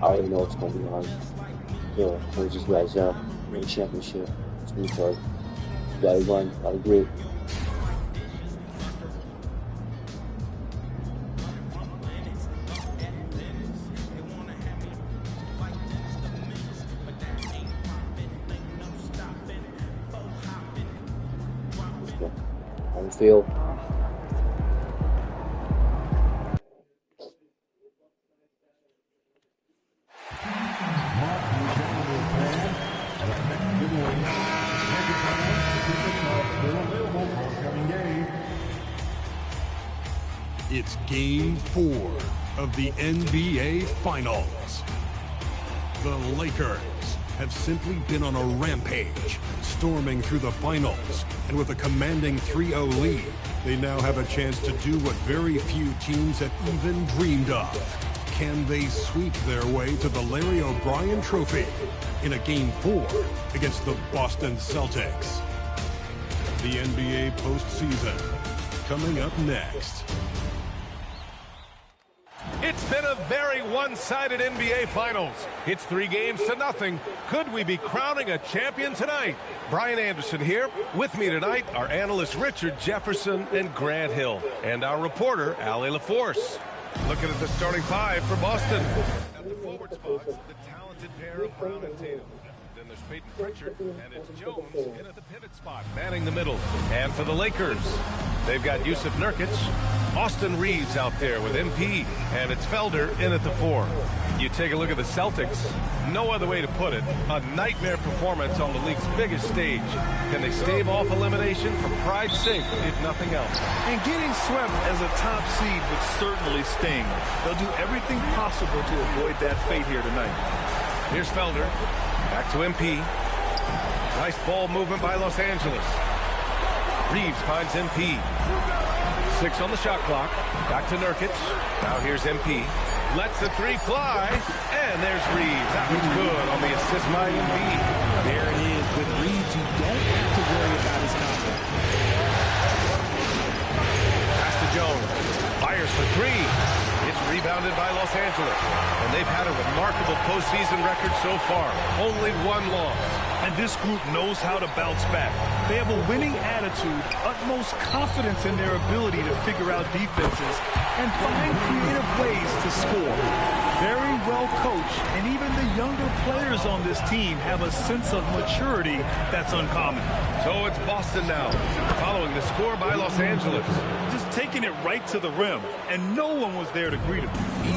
I already know it's gonna be hard. Yeah, close these guys out. Win championship. It's gonna be hard. Gotta run, gotta grit. On the field. It's Game 4 of the NBA Finals. The Lakers have simply been on a rampage, storming through the finals, and with a commanding 3-0 lead, they now have a chance to do what very few teams have even dreamed of. Can they sweep their way to the Larry O'Brien Trophy in a Game 4 against the Boston Celtics? The NBA postseason, coming up next. It's been a very one-sided NBA Finals. It's 3-0. Could we be crowning a champion tonight? Brian Anderson here. With me tonight are analysts Richard Jefferson and Grant Hill, and our reporter, Allie LaForce. Looking at the starting five for Boston. At the forward spots, the talented pair of Brown and Tatum. Then there's Peyton Pritchard, and it's Jones in at the pivot spot, manning the middle. And for the Lakers, they've got Yusuf Nurkic, Austin Reeves out there with MP, and it's Felder in at the 4. You take a look at the Celtics, no other way to put it, a nightmare performance on the league's biggest stage. Can they stave off elimination for pride's sake, if nothing else? And getting swept as a top seed would certainly sting. They'll do everything possible to avoid that fate here tonight. Here's Felder, back to MP. Nice ball movement by Los Angeles. Reeves finds MP. 6 on the shot clock. Back to Nurkic. Now here's MP. Lets the 3 fly. And there's Reeves. That was good on the assist by MP. There it is. With Reeves, you don't have to worry about his confidence. Pass to Jones. Fires for 3. It's rebounded by Los Angeles. And they've had a remarkable postseason record so far. Only 1 loss. And this group knows how to bounce back. They have a winning attitude, utmost confidence in their ability to figure out defenses, and find creative ways to score. Very well coached, and even the younger players on this team have a sense of maturity that's uncommon. So it's Boston now, following the score by Los Angeles. Just taking it right to the rim, and no one was there to greet him.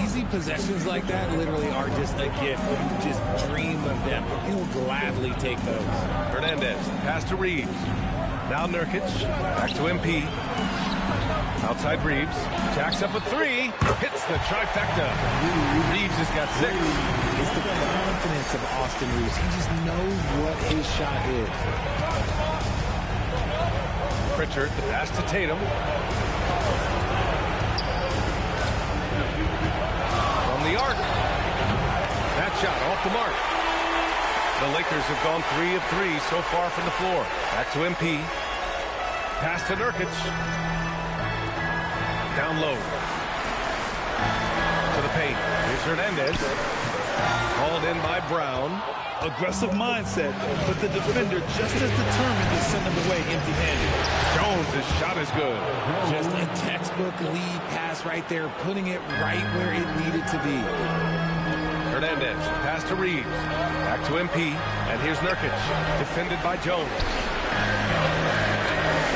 Easy possessions like that literally are just a gift. You just dream of them. He'll gladly take those. Hernandez, pass to Reeves. Now Nurkic, back to MP. Outside Reeves, jacks up a 3, hits the trifecta. Reeves has got 6. It's the confidence of Austin Reeves. He just knows what his shot is. Pritchard, the pass to Tatum. From the arc. That shot off the mark. The Lakers have gone 3 of 3 so far from the floor. Back to MP. Pass to Nurkic. Down low. To the paint. Here's Hernandez. Called in by Brown. Aggressive mindset, but the defender just as determined to send him away empty-handed. Jones' shot is good. Just a textbook lead pass right there, putting it right where it needed to be. Hernandez, pass to Reeves. Back to MP, and here's Nurkic. Defended by Jones.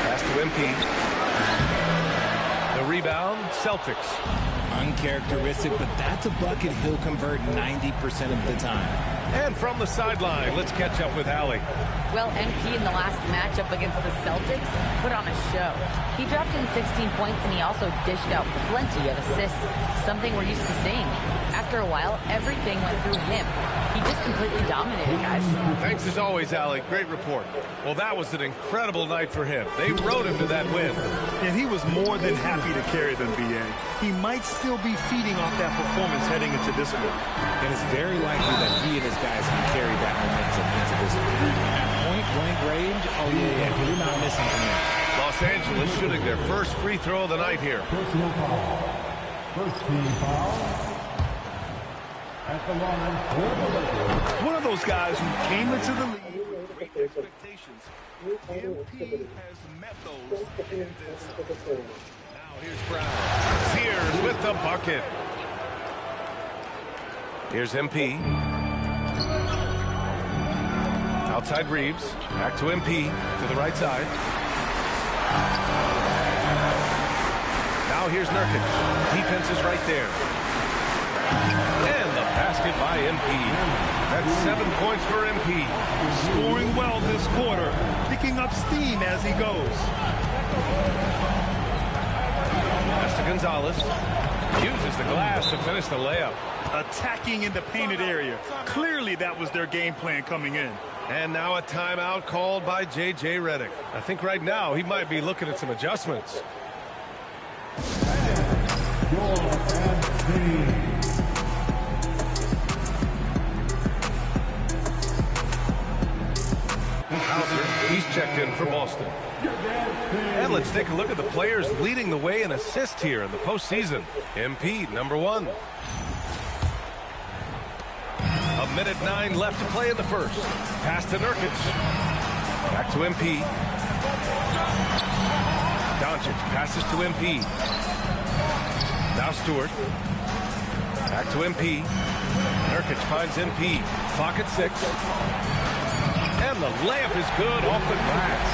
Pass to MP. The rebound, Celtics. Uncharacteristic, but that's a bucket he'll convert 90% of the time. And from the sideline, let's catch up with Allie. Well, MP in the last matchup against the Celtics put on a show. He dropped in 16 points and he also dished out plenty of assists, something we're used to seeing. After a while, everything went through him. He just completely dominated, guys. Thanks as always, Allie. Great report. Well, that was an incredible night for him. They rode him to that win. And he was more than happy to carry them, BA. He might still be feeding off that performance heading into this one. And it's very likely that he and his guys can carry that momentum into this one. At point-blank range, oh yeah, you're not missing from there. Los Angeles shooting their first free throw of the night here. Personal foul. First team foul. At the line for the Lakers. One of those guys who came into the league with great expectations. MP has met those and then some. Now here's Brown. Sears with the bucket. Here's MP. Outside Reeves. Back to MP. To the right side. Now here's Nurkic. Defense is right there. And the basket by MP. That's 7 points for MP. Scoring well this quarter. Picking up steam as he goes. Pass to Gonzalez. Uses the glass to finish the layup. Attacking in the painted area. Clearly that was their game plan coming in. And now a timeout called by J.J. Redick. I think right now he might be looking at some adjustments. Hauser, he's checked in for Boston. And let's take a look at the players leading the way in assists here in the postseason. MP, number 1. 1:09 left to play in the first. Pass to Nurkic. Back to MP. Doncic passes to MP. Now Stewart. Back to MP. Nurkic finds MP. Clock at 6. And the layup is good off the glass.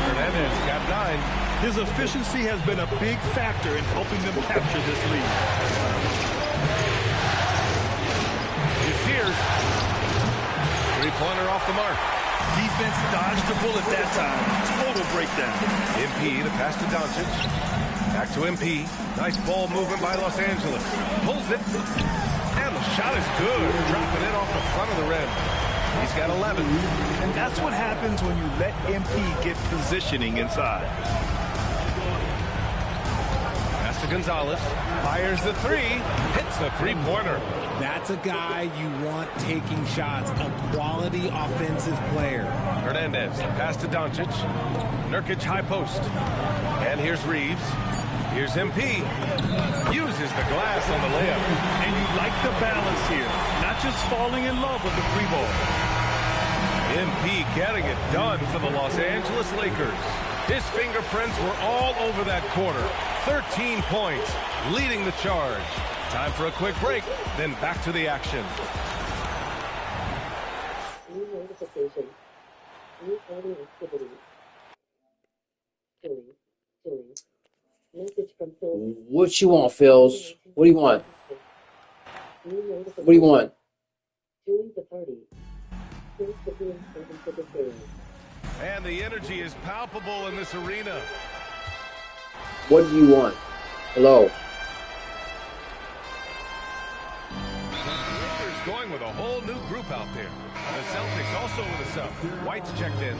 Hernandez got 9. His efficiency has been a big factor in helping them capture this lead. Sears. Three-pointer off the mark. Defense dodged the bullet that time. Total breakdown. MP, the pass to Doncic. Back to MP. Nice ball movement by Los Angeles. Pulls it. And the shot is good. Dropping it off the front of the rim. He's got 11. And that's what happens when you let MP get positioning inside. Pass to Gonzalez. Fires the 3. Hits the three-pointer. That's a guy you want taking shots, a quality offensive player. Hernandez, pass to Doncic. Nurkic high post. And here's Reeves. Here's MP. Uses the glass on the layup. And you like the balance here. Not just falling in love with the free ball. MP getting it done for the Los Angeles Lakers. His fingerprints were all over that quarter. 13 points, leading the charge. Time for a quick break, then back to the action. New notification. New party activity. Chili. Message from Phil. What you want, Phils? What do you want? What do you want? Join the party. Thanks for being present for the series. And the energy is palpable in this arena. What do you want? Hello. Going with a whole new group out there. The Celtics also with a sub. White's checked in.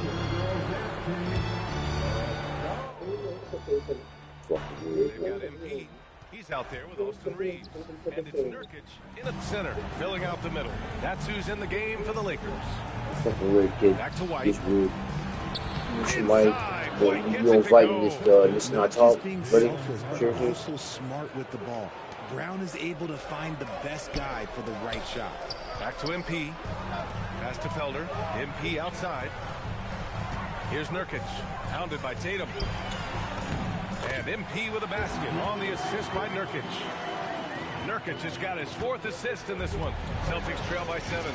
They've got MP. He's out there with Austin Reeves. And it's Nurkic in the center, filling out the middle. That's who's in the game for the Lakers. Fucking weird kid. Back to White. He's rude. You don't fight in this not talk, buddy. Sure. Also smart with the ball. Brown is able to find the best guy for the right shot. Back to MP. Pass to Felder. MP outside. Here's Nurkic. Hounded by Tatum. And MP with a basket on the assist by Nurkic. Nurkic has got his 4th assist in this one. Celtics trail by 7.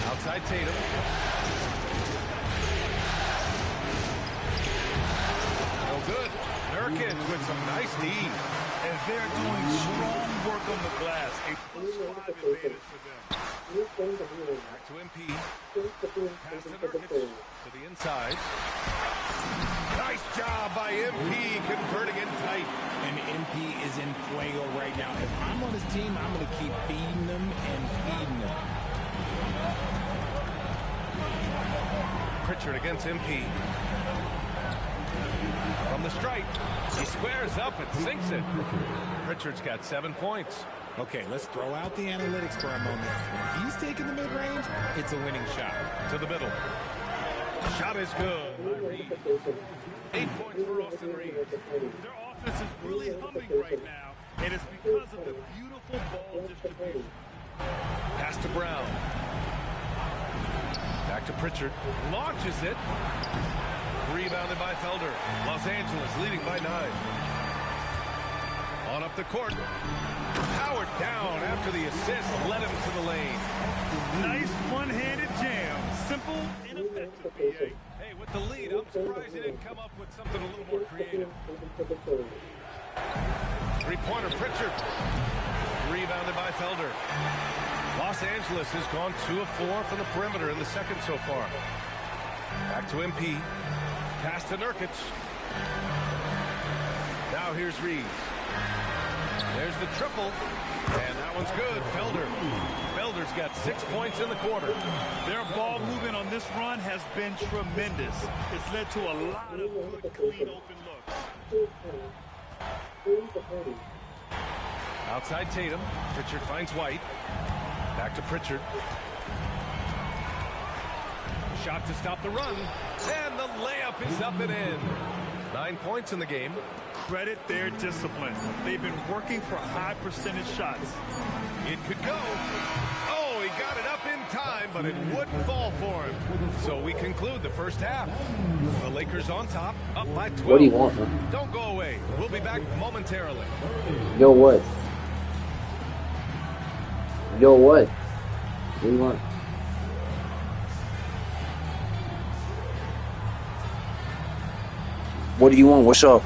Outside Tatum. No good. Nurkic with some nice D. And they're doing strong work on the glass. A +5 advantage for them. Back to MP. Pass to Nurkic to the inside. Nice job by MP converting in tight. And MP is in fuego right now. If I'm on his team, I'm going to keep feeding them and feeding them. Pritchard against MP. From the stripe. He squares up and sinks it. Pritchard's got 7 points. Okay, let's throw out the analytics for a moment. When he's taking the mid-range, it's a winning shot. To the middle. Shot is good. 8 points for Austin Reeves. Their offense is really humming right now, and it's because of the beautiful ball distribution. Pass to Brown. Back to Pritchard. Launches it. Rebounded by Felder. Los Angeles leading by 9. On up the court. Howard down after the assist. Led him to the lane. Nice one-handed jam. Simple and effective, BA. Hey, with the lead, I'm surprised he didn't come up with something a little more creative. Three-pointer Pritchard. Rebounded by Felder. Los Angeles has gone 2 of 4 from the perimeter in the second so far. Back to MP. Pass to Nurkic. Now here's Reeves. There's the triple. And that one's good. Felder's got 6 points in the quarter. Their ball movement on this run has been tremendous. It's led to a lot of good, clean, open looks. Outside Tatum. Pritchard finds White. Back to Pritchard. Shot to stop the run. And the layup is up and in. 9 points in the game. Credit their discipline. They've been working for high percentage shots. It could go. Oh, he got it up in time, but it wouldn't fall for him. So we conclude the first half. The Lakers on top, up by 12. What do you want, man? Don't go away. We'll be back momentarily. Yo, what? Yo, what? What do you want? What do you want? What's up?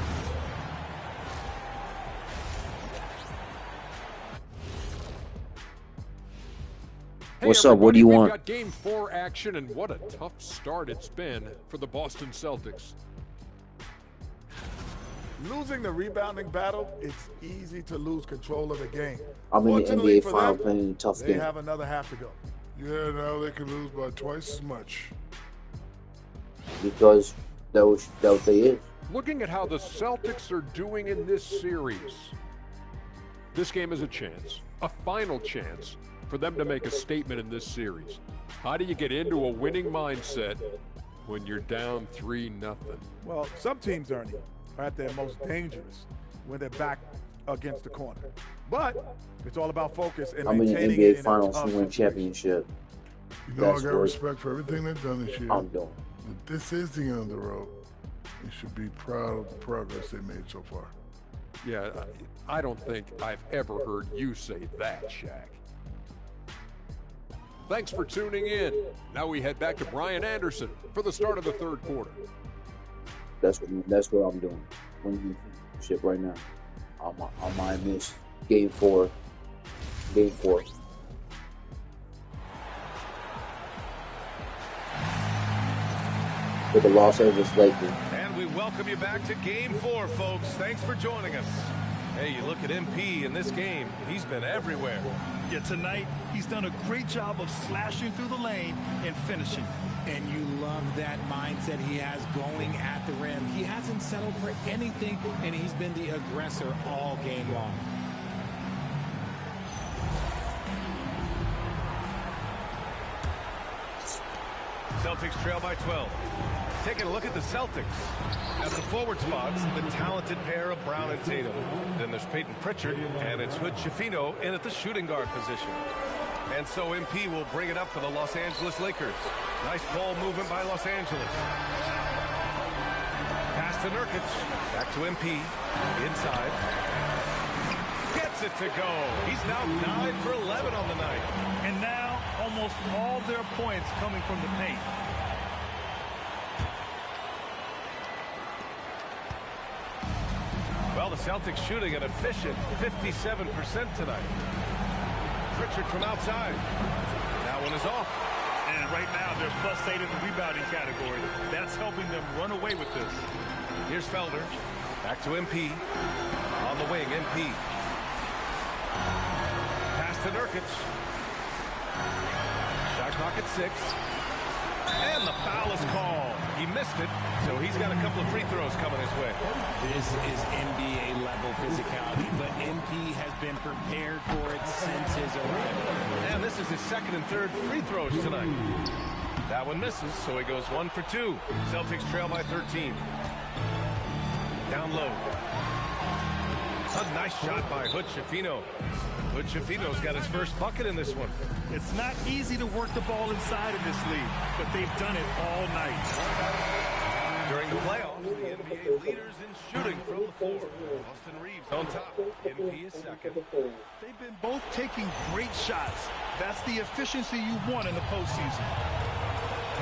Hey, what's up? What do you we've want? Got Game 4 action, and what a tough start it's been for the Boston Celtics. Losing the rebounding battle, it's easy to lose control of the game. I'm in the Fortunately NBA for final them, playing a tough they game. have another half to go. Yeah, now they can lose by twice as much. Because that what they is. Looking at how the Celtics are doing in this series, this game is a chance, a final chance, for them to make a statement in this series. How do you get into a winning mindset when you're down 3-0? Well, some teams, Ernie, are at their most dangerous when they're back against the corner. But it's all about focus and I'm in the maintaining NBA it finals in to win championship. You know, That's I got what respect for everything they've done this year. I'm doing. But this is the end of the road. You should be proud of the progress they made so far. Yeah, I don't think I've ever heard you say that, Shaq. Thanks for tuning in. Now we head back to Brian Anderson for the start of the third quarter. That's what I'm doing. Winning shit right now. I might miss Game 4. Game 4. With the Los Angeles Lakers. And we welcome you back to Game 4, folks. Thanks for joining us. Hey, you look at MP in this game. He's been everywhere. Yeah, tonight, he's done a great job of slashing through the lane and finishing. And you love that mindset he has going at the rim. He hasn't settled for anything, and he's been the aggressor all game long. Celtics trail by 12. Taking a look at the Celtics. At the forward spots, the talented pair of Brown and Tatum. Then there's Peyton Pritchard, and it's Hood Schifino in at the shooting guard position. And so MP will bring it up for the Los Angeles Lakers. Nice ball movement by Los Angeles. Pass to Nurkic. Back to MP. Inside. Gets it to go. He's now 9 for 11 on the night. And now almost all their points coming from the paint. Well, the Celtics shooting an efficient 57% tonight. Pritchard from outside. That one is off. And right now they're +8 in the rebounding category. That's helping them run away with this. Here's Felder. Back to MP. On the wing, MP. Pass to Nurkic. Shot clock at 6. And the foul is called. He missed it, so he's got a couple of free throws coming his way. This is NBA-level physicality, but MP has been prepared for it since his arrival. And this is his second and third free throws tonight. That one misses, so he goes 1 for 2. Celtics trail by 13. Down low. A nice shot by Hood Schifino. Hood Schifino's got his first bucket in this one. It's not easy to work the ball inside in this league, but they've done it all night. During the playoffs, the NBA leaders in shooting from the floor. Austin Reeves on top. MP is second. They've been both taking great shots. That's the efficiency you want in the postseason.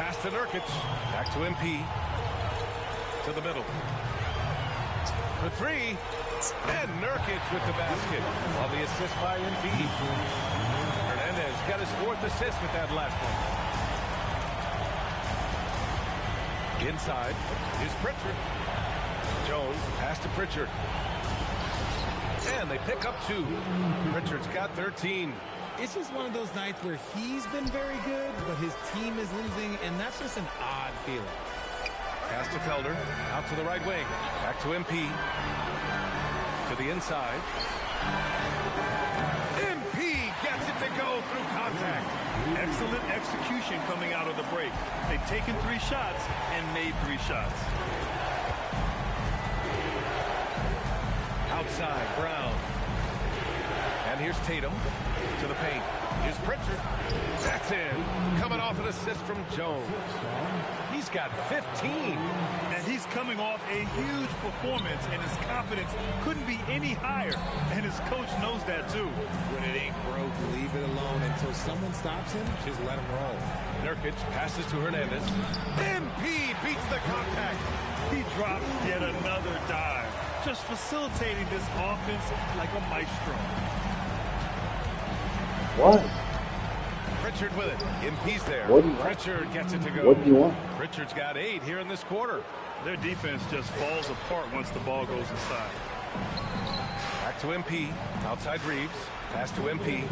Pass to Nurkic. Back to MP. To the middle. For 3. And Nurkic with the basket. On the assist by MP. Hernandez got his 4th assist with that last one. Inside is Pritchard. Jones, pass to Pritchard. And they pick up 2. Pritchard's got 13. It's just one of those nights where he's been very good, but his team is losing, and that's just an odd feeling. Pass to Felder. Out to the right wing. Back to MP. To the inside. MP gets it to go through contact. Excellent execution coming out of the break. They've taken 3 shots and made 3 shots. Outside, Brown. And here's Tatum to the paint. Here's Pritchard. That's in. Coming off an assist from Jones. He's got 15. And he's coming off a huge performance, and his confidence couldn't be any higher. And his coach knows that, too. When it ain't broke, leave it alone until someone stops him. Just let him roll. Nurkic passes to Hernandez. MP beats the contact. He drops yet another dive, just facilitating this offense like a maestro. What? Pritchard with it. MP's there. What do you want? Pritchard gets it to go. What do you want? Pritchard's got 8 here in this quarter. Their defense just falls apart once the ball goes inside. Back to MP. Outside Reeves. Pass to MP.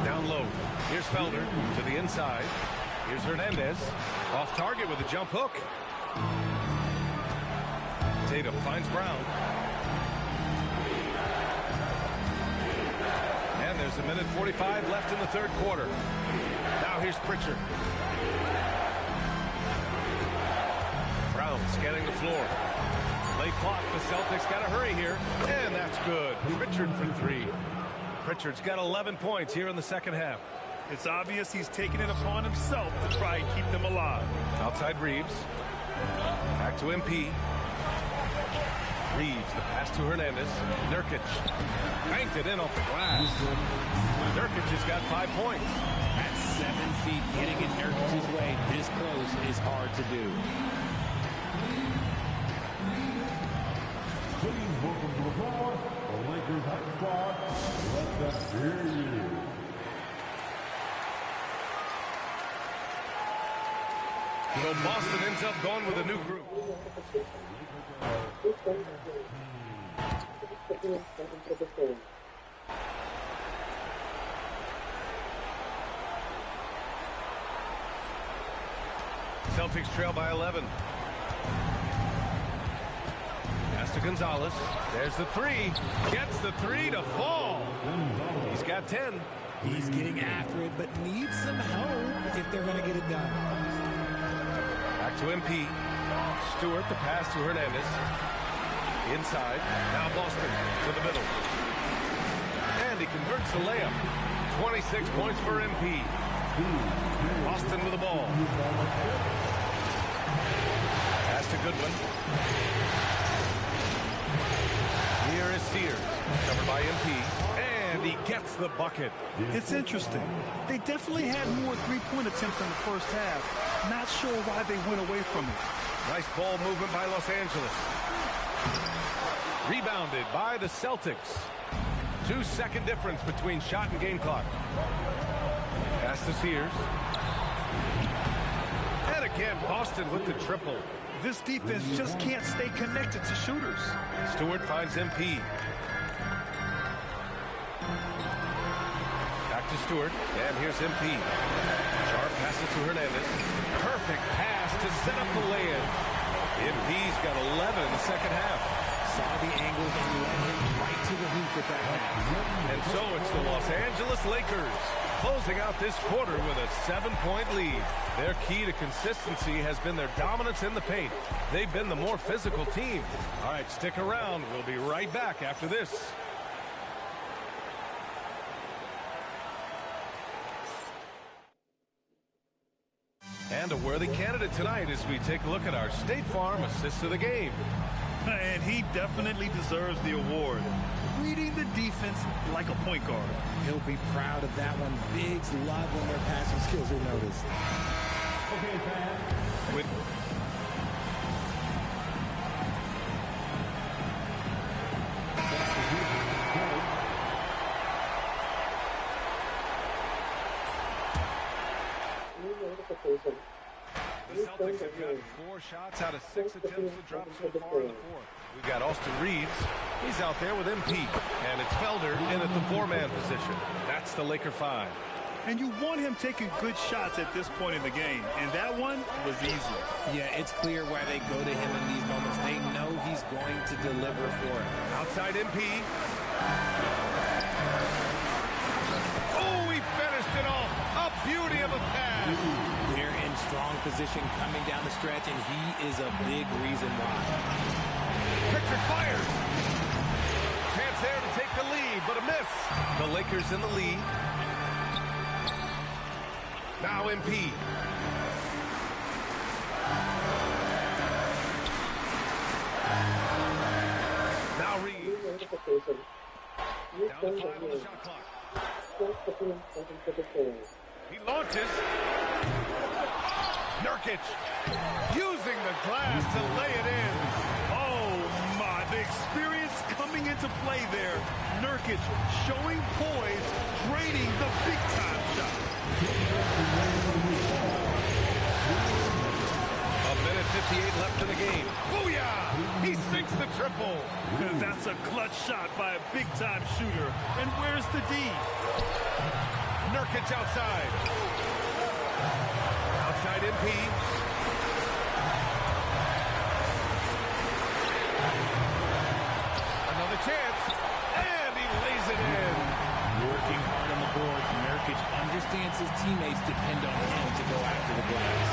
Down low. Here's Felder to the inside. Here's Hernandez. Off target with a jump hook. Tatum finds Brown. And there's 1:45 left in the third quarter. Now here's Pritchard. Brown scanning the floor. Late clock. The Celtics got to hurry here. And that's good. Pritchard for 3. Pritchard's got 11 points here in the second half. It's obvious he's taking it upon himself to try and keep them alive. Outside Reeves. Back to MP. Reeves, the pass to Hernandez. Nurkic. Banked it in off the glass. Nurkic has got 5 points. At 7 feet, getting it Nurkic's way this close is hard to do. Please welcome to the floor, the Lakers hot squad. Let us hear you. So Boston ends up going with a new group. Celtics trail by 11. Pass to Gonzalez. There's the three. Gets the three to fall. He's got 10. He's getting after it, but needs some help if they're going to get it done. Back to MP. Stewart, the pass to Hernandez. Inside. Now Boston to the middle. And he converts the layup. 26 points for MP. Boston with the ball. Pass to Goodwin. Here is Sears. Covered by MP. And he gets the bucket. It's interesting. They definitely had more three-point attempts in the first half. Not sure why they went away from it. Nice ball movement by Los Angeles. Rebounded by the Celtics. 2-second difference between shot and game clock. Pass to Sears. And again, Boston with the triple. This defense just can't stay connected to shooters. Stewart finds MP. Back to Stewart. And here's MP. Sharp passes to Hernandez. Perfect pass to set up the lay-in. MP's got 11 in the second half. Saw the angles and led him right to the hoop with that pass. And so it's the Los Angeles Lakers closing out this quarter with a 7-point lead. Their key to consistency has been their dominance in the paint. They've been the more physical team. All right, stick around. We'll be right back after this. And a worthy candidate tonight as we take a look at our State Farm assist of the game. And he definitely deserves the award. Reading the defense like a point guard. He'll be proud of that one. Bigs love when their passing skills are noticed. Okay, fans. With the Celtics have got 4 shots out of 6 attempts to drop so far in the fourth. We've got Austin Reeves. He's out there with MP. And it's Felder in at the 4-man position. That's the Laker 5. And you want him taking good shots at this point in the game. And that one was easy. Yeah, it's clear why they go to him in these moments. They know he's going to deliver for it. Outside MP. Oh, he finished it off. A beauty of a pass. They're in strong position coming down the stretch, and he is a big reason why. Pritchard fires. Chance there to take the lead, but a miss. The Lakers in the lead. Now MP. Now Reeves. Down to 5 on the shot clock. He launches. Nurkic using the glass to lay it in. Oh, my. The experience coming into play there. Nurkic showing poise, draining the big-time shot. A minute 58 left in the game. Booyah! He sinks the triple. That's a clutch shot by a big-time shooter. And where's the D? Nurkic outside. Outside MP. Another chance. And he lays it in. Working hard on the boards. Nurkic understands his teammates depend on him to go after the glass.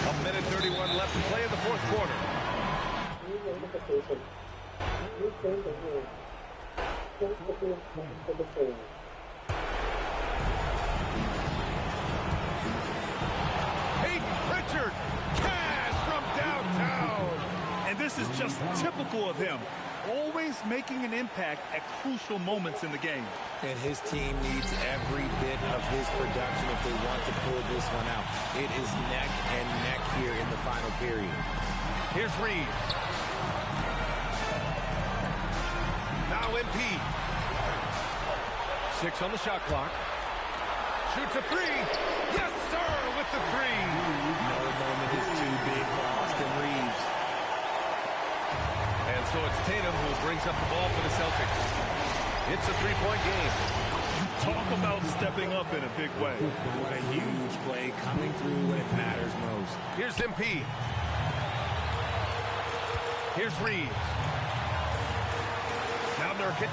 A minute 31 left to play in the fourth quarter. Peyton Pritchard, cash from downtown. And this is just typical of him. Always making an impact at crucial moments in the game. And his team needs every bit of his production if they want to pull this one out. It is neck and neck here in the final period. Here's Reeves. Now MP. 6 on the shot clock. Shoots a 3. Yes, sir, with the 3. No moment is too big for Austin Reeves. And so it's Tatum who brings up the ball for the Celtics. It's a 3-point game. You Talk about stepping up in a big way. What a huge play, coming through when it matters most. Here's MP. Here's Reeves. Now Nurkic.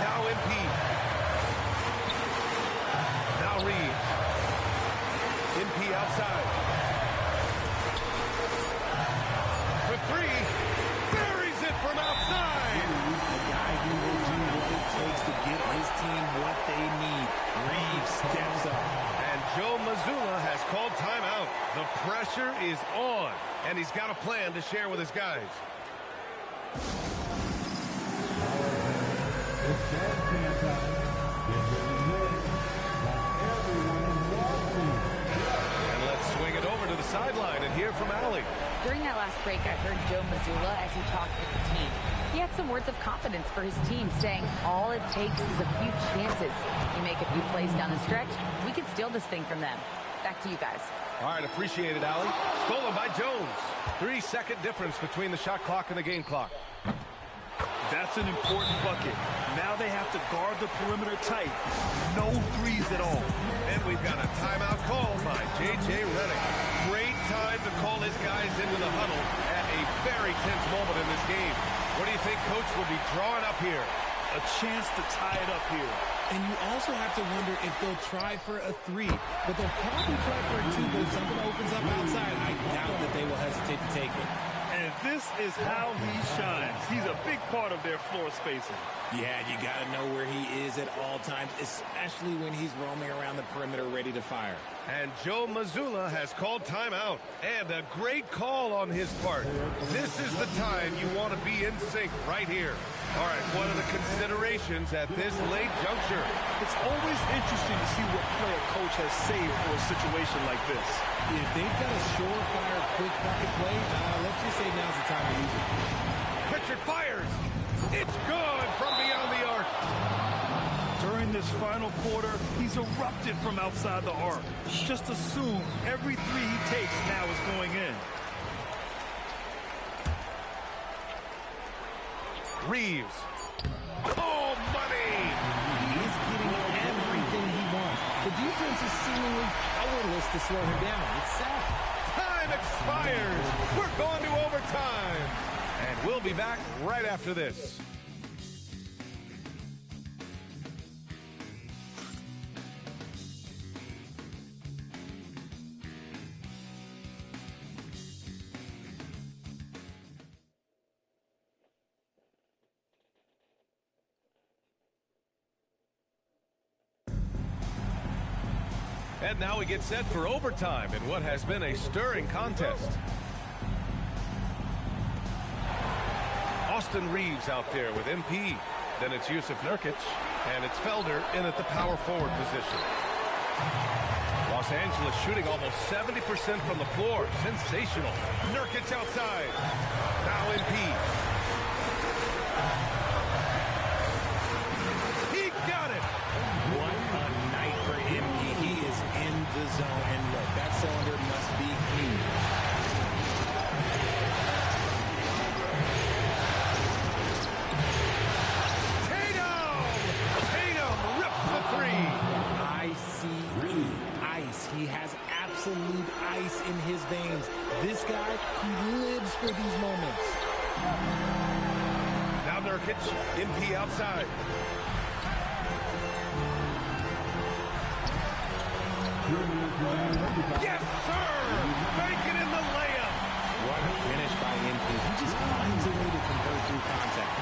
Now MP. Now Reeves. MP outside. For three. Buries it from outside. The guy who will do what it takes to get his team what they need. Reeves steps up. And Joe Mazzulla has called timeout. The pressure is on, and he's got a plan to share with his guys. And let's swing it over to the sideline and hear from Allie. During that last break, I heard Joe Mazzulla as he talked with the team. He had some words of confidence for his team, saying all it takes is a few chances. You make a few plays down the stretch, we can steal this thing from them. Back to you guys. All right, appreciate it, Allie. Stolen by Jones. 3-second difference between the shot clock and the game clock. That's an important bucket. Now they have to guard the perimeter tight. No threes at all. And we've got a timeout called by J.J. Redick. Great time to call his guys into the huddle at a very tense moment in this game. What do you think Coach will be drawing up here? A chance to tie it up here. And you also have to wonder if they'll try for a three. But they'll probably try for a two, but if something opens up outside, I doubt that they will hesitate to take it. And this is how he shines. He's a big part of their floor spacing. Yeah, you got to know where he is at all times, especially when he's roaming around the perimeter ready to fire. And Joe Mazzulla has called timeout. And a great call on his part. This is the time you want to be in sync right here. All right, what are the considerations at this late juncture? It's always interesting to see what play a coach has saved for a situation like this. If they've got a surefire, quick bucket play, let's just say now's the time to use it. Pritchard fires. It's good from beyond the arc. During this final quarter, he's erupted from outside the arc. Just assume every three he takes now is going in. Reeves. Oh, money! He's getting everything he wants. The defense is seemingly powerless to slow him down. It's sad. Time expires. We're going to overtime. And we'll be back right after this. And now we get set for overtime in what has been a stirring contest. Austin Reeves out there with MP. Then it's Yusuf Nurkic. And it's Felder in at the power forward position. Los Angeles shooting almost 70% from the floor. Sensational. Nurkic outside. Now MP. He got it. What a night for MP. He is in the zone. And look, that cylinder must be huge. Tatum rips the three. Ice. He has absolute ice in his veins. This guy, he lives for these moments. Now Nurkic, MP outside. Yes, sir! Making in the layup. What a finish by MP. He just finds a way to convert through contact.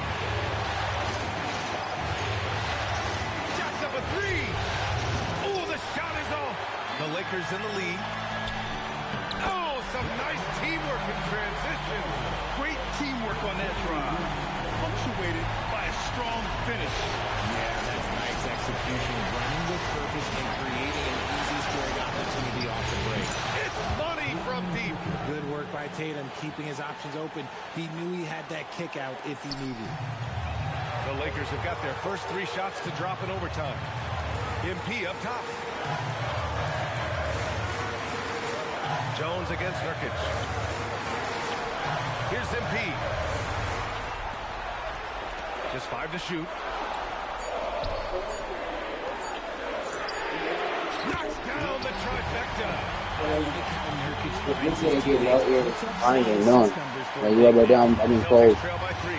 Jacks up a three. Oh, the shot is off. The Lakers in the lead. Oh, some nice teamwork in transition. Great teamwork on that drive. Punctuated by a strong finish. Yeah, that's nice execution. Running with purpose and creating an easy scoring opportunity off the break. It's money from deep. Good work by Tatum, keeping his options open. He knew he had that kick out if he needed. The Lakers have got their first three shots to drop in overtime. MP up top. Jones against Nurkic. Here's MP. Just 5 to shoot. Found the trifecta. This nigga get out here. I ain't none. Like, you rubber down, I mean, cold. Trail by 3.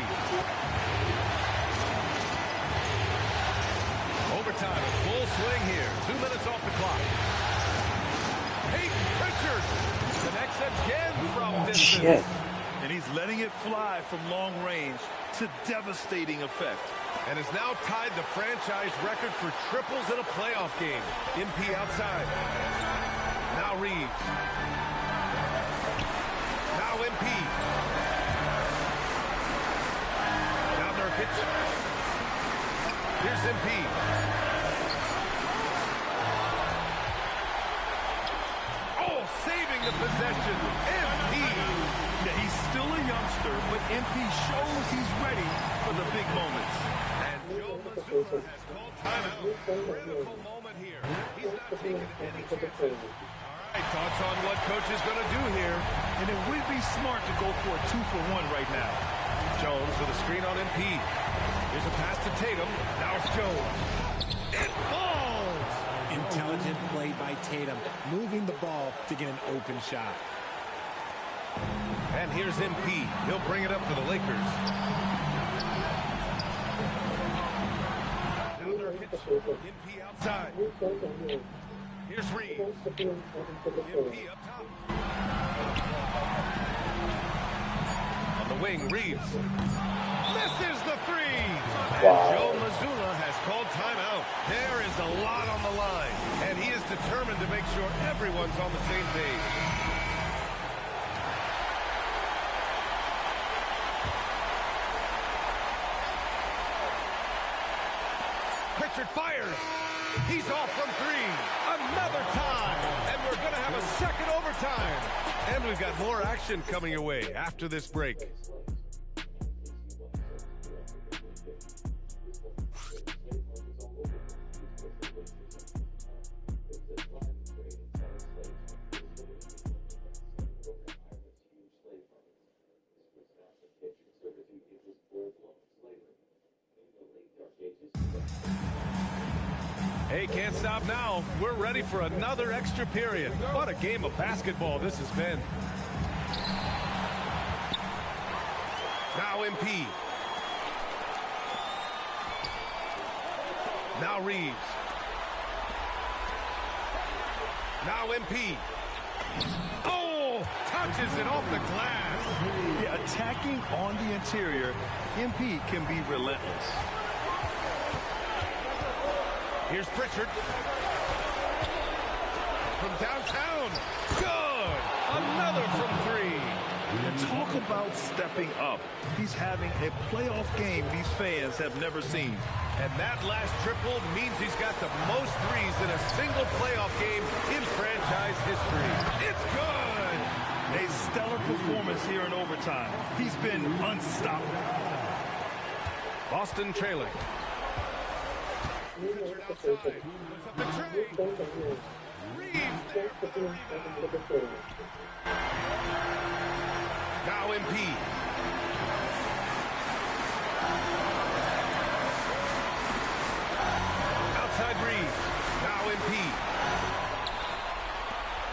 Overtime in full swing here. 2 minutes off the clock. Peyton Pritchard connects again from distance. Shit. And he's letting it fly from long range to devastating effect. And has now tied the franchise record for triples in a playoff game. MP outside. Now Reeves. Now MP. Now Nurkic. Here's MP. Oh, saving the possession. MP. Yeah, he's still a youngster, but MP shows he's ready for the big moments. And Joe Mazzulla has called timeout. Critical moment here. He's not taking any chances. All right, thoughts on what coach is going to do here. And it would be smart to go for a 2-for-1 right now. Jones with a screen on MP. Here's a pass to Tatum. Now it's Jones. It falls! Intelligent play by Tatum, moving the ball to get an open shot. And here's MP. He'll bring it up for the Lakers. Now Nurkic. MP outside. Here's Reeves. MP up top. On the wing, Reeves. Misses the 3. And Joe Mazzulla has called timeout. There is a lot on the line. And he is determined to make sure everyone's on the same page. Pritchard fires. He's off from 3. Another time. And we're going to have a second overtime. And we've got more action coming your way after this break. Hey, can't stop now. We're ready for another extra period. What a game of basketball this has been. Now MP. Now Reeves. Now MP. Oh, touches it off the glass. Yeah, attacking on the interior, MP can be relentless. Here's Pritchard. From downtown. Good. Another from 3. And talk about stepping up. He's having a playoff game these fans have never seen. And that last triple means he's got the most threes in a single playoff game in franchise history. It's good. A stellar performance here in overtime. He's been unstoppable. Boston trailing. Outside. Puts up the tray. Reeves there for the rebound. Now MP. Outside Reeves. Now MP.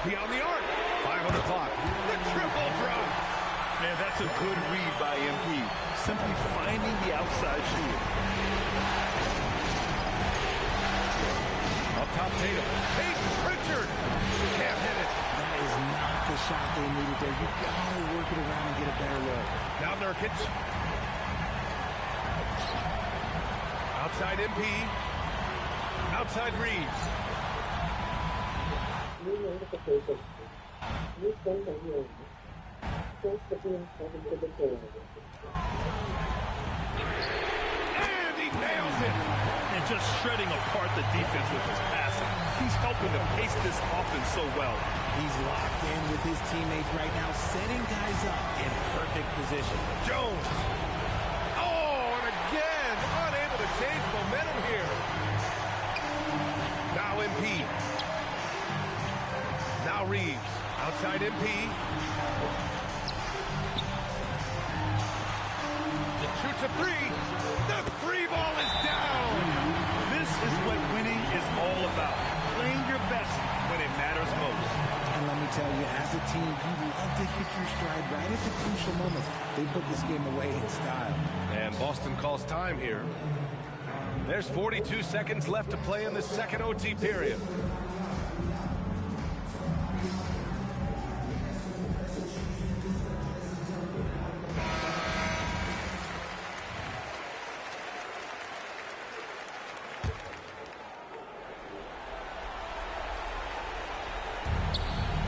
Beyond the arc. 5 on the clock. The triple drop. Man, that's a good read by MP. Simply finding the outside shooter. Up top, Tatum. Peyton Pritchard. Can't hit it. That is not the shot they needed there. You gotta work it around and get a better look. Now Nurkic. Outside MP. Outside Reeves. New notification. New friend on your end. Thanks for being present to the game. And he nails it. And just shredding apart the defense with his passing. He's helping to pace this offense so well. He's locked in with his teammates right now, setting guys up in perfect position. Jones. Oh, and again, unable to change momentum here. Now MP. Now Reeves. Outside MP. Shoots a 3. The 3 ball is down. This is what winning is all about. Playing your best when it put this game away in style. And Boston calls time here. There's 42 seconds left to play in the second OT period.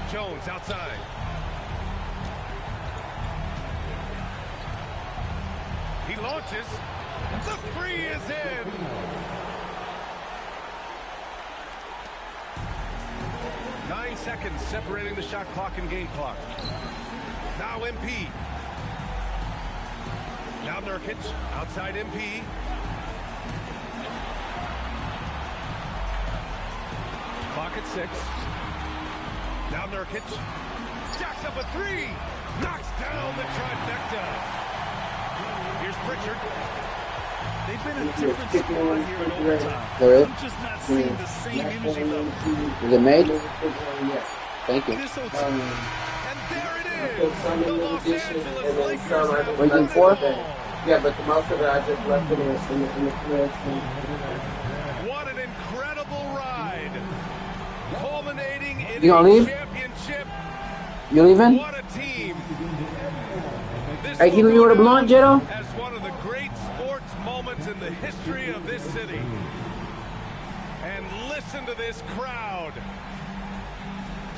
Jones outside. He launches. The free is in. Nine seconds separating the shot clock and game clock. Now MP. Now Nurkic. Outside MP. Clock at 6. Now Nurkic. Jacks up a 3. Knocks down the trifecta. Here's Pritchard. They've been a different squad here in overtime. Really? I'm just not seeing the same energy level. Is it made? Thank you. This OT. And there it is. The Los Angeles Lakers. Ranking 4? Yeah, but the most of it I just left it in the fridge. What an incredible ride. Culminating in You gonna a leave? championship. You leaving? What a team. This Hey, can you leave with a blunt, Jitto? as one of the great sports moments in the history of this city. And listen to this crowd.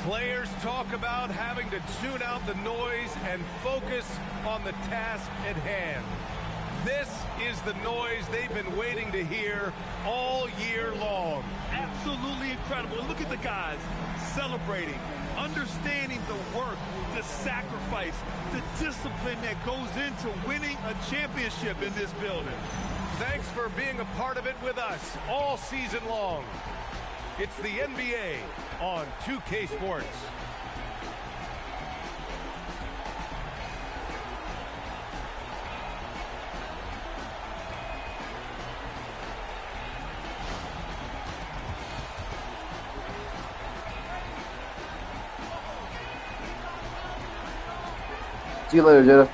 Players talk about having to tune out the noise and focus on the task at hand. This is the noise they've been waiting to hear all year long. Absolutely incredible. And look at the guys celebrating, understanding the work, the sacrifice, the discipline that goes into winning a championship in this building. Thanks for being a part of it with us all season long. It's the NBA on 2K Sports. See you later, Jitto.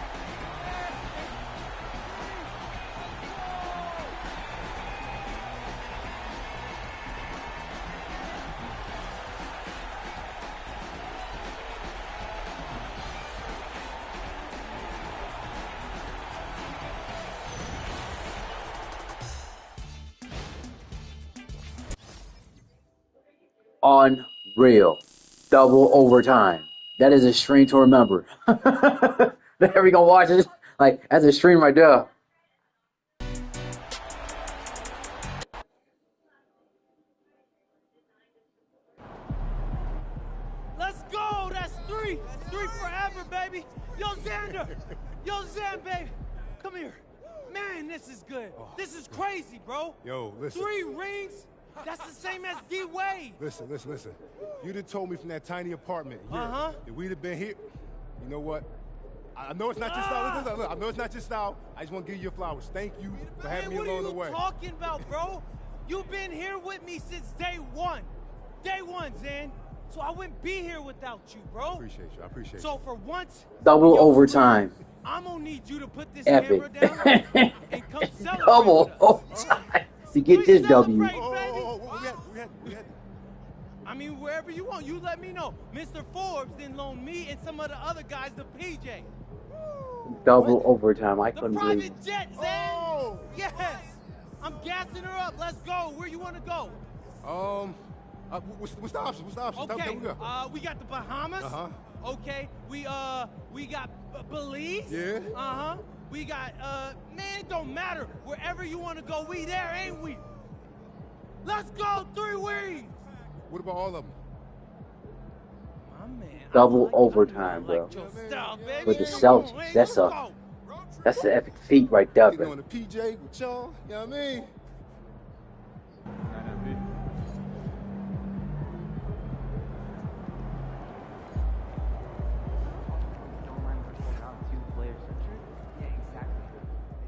Unreal. Double overtime. That is a stream to remember. There we go, watch it. Like, that's a stream right there. Let's go. That's 3. 3 forever, baby. Yo, Xander. Yo, Xan, baby. Come here. Man, this is good. This is crazy, bro. Yo, listen. 3 rings? That's the same as D-Wade. Listen. You'd have told me from that tiny apartment here that we'd have been here. You know what? I know it's not your style. Look, I know it's not your style. I just want to give you your flowers. Thank you for having me along the way. What are you talking about, bro? You've been here with me since day one. Day one, Zan. So I wouldn't be here without you, bro. I appreciate you. So for once, Double overtime. I'm going to need you to put this Epic. camera down and come celebrate Double with us. overtime to get this W. I mean, wherever you want, you let me know. Mr. Forbes then loaned me and some of the other guys the PJ. Double overtime. I The couldn't believe it. private jet, Zan. Yes. I'm gassing her up. Let's go. Where you want to go? What's the options? Tell me Okay. where we go. We got the Bahamas. Okay. We got Belize. Yeah. We got man, it don't matter. Wherever you want to go, we there, ain't we? Let's go. 3 wings. What about all of them? My man. Double overtime, bro. Style, baby. With the Celtics. That's an epic feat right there, Getting bro. on the PJ with y'all, you know what I mean?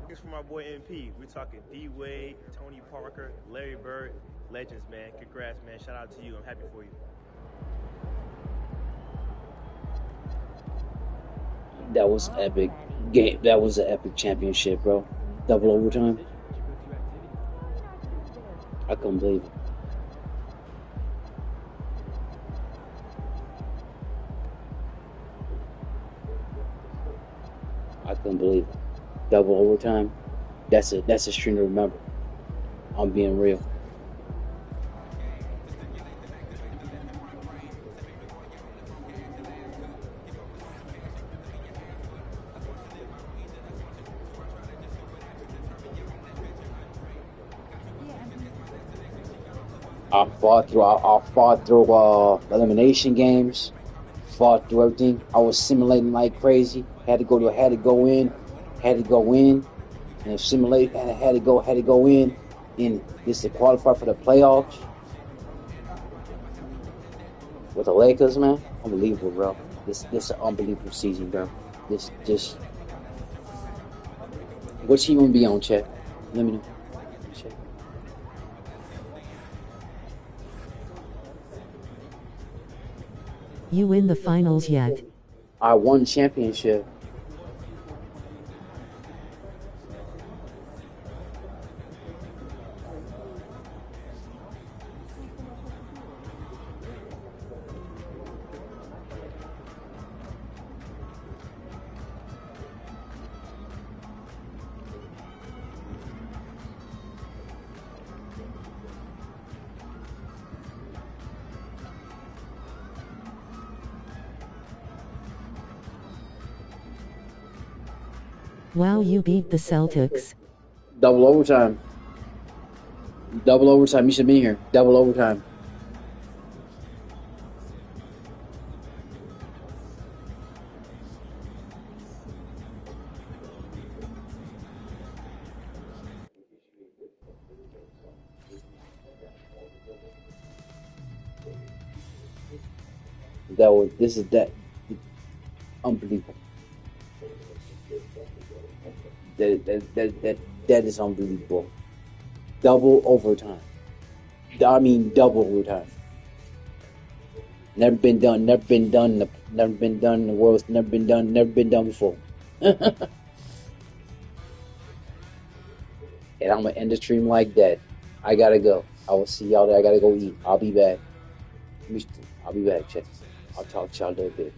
Thanks for my boy MP. We're talking D-Wade, Tony Parker, Larry Bird, legends, man. Congrats, man. Shout out to you. I'm happy for you. That was epic. game. That was an epic championship, bro. Double overtime. I couldn't believe it. I couldn't believe it. Double overtime. That's a string to remember. I'm being real. I fought through elimination games, fought through everything. I was simulating like crazy. Had to go in, and simulate. Had to go in, and this to qualify for the playoffs with the Lakers, man. Unbelievable, bro. This is an unbelievable season, bro. This just what you gonna be on, Chet? Let me know. Check. You win the finals yet? I won championship. Wow, you beat the Celtics. Double overtime. Double overtime. You should be here. Double overtime. This is that unbelievable. That is unbelievable. Double overtime. I mean double overtime. Never been done. Never been done. Never been done in the world. Never been done. Never been done before. And I'm gonna end the stream like that. I gotta go. I will see y'all there. I gotta go eat. I'll be back. I'll be back. Check. I'll talk to y'all a little bit.